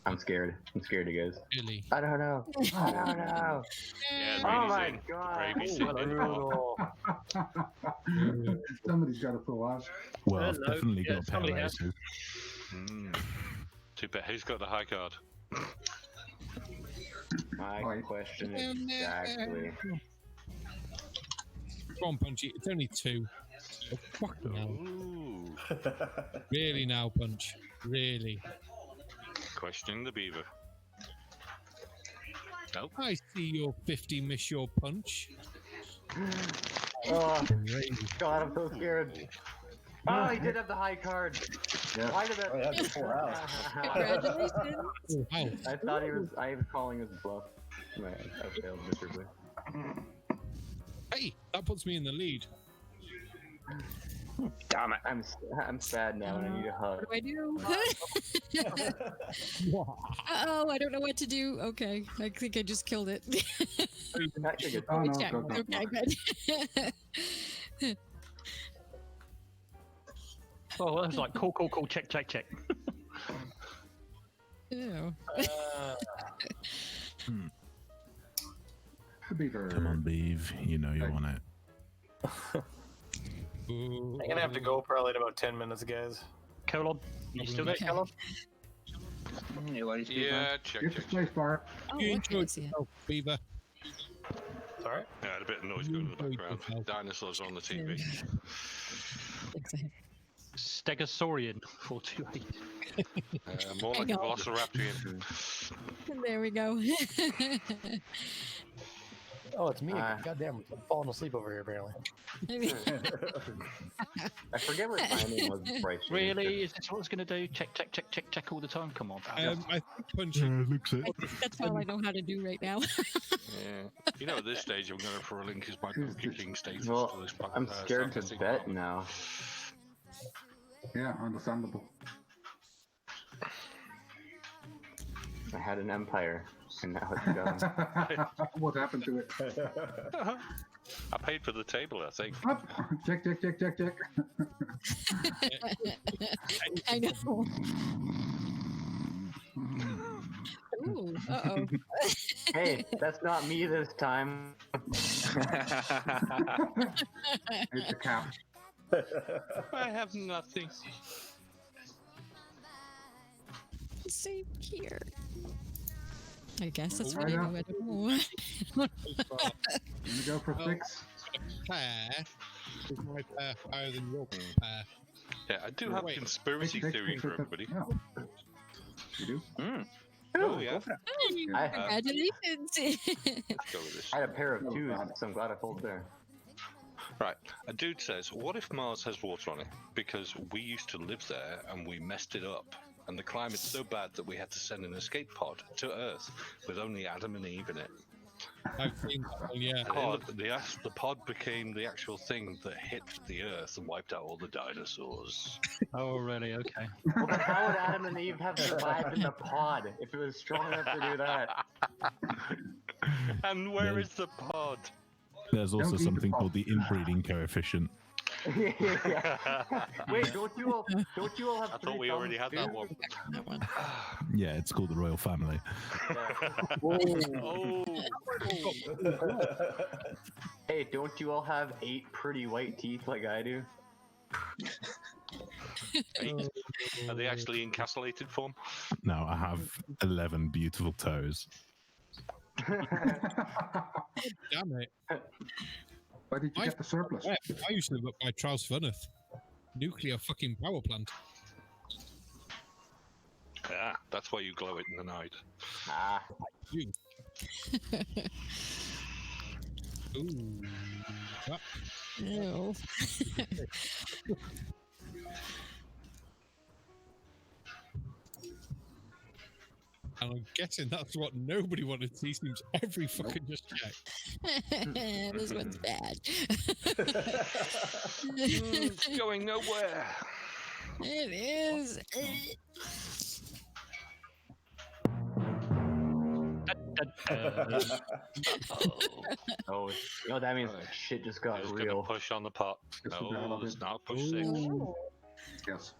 I'm scared. I'm scared, you guys. Really? I don't know. I don't know. Yeah, Oh Brady's my in. god. Brady's in. Somebody's got to pull out. Well, I've Hello. definitely Yeah, got a pair somebody of has. aces. Too bad. Who's got the high card? My question is exactly. Come on, Punchy. It's only 2. Oh, fuck now. Ooh. Really now, Punch. Really. Questioning the beaver. Nope. I see your 50 miss your punch. Oh, Crazy. God, I'm so scared. Oh, he did have the high card. Yeah. Why did that? Oh, yeah, 4 out. Congratulations. Oh, wow. I thought I was calling his bluff. I failed miserably. Hey, that puts me in the lead. Damn it. I'm sad now and I need a hug. What do I do? Uh-oh, I don't know what to do. Okay, I think I just killed it. Oh, no, Check. go. Okay, good. Oh, that was like cool, check. Ew. The beaver. Come on, Beeve. You know you want it. Ooh. I'm gonna have to go probably in about 10 minutes, guys. Colon, you still there, Okay. Colon? Yeah, check. Get the space bar. Oh, You okay, enjoyed I see it. yourself, Beaver. Sorry? Yeah, had a bit of noise going in the background. Dinosaurs on the TV. Thanks, I- Stegosaurian 428. More like Hang a on. Velociraptor. There we go. Oh, it's me. Goddamn, I'm falling asleep over here, apparently. I forget what my name was before I changed Really? it. Is this what it's going to do? Check all the time? Come on. I think Punchy. Looks it. That's all I know how to do right now. Yeah. You know, at this stage, I'm going to relinquish my King status Well, to this. I'm scared to sarcastic bet barman. now. Yeah, understandable. I had an empire, and now it's gone. What happened to it? I paid for the table, I think. Up. Check. I know. Ooh, uh-oh. Hey, that's not me this time. It's a cap. I have nothing. Same here. I guess that's Oh, what I yeah. know. I don't know. Gonna go for 6. Pair is my pair higher than your pair. Yeah, I do have a Wait. conspiracy theory for everybody. Oh. You do? Oh, yeah. Congratulations. Let's go with this. I had a pair of 2s, so I'm glad I pulled there. Right, a dude says, what if Mars has water on it? Because we used to live there and we messed it up. And the climate's so bad that we had to send an escape pod to Earth with only Adam and Eve in it. I've seen that one, yeah. And then the pod became the actual thing that hit the Earth and wiped out all the dinosaurs. Oh, really? Okay. Well, then how would Adam and Eve have survived in the pod if it was strong enough to do that? And where is the pod? There's also Don't eat something the called the inbreeding coefficient. Yeah. Wait, don't you all have I thought we already had that one. Yeah, it's called the royal family. Oh. Hey, don't you all have 8 pretty white teeth like I do? Are they actually encapsulated form? No, I have 11 beautiful toes. Damn it. Where did you get the surplus? I used to live up by Trausfunneth. Nuclear fucking power plant. Yeah, that's why you glow it in the night. Ah. You. Ooh. Ah. Ew. And I'm guessing that's what nobody wanted to see. Seems every fucking just check. This one's bad. It's going nowhere. It is. Oh, you know what that means? Shit just got Just real. gonna push on the pot. No, it's not push 6. Yes.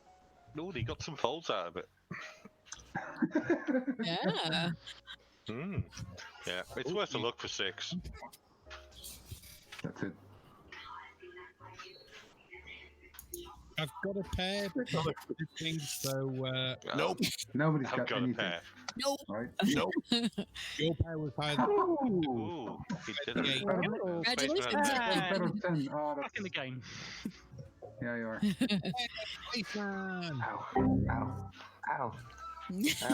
No, he got some folds out of it. Yeah. Yeah, it's worth a look for 6. That's it. I've got a pair of things, so Nope. Nobody's I've got got anything. a pair. Nope. Right? Nope. Your pair was higher. Ooh, he did it. Congratulations. Better 10. Oh, Back that's... in the game. Yeah, you are. Spaceman. Ow. Ow. Ow. Ow,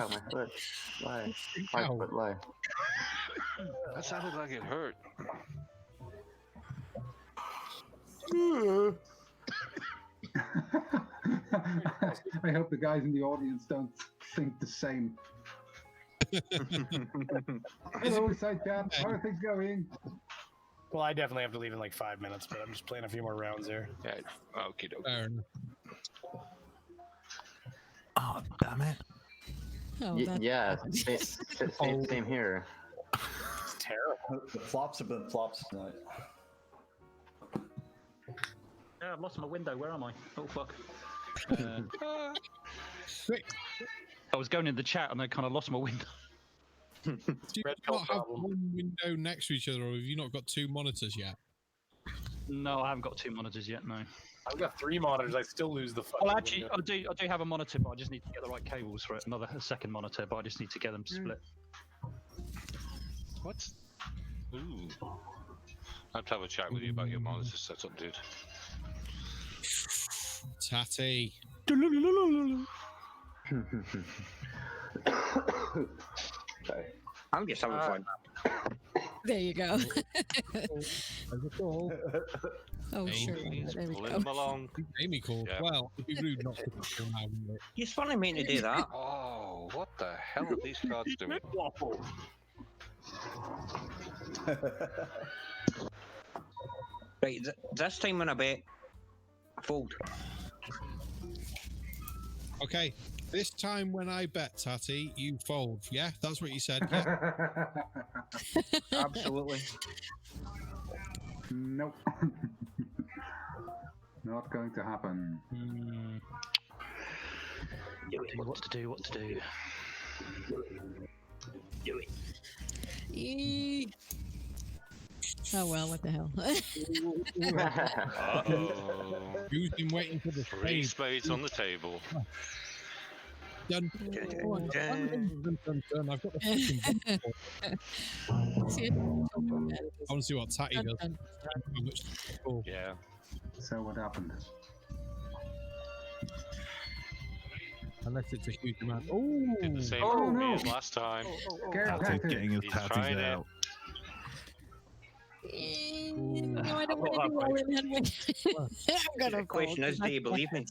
my foot. Lie. My foot, lie. That sounded like it hurt. I hope the guys in the audience don't think the same. Hello, Sidecat. How are things going? Well, I definitely have to leave in like 5 minutes, but I'm just playing a few more rounds there. Yeah, okie dokie. Fair enough. Oh, damn it. Oh, Yeah, same here. It's terrible. The flops have been flops tonight. Yeah, I've lost my window. Where am I? Oh, fuck. I was going in the chat and I kind of lost my window. Do you not have one window next to each other, or have you not got 2 monitors yet? No, I haven't got 2 monitors yet, no. I've got 3 monitors. I still lose the fucking Well, actually, window. I do have a monitor, but I just need to get the right cables for it. A second monitor, but I just need to get them split. What? Ooh. I have to have a chat with you about your monitor setup, dude. Tatty. I'm just having fun. There you go. Oh, Aimee, sure. He's There we pulling go. them along. Amy called. Yeah. Well, it'd be rude not to put them out, wouldn't it? You're funny me to do that. Oh, what the hell are these cards doing? Right, this time when I bet, I fold. Okay, this time when I bet, Tatty, you fold. Yeah, that's what you said. Yeah. Absolutely. Nope. Not going to happen. What to do? Oh well, what the hell? Uh-oh. Who's been waiting for the 3 spade? spades on the table. Done. Done. I've got the fucking See it? I want to see what Tatty does. Done. How much score. Yeah. So what happened? Unless it's a huge amount. Oh, Did the same Oh, for me no. as last time. Tatty. Getting his He's tatties trying it. out. No, I don't want to do all in that way. I'm gonna The question is, do you believe me?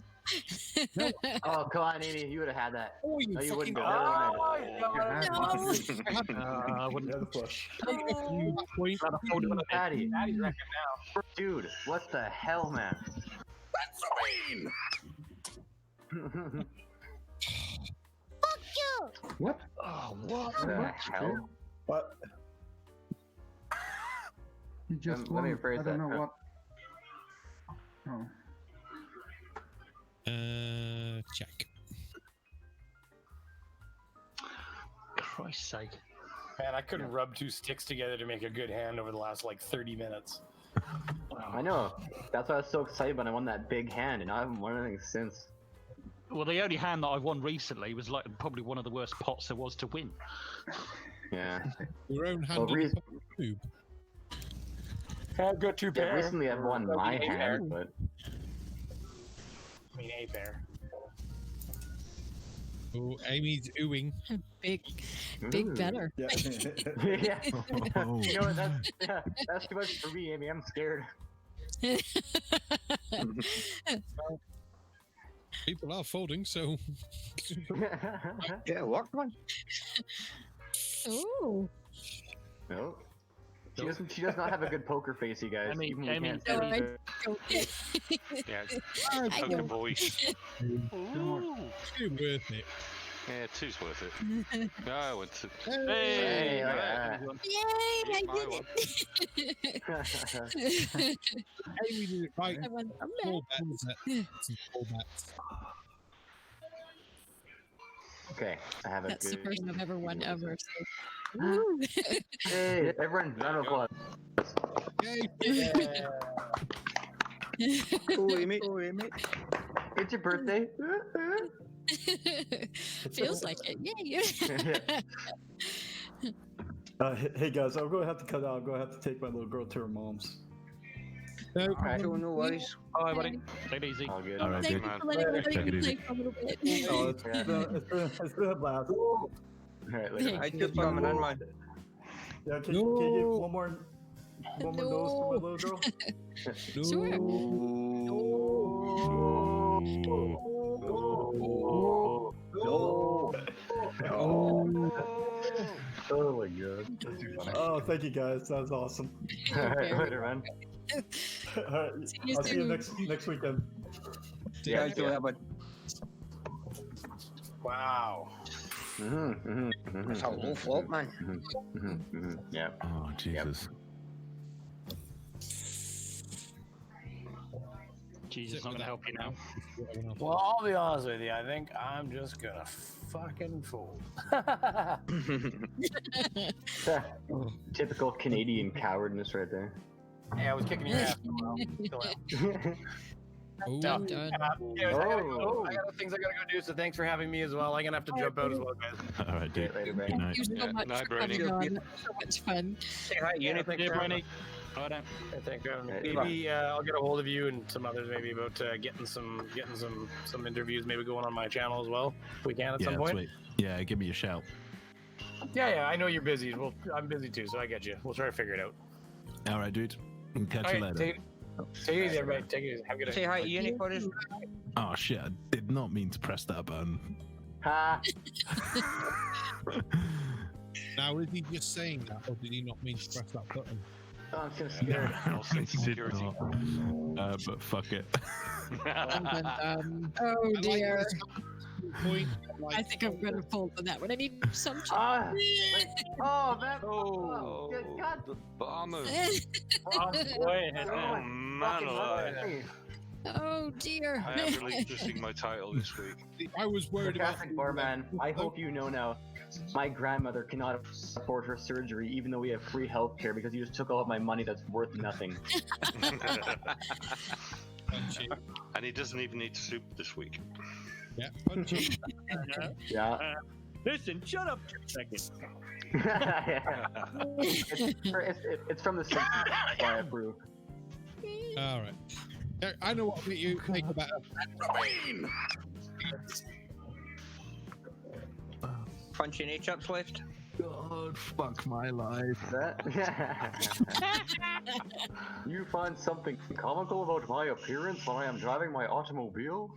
Oh, come on, Amy, you would have had that. Oh, you No, you fucking wouldn't. I wouldn't have the push. point. Patty. Dude, what the hell, man? What? Oh, what the hell? What? You just Let me won. rephrase I don't that. know what. Oh. Check. Christ's sake. Man, I couldn't rub 2 sticks together to make a good hand over the last like 30 minutes. I know. That's why I was so excited when I won that big hand, and I haven't won anything since. Well, the only hand that I won recently was like probably one of the worst pots there was to win. Yeah. Your own hand Well, in the tube. I've got 2 Yeah, pairs. recently I've won my hand, but I mean, a pair. Oh, Amy's oohing. Big Ooh. better. Yeah. yeah. Oh. You know what? That's too much for me, Amy. I'm scared. People Well, folding, so. Yeah, work one. Ooh. No. She does not have a good poker face, you guys. Aimee, even we Aimee, can't see it. Yeah, I poker know. voice. Too worth it. Yeah, two's worth it. I went to. Hey, right. Yay! I My did one. it. Aimee did it right. I won. I'm Four back. bets. Four bets. Okay, I have a That's the good. first I've ever won ever. So. Woo. Hey, everyone, round of applause. Yay! Oh, Aimee. Oh, Aimee. It's your birthday. Feels like it. Yay! Hey guys, I'm gonna have to cut out. I'm gonna have to take my little girl to her mom's. No Alright, problem. no worries. Bye, buddy. Take it easy. All good. All right, Thank dude. you for letting me Take it easy. play for a little bit. Oh, it's been a blast. All right, later. I just coming in, man. Yeah, can you give one more nose to my little girl? Sure. Oh my god. Oh, thank you guys. That was awesome. All right, later, man. All right, I'll see you next weekend. Yeah, I do that, but Wow. it's a whole fault, man. Yeah. Oh, Jesus. Jesus, not gonna help you now. Well, I'll be honest with you. I think I'm just gonna fucking fold. Typical Canadian cowardness right there. Yeah, I was kicking your ass. Oh, No, done. anyways, I got things I gotta go do. So thanks for having me as well. I'm gonna have to jump out as well, guys. All right, dude. Later, Good night. Thank you so much Night, for Brady. coming on. So much fun. Say hi, Uni. Thanks Yeah, for having Brady. me. Bye now. Thank you. Right, Maybe I'll get a hold of you and some others maybe about getting some interviews maybe going on my channel as well if we can at some point. Sweet. Yeah, give me a shout. Yeah, I know you're busy. Well, I'm busy too, so I get you. We'll try to figure it out. All right, dude. We'll catch All you right, later. take it easy, everybody. Take it easy. Have a good Say day. hi, Uni, for us. Oh shit! I did not mean to press that button. Ha! now, is he just saying that, or did he not mean to press that button? Oh, I'm gonna scare Yeah, her. I'll say security. but fuck it. Oh dear. Point. I think I'm gonna fold on that one. I need some. Ah, oh, man. Oh, good God. the bomber. Oh, boy. Oh, man alive. Oh dear. I am relinquishing my title this week. I was worried about. Sarcastic Barman, I hope you know now. My grandmother cannot afford her surgery, even though we have free healthcare, because you just took all of my money that's worth nothing. Punchy. And he doesn't even need soup this week. Yeah, punchy. Yeah. Listen, shut up for a second. It's from the Simpsons. That's why I approve. All right. Yeah, I know what you make better. Punchy any chips left? God, fuck my life. You find something comical about my appearance when I am driving my automobile?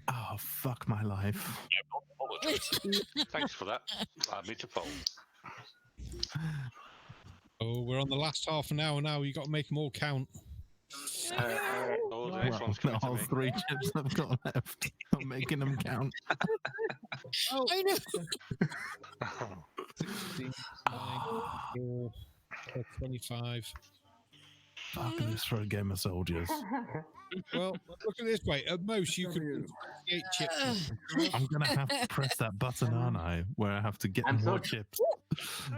Oh, fuck my life. Thanks for that. Allowed me to fold. Oh, we're on the last half an hour now. You got to make them all count. Oh, the next Well, one's coming the to whole me. 3 chips I've got left. I'm making them count. Oh, I know. 16, 4, 25. Fucking this for a game of soldiers. Well, look at it this way. At most, you could do 8 chips. I'm gonna have to press that button, aren't I? Where I have to get I'm more so- chips.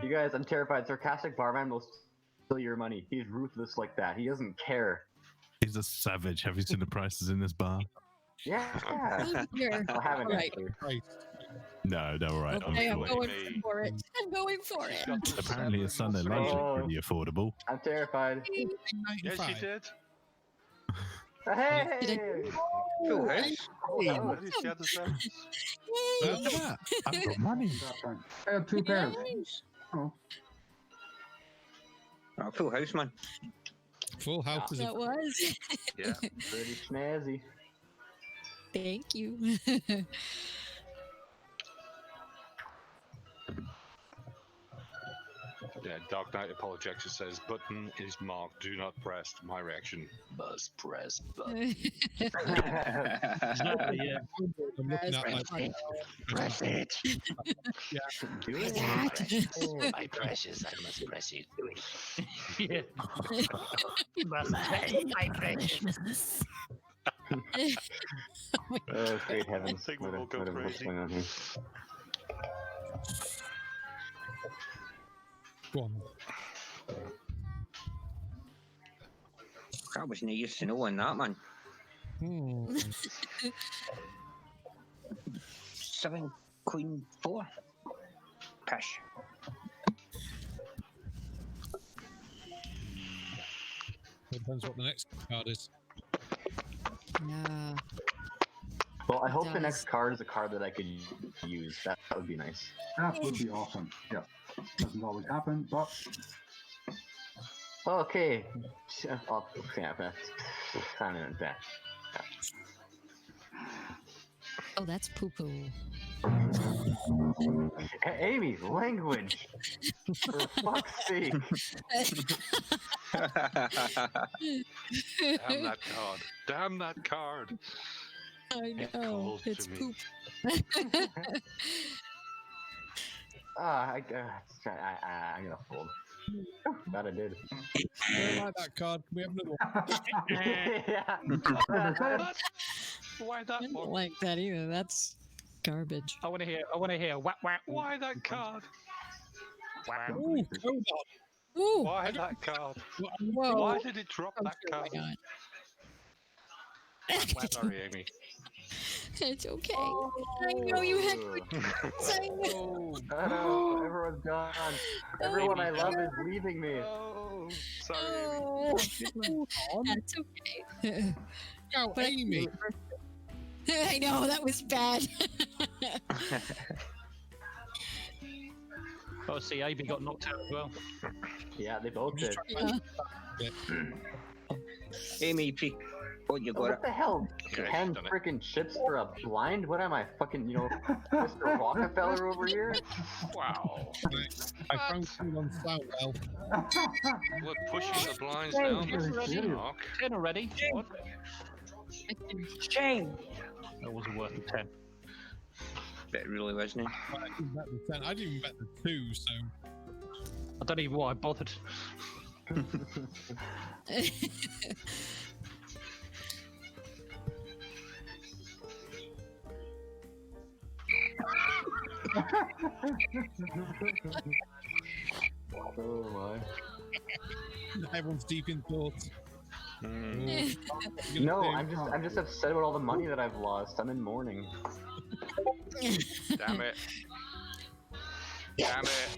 You guys, I'm terrified. Sarcastic Barman will steal your money. He's ruthless like that. He doesn't care. He's a savage. Have you seen the prices in this bar? Yeah. Oh, dear. I haven't All right. actually. No, no, all right. Okay, I'm I'm sure. going for it. I'm going for it. Apparently, a Sunday lunch is Oh. pretty affordable. I'm terrified. Yes, she did. Hey! Full house. Oh, she had the same. Well, Look at that. I've got money. I have 2 pairs. Oh. Oh, full house, man. Full house is That was. Yeah, pretty snazzy. Thank you. Yeah, Dark Knight Apologetics says button is marked do not press. My reaction, must press button. Exactly, yeah. I'm looking at my Press it. yeah. Do My it. precious, my precious, I must press it. Do it. Yeah. My precious. Oh, great heavens. I think we will go What's crazy. going on here? Go on. I wasn't used to knowing that, man. Hmm. 7, Queen, 4. Pish. Depends what the next card is. Yeah. Well, I hope the does. next card is a card that I could use. That would be nice. That would be awesome. Yeah. Doesn't always happen, but Okay. Oh, yeah, that's kind of that. Oh, that's poo poo. Amy, language. For fuck's sake. Damn that card. Damn that card. I It know. calls It's to me. poop. I'm gonna fold. That I did. I don't like that card. Can we have another one? Yeah. Why that I don't one? like that either. That's garbage. I want to hear whack whack. Why that card? Ooh, hold on. Ooh. Why that card? Whoa. Why did it drop I'm that sure card? why not. Sorry, Amy. It's okay. I know you had good cards. I know. Oh, everyone's gone. Everyone I love is leaving me. Oh, sorry, Oh. That's okay. Go, But I- Amy. I know that was bad. Oh, see, Aimee got knocked out as well. Yeah, they both did. Amy, P. Oh, you got it. What the hell? Yeah, 10 done it. freaking chips for a blind? What am I, fucking, Mr. Rockefeller over here? Wow. I found you on Southwell. We're pushing the blinds now, Mr. Stark. 10 already? What? Shame. That wasn't worth the 10. It really wasn't. I didn't bet the 10. I didn't even bet the 2, so. I don't even know why I bothered. Oh my. Everyone's deep in thoughts. No, I'm just upset about all the money that I've lost. I'm in mourning. Damn it. Damn it.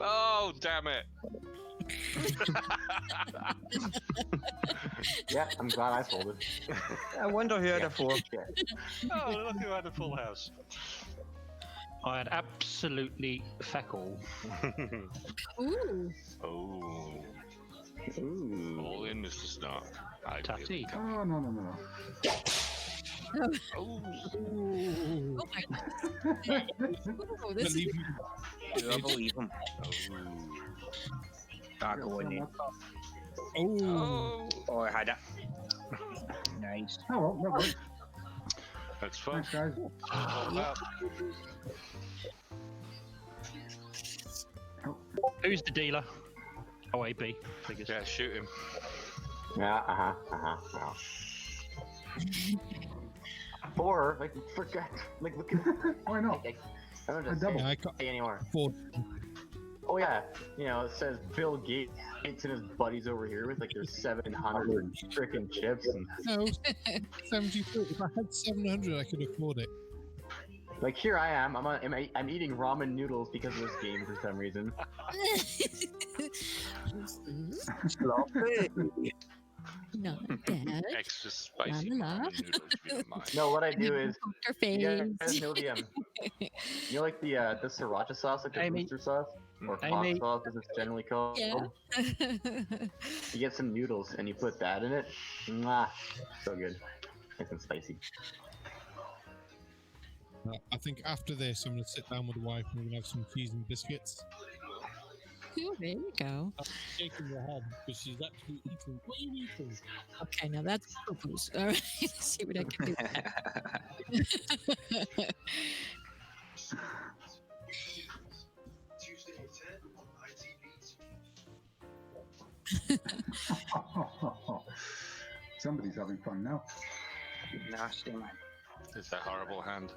Oh, damn it. Yeah, I'm glad I folded. I wonder who had a 4. Oh, look who had a full house. I had absolutely feck all. Ooh. Oh. Ooh. All in, Mr. Stark. Tatty. oh no. Oh. Oh my goodness. Ooh, this is I believe him. Ah, go in there. Oh. Oh, I had it. Nice. Oh well, no worries. That's fun. Thanks, guys. All that. Who's the dealer? Oh, AB. Figures. Yeah, shoot him. Yeah, no. Or, forget, look at Why not? I don't A just double. say Yeah, I got anymore. 4. Oh yeah, it says Bill Gates and his buddies over here with there's 700 freaking chips and No, 73. If I had 700, I could afford it. here I am. I'm eating ramen noodles because of this game for some reason. Not bad. Extra spicy La, la, la. ramen noodles, if you don't mind. No, what I do is, Poker you guys face. know the you know, like the sriracha sauce, like the Aimee. booster sauce, or hot Aimee. sauce as it's generally called. Yeah. You get some noodles and you put that in it. Mwah, so good. Nice and spicy. I think after this, I'm going to sit down with the wife and we're going to have some cheese and biscuits. Ooh, there you go. I'm shaking your head because she's actually eating. What are you eating? Okay, now that's poo-poos. All right, let's see what I can do with that. Somebody's having fun now. Nasty, man. It's that horrible hand.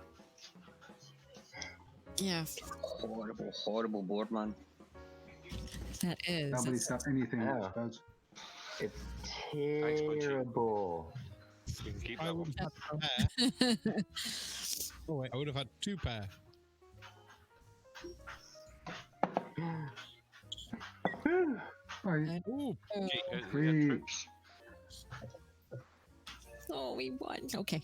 Yeah, Horrible, horrible board, man. that is. Nobody's got anything Yeah. else, Buzz. It's terrible. You can keep I that would one. have had a pair. Oh, wait, I would have had 2 pair. Right. Ooh, Oh, Three. Trips. oh, we won. Okay.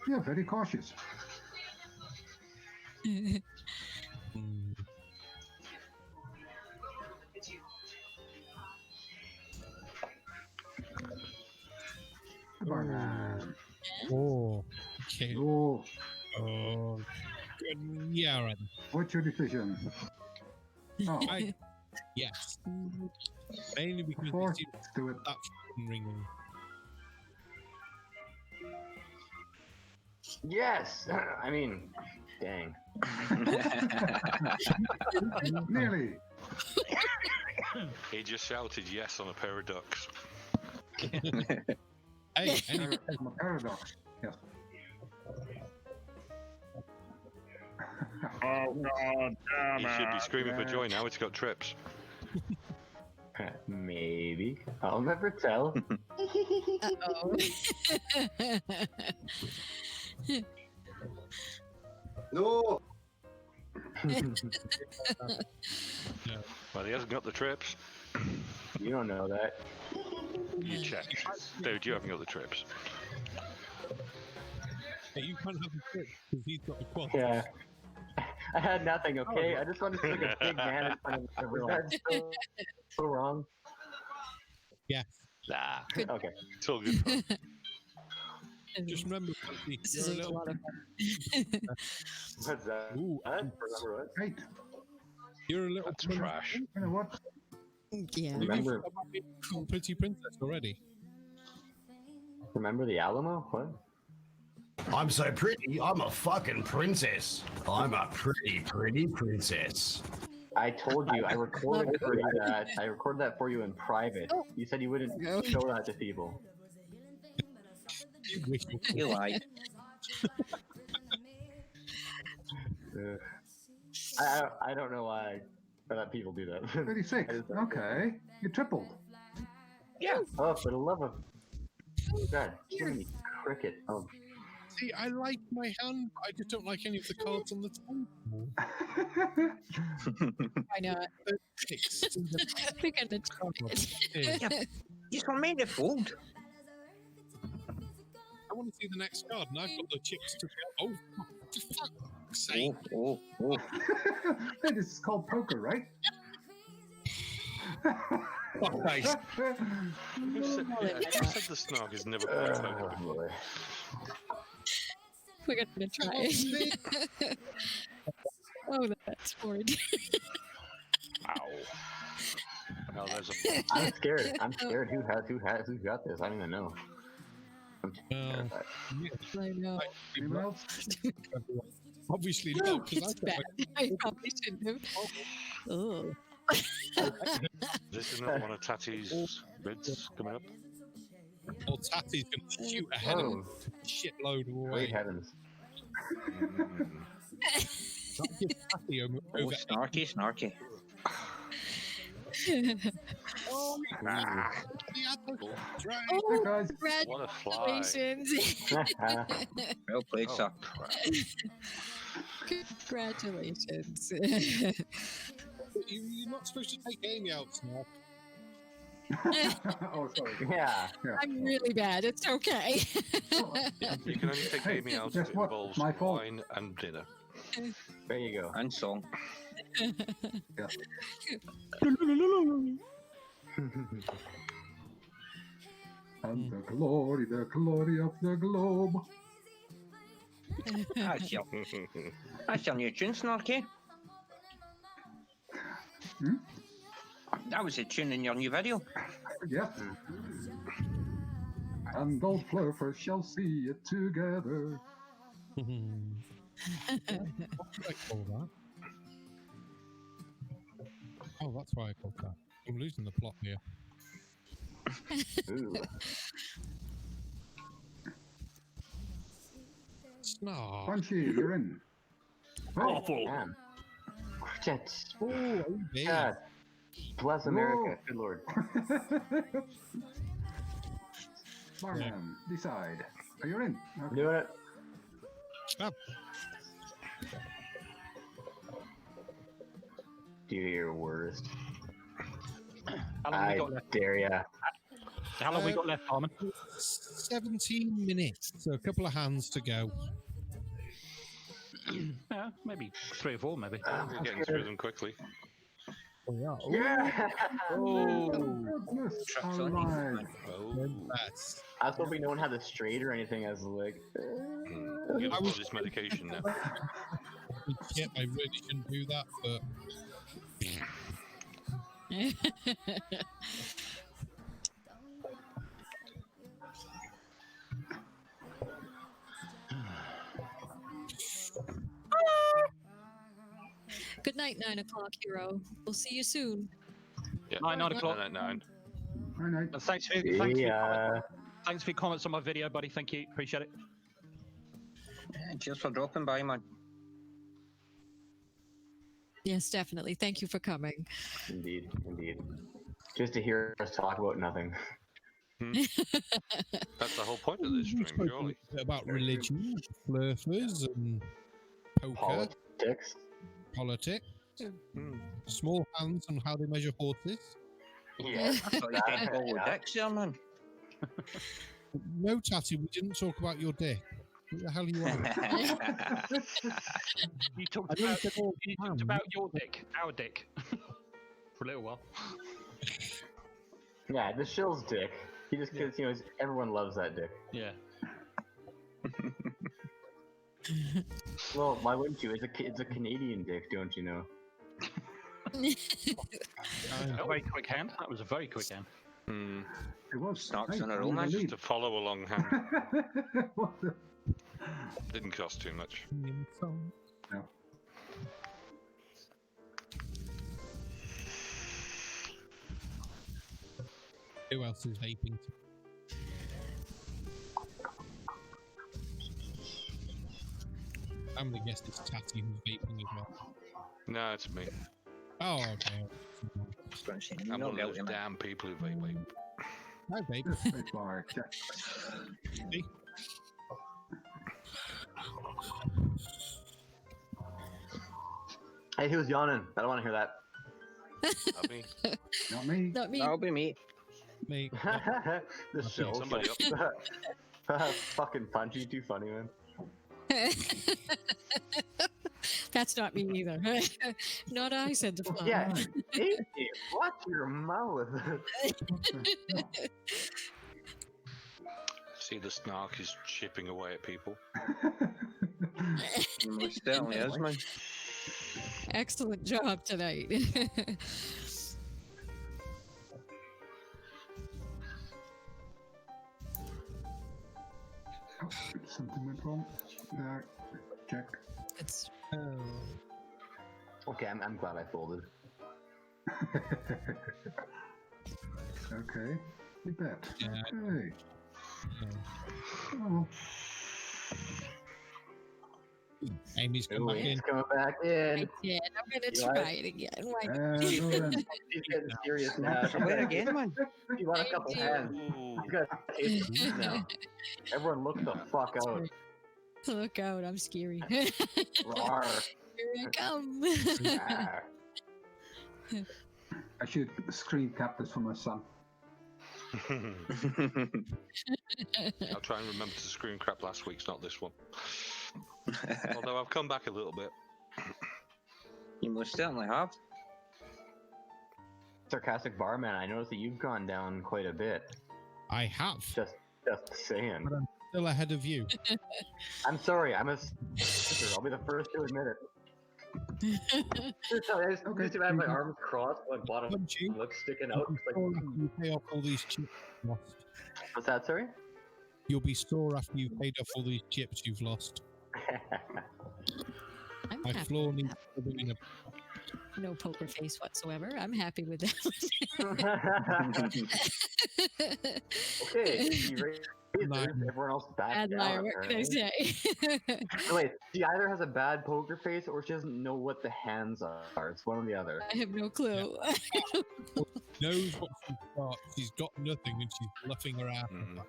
Yeah, very cautious. Barman. Oh, okay. Oh, Oh, good. Yeah, all right. what's your decision? Oh, Yes. Mainly because four. you see Let's do it. that f***ing ringing. Yes! I mean, dang. Nearly. He just shouted yes on a pair of ducks. Hey, anyway, I'm a paradox. Yes. Oh, God damn He should be screaming for joy now. It's got trips. Maybe. I'll never tell. Uh-oh. No! Well, he hasn't got the trips. You don't know that. You check. Dude, you haven't got the trips. hey, you can't have the trick because he's got the quad. Yeah. I had nothing, okay? I just wanted to look a big man in front of everyone. Was that so wrong? Yeah. Nah. Okay. It's all good fun. Just remember, Puppy, This you're is a lot of fun. What's that? Ooh, I don't remember what. Right. you're a little That's trash. You know what? Yeah. Remember, pretty princess already. remember the Alamo? What? I'm so pretty, I'm a fucking princess. I'm a pretty, pretty princess. I told you, I recorded for you that. I recorded that for you in private. You said you wouldn't show that to people. You lied. I don't know why I let people do that. 36. Okay. You tripled. Yeah. Oh, for the love of God, give me cricket. Oh, See, I like my hand, but I just don't like any of the cards on the table. Why not? We're gonna try it. Yeah. You just want me to fold. I want to see the next card, and I've got the chips to go. Oh, for fuck's sake. Oh. Hey, this is called poker, right? Oh, nice. Who said the snark is never played poker before? We're gonna try it. Oh, that's horrid. Ow. Oh, there's a... I'm scared. I'm scared. Who got this? I don't even know. I'm terrified. I know. Anyone else? Obviously No, not, because it's bad. I probably shouldn't have. Oh. This is not one of Tattie's bids coming up. Or Tattie's going to shoot ahead of him a shitload of away. Great heavens. Not give Tattie over Snarky. Oh, Oh, guys. What a fly. congratulations. Well played, sir. Congratulations. You're not supposed to take Aimee out, Snark. Oh, sorry. Yeah. I'm really bad. It's okay. You can only take Aimee out if it involves My fault. wine and dinner. There you go. And song. And the glory of the globe. That's your new tune, Snarky. Hmm? That was a tune in your new video. Yes. And all flurfers shall see it together. What did I call that? Oh, that's why I called that. I'm losing the plot here. Ooh. Snark. Punchy, you're in. Awful. Damn. Jets. Oh, God. Bless America. Good lord. Barman, decide. Are you in? Okay. Doing it. Stop. Do your worst. How long have we got I left? dare ya. How long have we got left, Barman? 17 minutes, so a couple of hands to go. Yeah, maybe 3 or 4, maybe. We're getting through them quickly. Oh, Yeah. Oh, goodness alive. I was hoping no one had the straight or anything as like. You have this medication now. Shit, I really shouldn't do that, but. Good night, 9 o'clock, hero. We'll see you soon. Yeah. 9 o'clock. 9. All right. And thanks for your comments on my video, buddy. Thank you. Appreciate it. Cheers for dropping by, man. Yes, definitely. Thank you for coming. Indeed, indeed. Just to hear us talk about nothing. That's the whole point of this stream, surely. About religion, flirfers, and poker. Politics. Small hands and how they measure horses. Yeah. I thought you did all with dicks there, man. No, Tatty, we didn't talk about your dick. What the hell are you on? You talked about your dick, our dick, for a little while. Yeah, the Shills dick. He just, cause, you know, everyone loves that dick. Yeah. Well, why wouldn't you? It's a Canadian dick, don't you know? A very quick hand. That was a very quick hand. It was Snarks on a roll, man. Just a follow along hand. What the? Didn't cost too much. No. Who else is vaping? I'm the guess it's Tatty who's vaping as well. No, it's me. Oh, okay. I'm one of those damn people who vape. I vape. See? Hey, who's yawning? I don't want to hear that. Not me. Not me. Not me. That'll be me. Me. The show. Somebody Fucking Punchy, too funny, man. That's not me either. Not I, said the fly. Yeah, Aimee, watch your mouth. See, the Snark is chipping away at people. Most certainly is, man. Excellent job tonight. Oh, something went wrong. There. Check. It's. Okay, I'm glad I folded. Okay. You bet. Yeah. Okay. Oh. Amy's come back in. He's coming back in. Yeah, I'm gonna You try like- it again. Go Why? then. She's getting serious now. Where again, man? You want a couple Thank you. hands. You got taste of these now. Everyone look the fuck out. Look out, I'm scary. Here I come. I should screen cap this for my son. I'll try and remember to screen crap last week's, not this one. Although I've come back a little bit. You most certainly have. Sarcastic Barman, I noticed that you've gone down quite a bit. I have. Just saying. But I'm still ahead of you. I'm sorry, I'm a sister. I'll be the first to admit it. I just have my arms crossed, my bottom lip sticking out. Like, You pay off all these chips you've lost. What's that, sorry? You'll be sore after you've paid off all these chips you've lost. I'm My happy floor with needs that. rubbing in a No poker face whatsoever. I'm happy with that. Okay, you ready? Everyone else back Bad down. liar, what can I say? Wait, she either has a bad poker face or she doesn't know what the hands are. It's one or the other. I have no clue. knows what she's got. She's got nothing and she's bluffing around.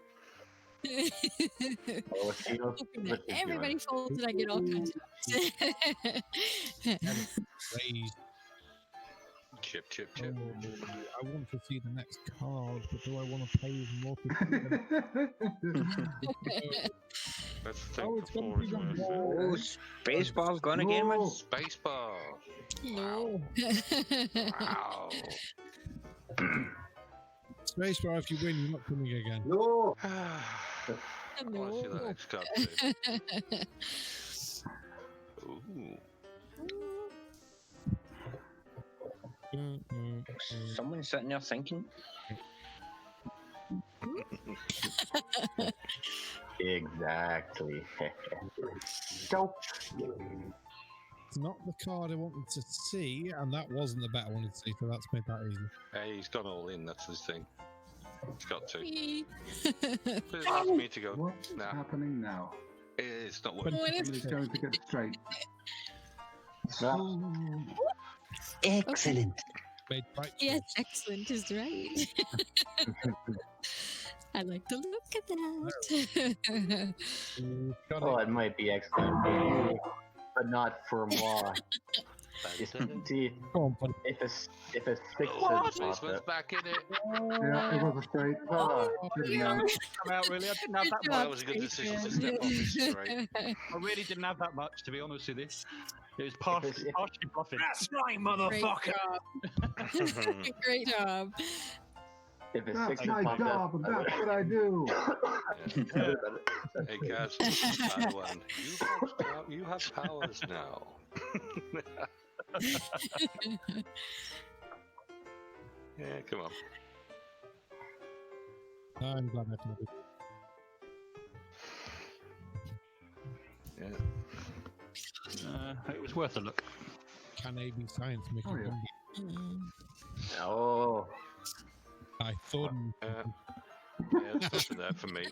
Everybody folds and I get all kinds of Raised. Chip. I want to see the next card, but do I want to pay even more to see them? That's the thing. Oh, it's gonna be Oh, Spacebar's gone again, man. Spacebar. No. Wow. Spacebar, if you win, you're not coming again. No. I want to see that next card too. Ooh. Someone's sitting there thinking. Exactly. Go. It's not the card I wanted to see, and that wasn't the bet I wanted to see, so that's made that easy. Hey, he's gone all in, that's his thing. He's got to. Please ask me to go. What's happening now? It's not working. It's going to get straight. Excellent. Yes, excellent is right. I like the look at that. Oh, it might be excellent for you, but not for moi. See, if a six Policeman's back in it. Yeah, it was a straight. Come out really. I didn't have that much. That was a good decision to step off this straight. I really didn't have that much, to be honest with you. It was partially bluffing. That's right, motherfucker. Great job. If it's That's my job, and that's what I do. Hey, Gaz, bad one. You have powers now. Yeah, come on. I'm glad I told Yeah. It was worth a look. Can Aimee Science make a comeback? Oh. I thought. Yeah, there's nothing there for me.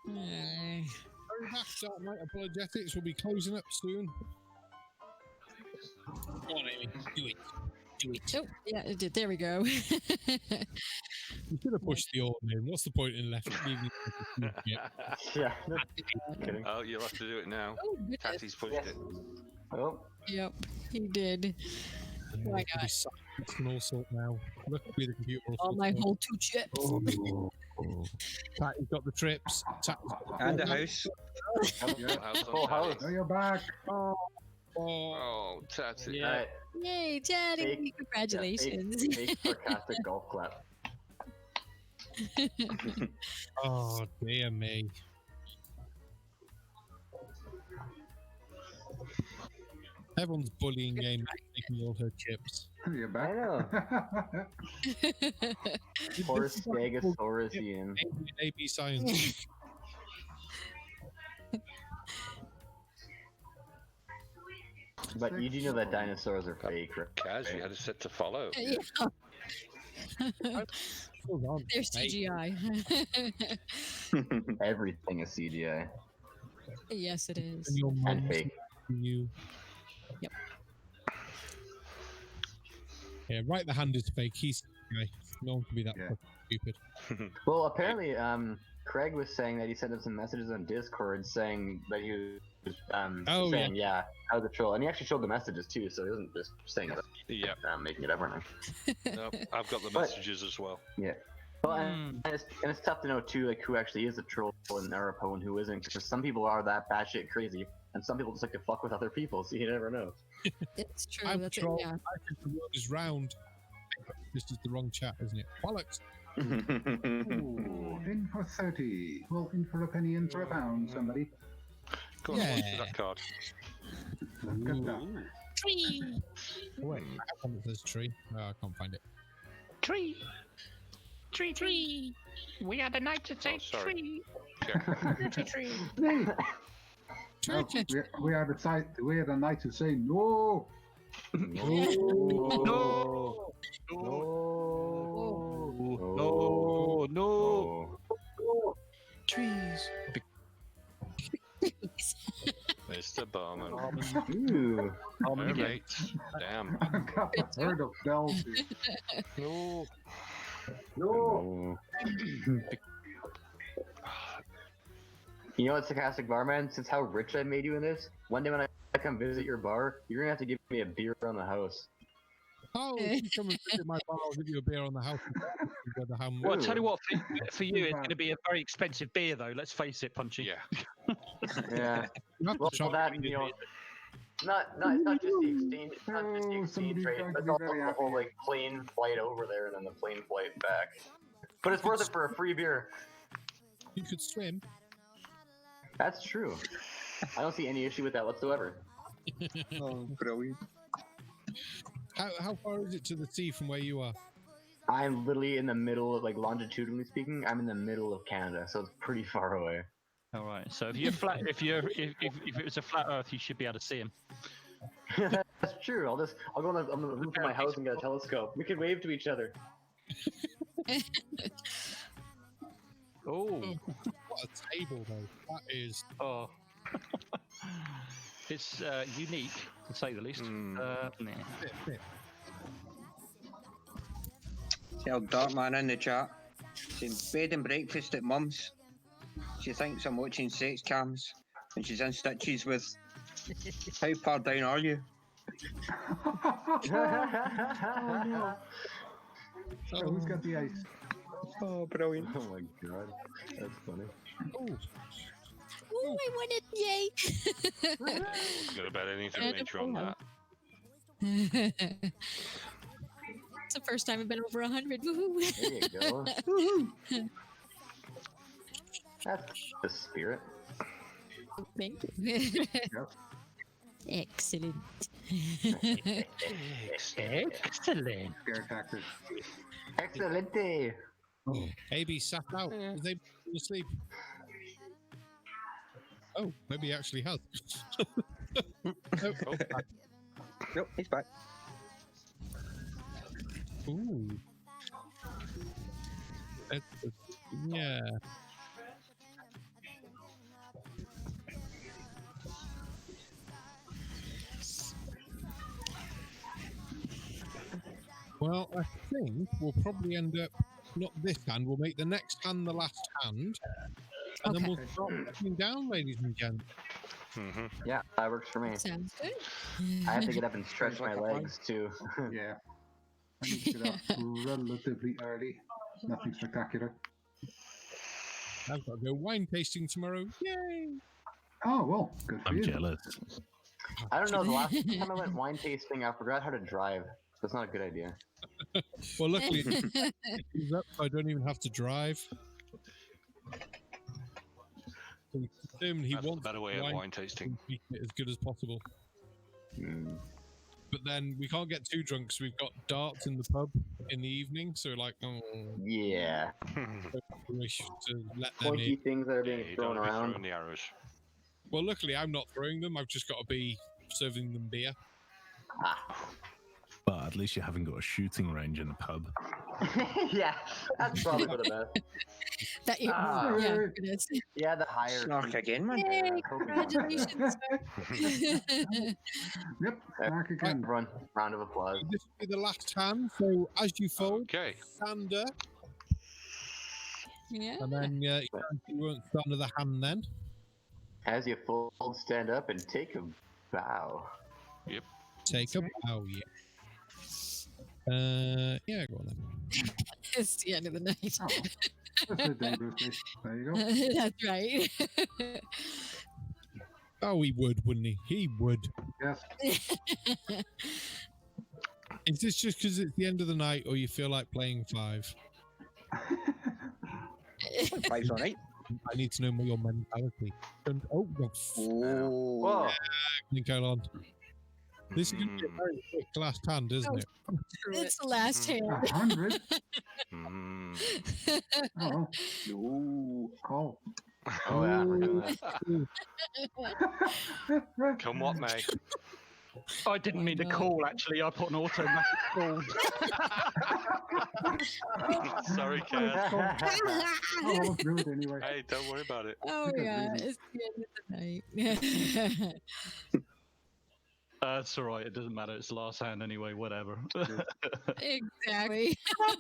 Very back, Dark Knight Apologetics will be closing up soon. Come on, Aimee, do it. Oh, yeah, it did. There we go. You should have pushed the order in. What's the point in leaving? Yeah. Oh, you'll have to do it now. Oh, goodness. Tattie's pushed it. Oh. Yep, he did. Why not? Can all sort now. Luckily, the computer will All sort my out. whole 2 chips. Tattie's got the trips. And a house. Full house. Oh, you're back. Oh, Tattie. Yeah. Yay, Daddy! Congratulations. Fake sarcastic golf clap. Oh, dear me. Everyone's bullying game, taking all her chips. You're back. I know. Poor Stegosaurusian. AB Science. But you do know that dinosaurs are fake, right? Kaz, you had it set to follow. Yeah. Hold on. They're CGI. Everything is CGI. Yes, it is. And your And mum's fake. you. Yep. Yeah, right. The hand is fake. He's okay. No one can be that. Yeah. quick. Stupid. Well, apparently, Craig was saying that he sent us some messages on Discord saying that he was saying, yeah, I was a troll. And he actually showed the messages too, so he wasn't just saying it. Yeah. Making it up right now. No, I've got the messages as well. Yeah. Well, and it's tough to know too, like who actually is a troll in Arapo and who isn't, because some people are that batshit crazy, and some people just like to fuck with other people, so you never know. It's true. I'm That's troll. it. Yeah. I think the world is round. This is the wrong chat, isn't it? Bollocks. Ooh, in for 30. Well, in for a penny, in for a pound, somebody. Go on, what's that card? Look at that. Tree. Wait, how come it says tree? Oh, I can't find it. Tree. Tree, tree. We are the knights that say tree. Tree. No, we are the knights who say no. No. Trees. Mr. Barman. Ooh. Alright. Damn. I've got the herd of bells here. No. You know what, Sarcastic Barman? Since how rich I made you in this, one day when I come visit your bar, you're gonna have to give me a beer on the house. Oh, if you come and visit my bar, I'll give you a beer on the house. Well, I'll tell you what, for you, it's going to be a very expensive beer, though. Let's face it, Punchy. Yeah. Yeah. Well, that, you know, it's not just the exchange, it's not just the exchange rate, but it's also the whole, like, plane flight over there and then the plane flight back. But it's worth it for a free beer. You could swim. That's true. I don't see any issue with that whatsoever. Oh, brilliant. How far is it to the sea from where you are? I'm literally in the middle of, like, longitudinally speaking, I'm in the middle of Canada, so it's pretty far away. All right. So if it was a flat Earth, you should be able to see him. That's true. I'm going to the roof of my house and get a telescope. We can wave to each other. Oh. What a table, though. That is. Oh. It's unique, to say the least. Tell Darkman in the chat. Saying bed and breakfast at Mum's. She thinks I'm watching sex cams, and she's in stitches with. How far down are you? Oh no. Oh, who's got the ice? Oh, brilliant. Oh my god. That's funny. Oh, I won it! Yay! Got about anything nature on that. It's the first time I've been over 100. Woohoo! There you go. That's the spirit. Thank you. Excellent. Excellent. Scare tactics. Excelente. AB sat out. Was they asleep? Oh, maybe he actually has. Nope, he's back. Ooh. Yeah. Well, I think we'll probably end up, not this hand, we'll make the next hand the last hand. And then we'll start putting down, ladies and gents. Yeah, that works for me. Sounds good. I have to get up and stretch my legs too. Yeah. I need to get up relatively early. Nothing spectacular. I've got to go wine tasting tomorrow. Yay! Oh, well, good for I'm you. jealous. I don't know, the last time I went wine tasting, I forgot how to drive. That's not a good idea. Well, luckily, he's up, so I don't even have to drive. So he's determined he That's wants a better way of wine tasting. to make it as good as possible. But then we can't get too drunk, so we've got darts in the pub in the evening. So like, Yeah. wish to let them Pointy in. things that are being You thrown don't wanna be around. throwing the arrows. Well, luckily I'm not throwing them. I've just got to be serving them beer. But at least you haven't got a shooting range in the pub. Yeah, that's probably for the best. That you, Ah. yeah, it is. Yeah, the higher. Snark again, man. Yay, congratulations. Yep, Mark again. Everyone, round of applause. This will be the last hand. So as you fold, stand up, Yeah. And then you won't start another hand then. As you fold, stand up and take a bow. Yep. Take a bow, yeah. Yeah, go on then. It's the end of the night. Oh, that's a dangerous night. There you go. That's right. Oh, he would, wouldn't he? He would. Yes. Is this just because it's the end of the night, or you feel like playing 5? 5's all right. I need to know your mentality. And, oh, Whoa. Colon. This is going to be a very quick last hand, isn't it? It's the last hand. 100. Mm. Oh. Ooh. Call. Oh, yeah. Come what may. I didn't mean to call, actually. I put an automatic call. Sorry, Ken. Oh, do it anyway. Hey, don't worry about it. Oh, yeah. It's the end of the night. It's all right. It doesn't matter. It's the last hand anyway. Whatever. Exactly.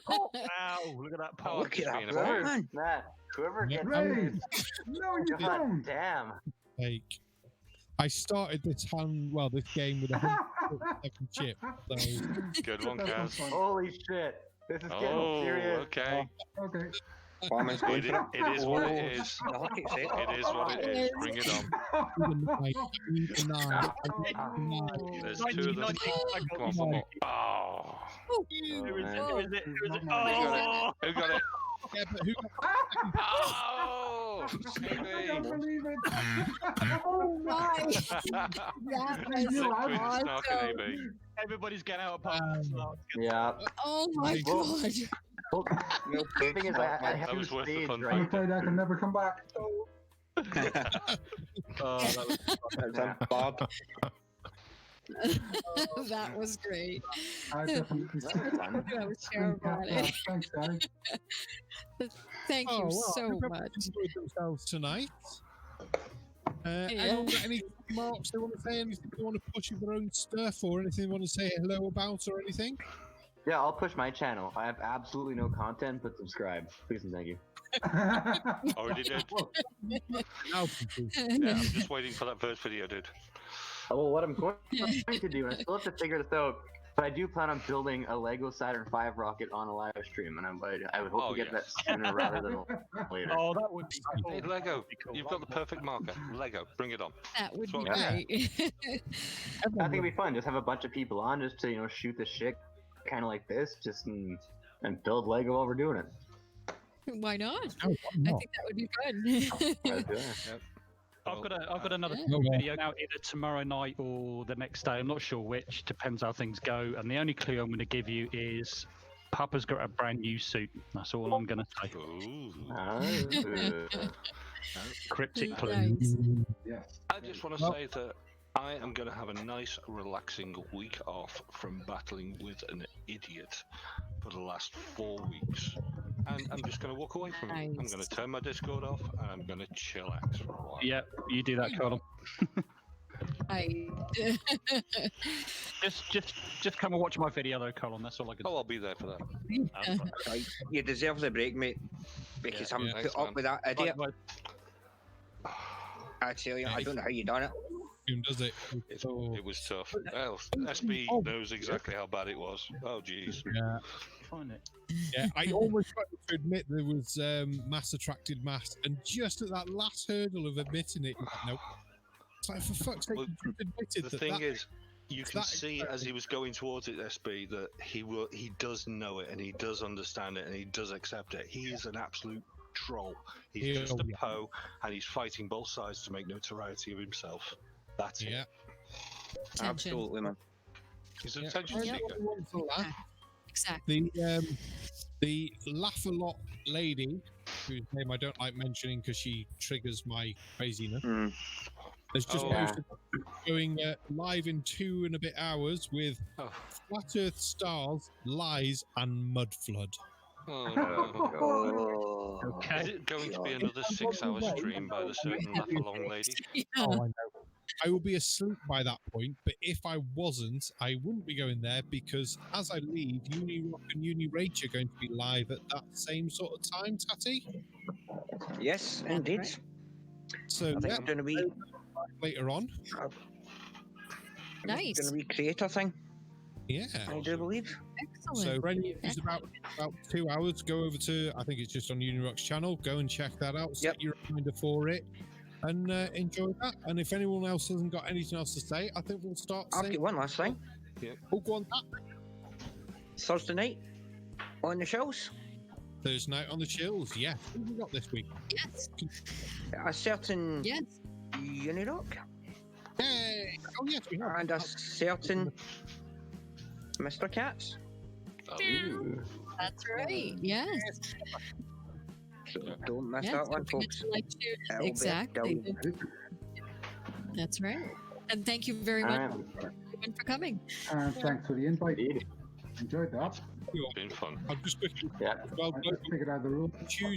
Wow! Look at that power. Look at that, Whoever, man. whoever gets Raise. No, you God don't. damn. Like, I started this game with a 100-second chip. So. Good one, Kaz. Holy shit. This is getting serious. Okay. Okay. Barman's going for it. It is what it is. I like it, say it. It is what it is. Bring it on. There's 2 of them. Come on, one more. Oh. Who is it? Who is it? Who is it? Who got it? Who got it? Yeah, but who Oh! I don't believe it. Oh, my. That was awesome. Everybody's getting out of park. Yeah. Oh, my God. Well, the thing is, I have That was two worth the stage, fun. I'm right? afraid I can never come back. Bob. That was great. I definitely I was terrible at it. Thanks, guys. Thank you so much. enjoyed themselves tonight. Anyone got any remarks they want to say? Anything they want to push with their own stuff, or anything they want to say hello about, or anything? Yeah, I'll push my channel. I have absolutely no content, but subscribe. Please and thank you. Already did. Now, Yeah, I'm just waiting for that first video, dude. Well, what I'm going to do, and I still have to figure this out, but I do plan on building a Lego Saturn V rocket on a live stream, and I would hope to get that sooner rather than later. Oh, that would be cool. Hey, Lego, you've got the perfect marker. Lego, bring it on. That would That's be what we great. I think it'd be fun. Just have a bunch of people on, just to shoot the shit, kind of like this, and build Lego while we're doing it. Why not? I think that would be fun. I've got another video out either tomorrow night or the next day. I'm not sure which. Depends how things go. And the only clue I'm going to give you is Papa's got a brand new suit. That's all I'm going to say. Cryptic clue. Yes. I just want to say that I am going to have a nice, relaxing week off from battling with an idiot for the last 4 weeks. And I'm just going to walk away from it. I'm going to turn my Discord off and I'm going to chillax for a while. Yeah, you do that, Colin. Just come and watch my video though, Colin. That's all I can. Oh, I'll be there for that. Right. You deserve the break, mate. Because I'm thanks, put up man. with that idiot. Bye. I tell you, I don't know how you done it. Does it? It was tough. Well, SB knows exactly how bad it was. Oh, jeez. Yeah. Find it. Yeah, I almost tried to admit there was mass attracted mass, and just at that last hurdle of admitting it, nope. It's like, for fuck's sake, Well, you admitted The thing is, you it's can that see as he was going towards it, SB, that he does know it and he does understand it and he does accept it. He is an absolute troll. He's just a Poe, and he's fighting both sides to make notoriety of himself. That's it. Absolutely, man. He's an attention seeker. Exactly. The laugh a lot lady, whose name I don't like mentioning because she triggers my craziness, has just posted going live in 2 and a bit hours with Flat Earth stars, lies, and mud flood. Oh, no. Okay. Is it going to be another 6-hour stream by the certain laugh along lady? Oh, I know. I will be asleep by that point, but if I wasn't, I wouldn't be going there because as I leave, Uni Rock and Uni Rage are going to be live at that same sort of time, Tatty. Yes, indeed. So I think yeah, I'm doing a wee later on. Nice. Doing a wee creator thing. Yeah. I do believe. Excellent. So for anyone who's about 2 hours, go over to, I think it's just on Unirock's channel. Go and check that out. Set your reminder for it, and enjoy that. And if anyone else hasn't got anything else to say, I think we'll start. I've got one last thing. Yeah. Oh, go on. Thursday night on the Shills. Thursday night on the Shills. Yeah. What have we got this week? Yes. A certain Unirock. Hey. Oh yes, we have. And a certain Mr. Cats. That's right. Yes. So don't miss Yes, that one, don't forget folks. to like, share. It'll be Exactly. down. That's right. And thank you very much for coming. Thanks for the invite. Enjoyed that. Been fun. I'm just quickly. Yeah. Well, I figured out the rules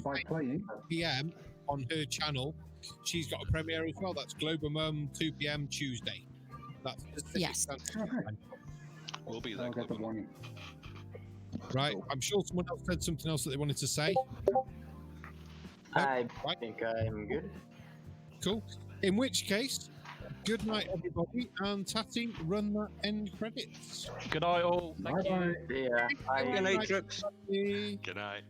by playing. PM on her channel. She's got a premiere as well. That's Global 2 PM Tuesday. That's yes. We'll be there. I'll get the warning. Right. I'm sure someone else said something else that they wanted to say. I think I'm good. Cool. In which case, good night, everybody. And Tatty, run that end credits. Good night, all. Thank you. Yeah. Good night, Troops. Good night.